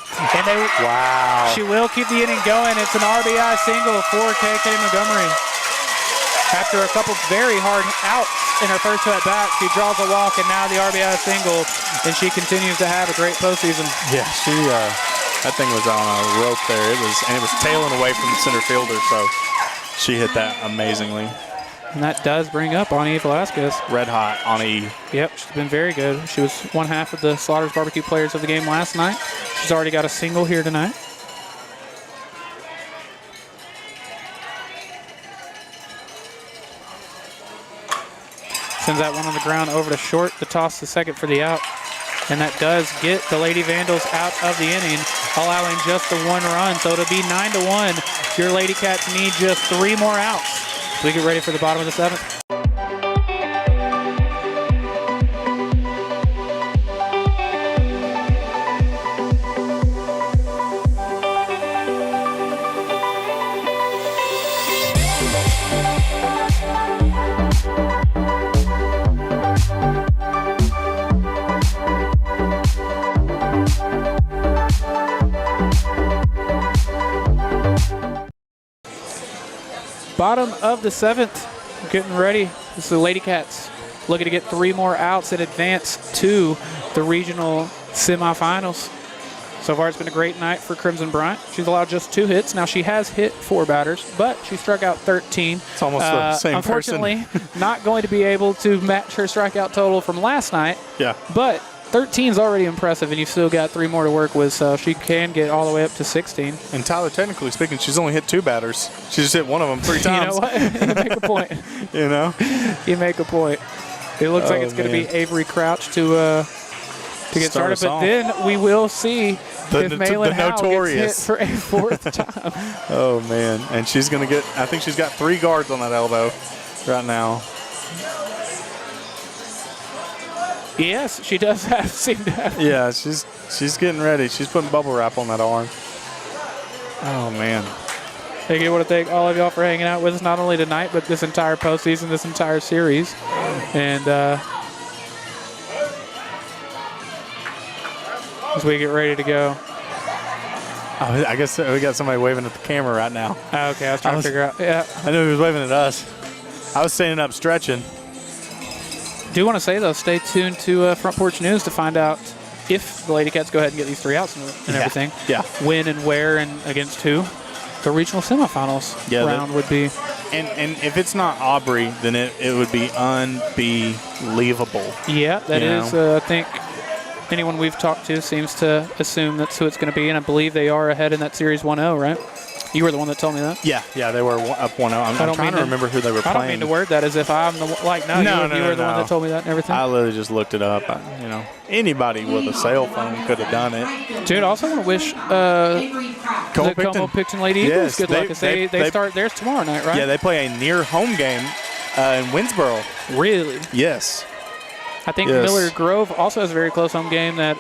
S3: Wow.
S2: she will keep the inning going. It's an RBI single for KK Montgomery. After a couple very hard outs in her first at bat, she draws a walk and now the RBI single, and she continues to have a great postseason.
S3: Yeah, she that thing was on a rope there. It was tailing away from the center fielder, so she hit that amazingly.
S2: And that does bring up Ani Velasquez.
S3: Red hot Ani.
S2: Yep, she's been very good. She was one half of the Slaughter's Barbecue players of the game last night. She's already got a single here tonight. Sends that one on the ground over to short. The toss to second for the out. And that does get the Lady Vandals out of the inning, allowing just the 1 run. So it'll be 9-1. Your Lady Cats need just 3 more outs. We get ready for the bottom of the 7th. Bottom of the 7th, getting ready. This is the LadyCats looking to get 3 more outs and advance to the regional semifinals. So far, it's been a great night for Crimson Bryant. She's allowed just 2 hits. Now, she has hit 4 batters, but she struck out 13.
S3: It's almost the same
S2: unfortunately, not going to be able to match her strikeout total from last night.
S3: Yeah.
S2: But 13 is already impressive, and you've still got 3 more to work with, so she can get all the way up to 16.
S3: And Tyler, technically speaking, she's only hit 2 batters. She just hit one of them 3 times.
S2: You know what? You make a point.
S3: You know?
S2: You make a point. It looks like it's going to be Avery Crouch to get
S3: Start
S2: started, but then we will see if Malin Howe
S3: notorious.
S2: gets hit for a 4th time.
S3: Oh, man. And she's going to get, I think she's got 3 guards on that elbow right now.
S2: Yes, she does seem to have.
S3: Yeah, she's getting ready. She's putting bubble wrap on that arm. Oh, man.
S2: I want to thank all of y'all for hanging out with us, not only tonight, but this entire postseason, this entire series. And as we get ready to go.
S3: Oh, I guess we got somebody waving at the camera right now.
S2: Okay, I was trying to figure out. Yeah.
S3: I knew he was waving at us. I was standing up stretching.
S2: Do want to say, though, stay tuned to Front Porch News to find out if the LadyCats go ahead and get these 3 outs and everything.
S3: Yeah.
S2: When and where and against who. The regional semifinals round would be.
S3: And if it's not Aubrey, then it would be unbelievable.
S2: Yeah, that is, I think, anyone we've talked to seems to assume that's who it's going to be, and I believe they are ahead in that series 1-0, right? You were the one that told me that?
S3: Yeah, they were up 1-0. I'm trying to remember who they were playing.
S2: I don't mean to word that as if I'm the one. You were the one that told me that and everything.
S3: I literally just looked it up. Anybody with a cell phone could have done it.
S2: Dude, I also want to wish Como-Picton Lady Eagles good luck. They start theirs tomorrow night, right?
S3: Yeah, they play a near home game in Winsboro.
S2: Really?
S3: Yes.
S2: I think Miller Grove also has a very close home game but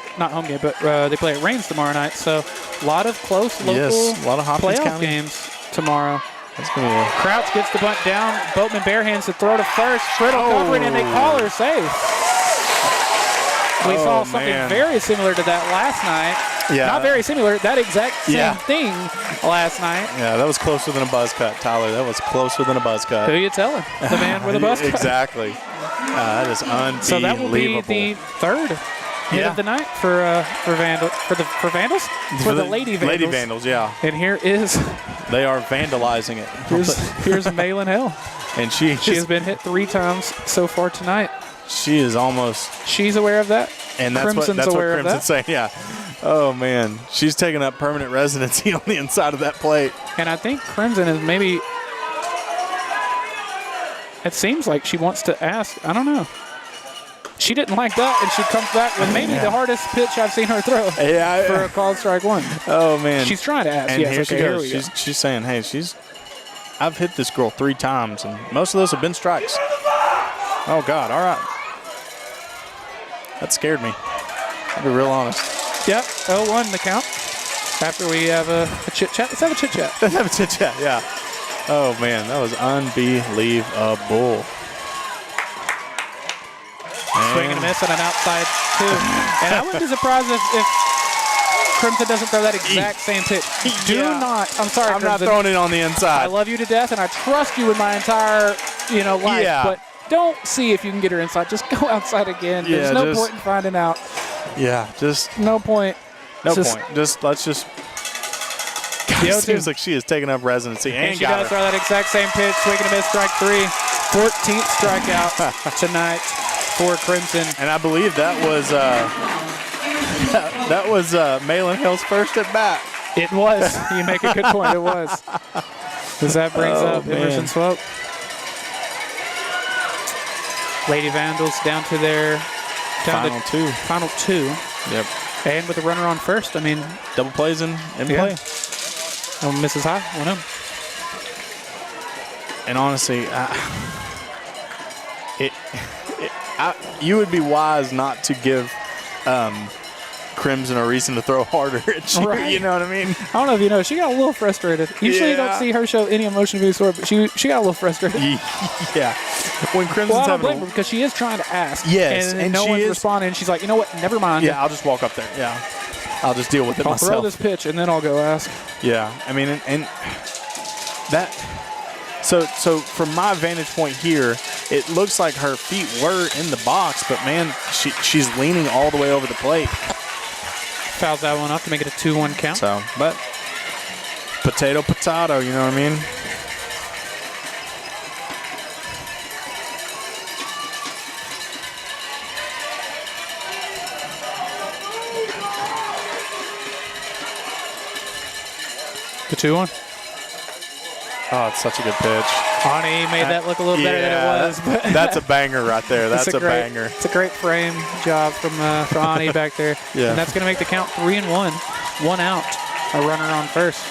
S2: they play at Rains tomorrow night. So a lot of close local
S3: a lot of
S2: playoff games tomorrow. Crouch gets the bunt down. Boatman barehands to throw to first. Friddle covering, and they call her safe. We saw something very similar to that last night.
S3: Yeah.
S2: Not very similar. That exact same thing last night.
S3: Yeah, that was closer than a buzz cut, Tyler. That was closer than a buzz cut.
S2: Who you telling? The man with a buzz cut.
S3: Exactly. That is unbelievable.
S2: So that will be the 3rd hit of the night for Vandals? For the Lady Vandals.
S3: Lady Vandals, yeah.
S2: And here is...
S3: They are vandalizing it.
S2: Here's Malin Hill.
S3: And she
S2: has been hit 3 times so far tonight.
S3: She is almost...
S2: She's aware of that.
S3: And that's what Crimson's saying, yeah. Oh, man. She's taking up permanent residency on the inside of that plate.
S2: And I think Crimson is maybe... It seems like she wants to ask. I don't know. She didn't like that, and she comes back with maybe the hardest pitch I've seen her throw for a called strike 1.
S3: Oh, man.
S2: She's trying to ask.
S3: And
S2: yes,
S3: here she goes. She's saying, hey, I've hit this girl 3 times, and most of those have been strikes. Oh, God. All right. That scared me. I'll be real honest.
S2: Yep, 0-1 the count. After we have a chit-chat. Let's have a chit-chat.
S3: Let's have a chit-chat, yeah. Oh, man, that was unbelievable.
S2: Swing and a miss on an outside two. And I wouldn't be surprised if Crimson doesn't throw that exact same pitch. Do not. I'm sorry,
S3: I'm
S2: Crimson.
S3: not throwing it on the inside.
S2: I love you to death, and I trust you with my entire, life.
S3: Yeah.
S2: But don't see if you can get her inside. Just go outside again.
S3: Yeah,
S2: There's no point in finding out.
S3: Yeah, just
S2: no point.
S3: No point. Let's just. God, it seems like she is taking up residency.
S2: And she does throw that exact same pitch. Swing and a miss, strike three. 14th strikeout tonight for Crimson.
S3: And I believe that was Malin Hill's first at bat.
S2: It was. You make a good point. It was. Because that brings up Emerson Swope. Lady Vandals down to their final two.
S3: Yep.
S2: And with a runner on first, I mean,
S3: double plays in play.
S2: Mrs. High, 1-0.
S3: And honestly, you would be wise not to give Crimson a reason to throw harder at you.
S2: Right.
S3: You know what I mean?
S2: I don't know if you know, she got a little frustrated. Usually you don't see her show any emotion of any sort, but she got a little frustrated.
S3: Yeah. When Crimson's
S2: I don't
S3: having
S2: blame her because she is trying to ask.
S3: Yes,
S2: and no one's responding. And she's like, you know what? Never mind.
S3: Yeah, I'll just walk up there. Yeah. I'll just deal with it myself.
S2: I'll throw this pitch and then I'll go ask.
S3: Yeah. I mean, and that. So from my vantage point here, it looks like her feet were in the box, but man, she's leaning all the way over the plate.
S2: Fouls that one up to make it a 2-1 count.
S3: So, but potato, you know what I mean?
S2: The 2-1.
S3: Oh, it's such a good pitch.
S2: Ani made that look a little better than it was. But
S3: that's a banger right there. That's a banger.
S2: It's a great frame job from Ani back there.
S3: Yeah.
S2: And that's going to make the count 3-1. 1 out. A runner on first.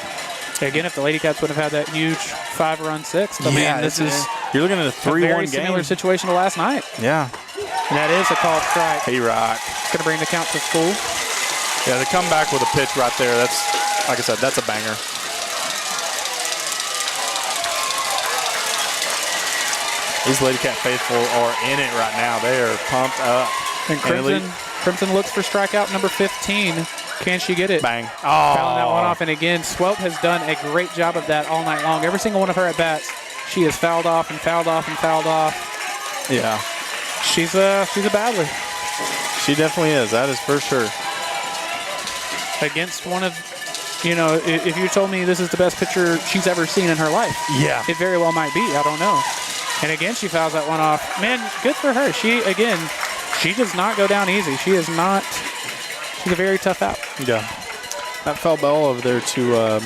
S2: Again, if the LadyCats would have had that huge 5-run sixth, I mean, this is
S3: you're looking at a 3-1
S2: very
S3: game.
S2: similar situation to last night.
S3: Yeah.
S2: And that is a called strike.
S3: Hey, rock.
S2: It's going to bring the count to full.
S3: Yeah, to come back with a pitch right there, that's, like I said, that's a banger. These LadyCat faithful are in it right now. They are pumped up.
S2: And Crimson looks for strikeout number 15. Can she get it?
S3: Bang. Oh.
S2: Fouling that one off. And again, Swope has done a great job of that all night long. Every single one of her at-bats, she has fouled off and fouled off and fouled off.
S3: Yeah.
S2: She's a battler.
S3: She definitely is. That is for sure.
S2: Against one of, if you told me this is the best pitcher she's ever seen in her life,
S3: yeah,
S2: it very well might be. I don't know. And again, she fouls that one off. Man, good for her. She does not go down easy. She's a very tough out.
S3: Yeah. That foul ball over there to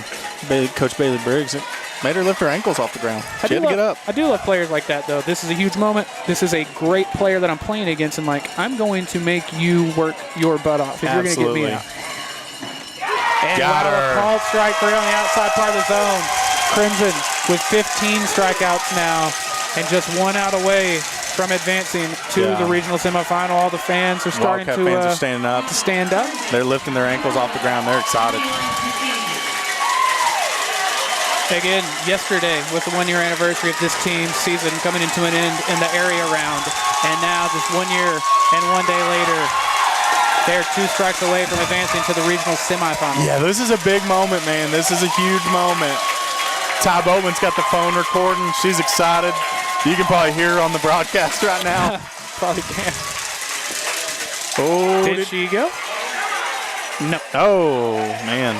S3: Coach Bailey Briggs. It made her lift her ankles off the ground. She had to get up.
S2: I do love players like that, though. This is a huge moment. This is a great player that I'm playing against, and I'm going to make you work your butt off if you're going to get me out. And
S3: got her.
S2: Called strike three on the outside part of the zone. Crimson with 15 strikeouts now, and just 1 out away from advancing to the regional semifinal. All the fans are starting
S3: Wildcat fans are standing up.
S2: To stand up.
S3: They're lifting their ankles off the ground. They're excited.
S2: Again, yesterday was the 1-year anniversary of this team's season coming into an end in the area round. And now, just 1 year and 1 day later, they're 2 strikes away from advancing to the regional semifinal.
S3: Yeah, this is a big moment, man. This is a huge moment. Ty Bowman's got the phone recording. She's excited. You can probably hear her on the broadcast right now.
S2: Probably can.
S3: Oh,
S2: did she go? No.
S3: Oh, man.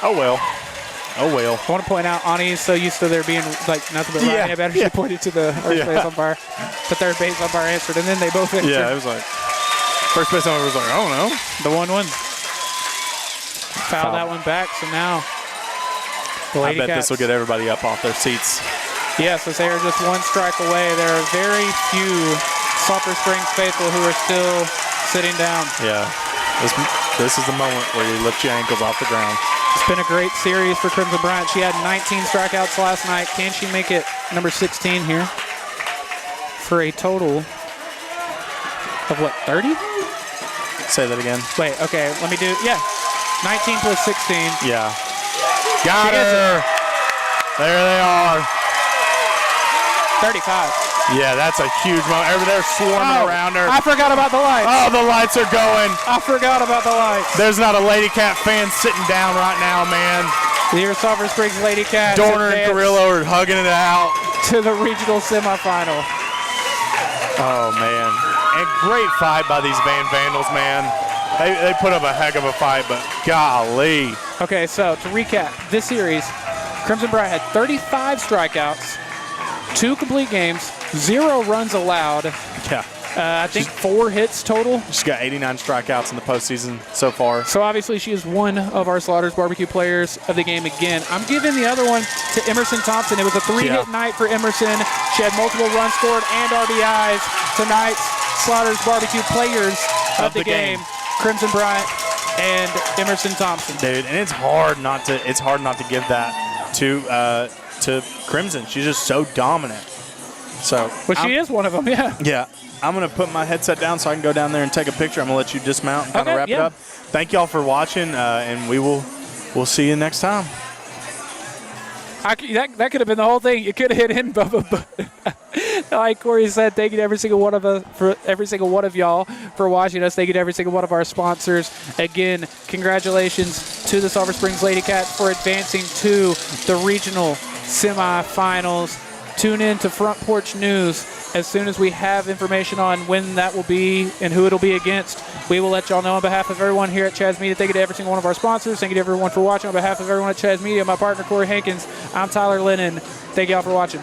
S3: Oh, well. Oh, well.
S2: I want to point out, Ani is so used to there being nothing but riding about her. She pointed to the first base umpire. The third base umpire answered, and then they both answered.
S3: Yeah, it was like, first base umpire was like, I don't know.
S2: The 1-1. Foul that one back, so now the
S3: I bet
S2: LadyCats.
S3: this will get everybody up off their seats.
S2: Yes, as they are just 1 strike away. There are very few Sulphur Springs faithful who are still sitting down.
S3: Yeah, this is the moment where you lift your ankles off the ground.
S2: It's been a great series for Crimson Bryant. She had 19 strikeouts last night. Can she make it number 16 here? for a total of what, 30?
S3: Say that again.
S2: Wait, okay, let me do, 19 plus 16.
S3: Yeah. Got her. There they are.
S2: 35.
S3: Yeah, that's a huge moment. They're swarming around her.
S2: I forgot about the lights.
S3: Oh, the lights are going.
S2: I forgot about the lights.
S3: There's not a LadyCat fan sitting down right now, man.
S2: Your Sulphur Springs LadyCats
S3: Dorner and Carrillo are hugging it out.
S2: to the regional semifinal.
S3: Oh, man. And great fight by these Vandals, man. They put up a heck of a fight, but golly.
S2: Okay, so to recap, this series, Crimson Bright had 35 strikeouts, 2 complete games, 0 runs allowed.
S3: Yeah.
S2: I think 4 hits total.
S3: She's got 89 strikeouts in the postseason so far.
S2: So obviously she is one of our Slaughter's Barbecue players of the game again. I'm giving the other one to Emerson Thompson. It was a 3-hit night for Emerson. She had multiple runs scored and RBIs. Tonight's Slaughter's Barbecue players of the game, Crimson Bright and Emerson Thompson.
S3: Dude, and it's hard not to give that to Crimson. She's just so dominant. So,
S2: but she is one of them, yeah.
S3: Yeah. I'm going to put my headset down so I can go down there and take a picture. I'm going to let you dismount and kind of wrap it up. Thank y'all for watching, and we'll see you next time.
S2: That could have been the whole thing. You could have hit in, Bubba. But like Korey said, thank you to every single one of y'all for watching us. Thank you to every single one of our sponsors. Again, congratulations to the Sulphur Springs LadyCats for advancing to the regional semifinals. Tune in to Front Porch News. As soon as we have information on when that will be and who it'll be against, we will let y'all know. On behalf of everyone here at Chaz Media, thank you to every single one of our sponsors. Thank you to everyone for watching. On behalf of everyone at Chaz Media, my partner Korey Hankins, I'm Tyler Lennon. Thank y'all for watching.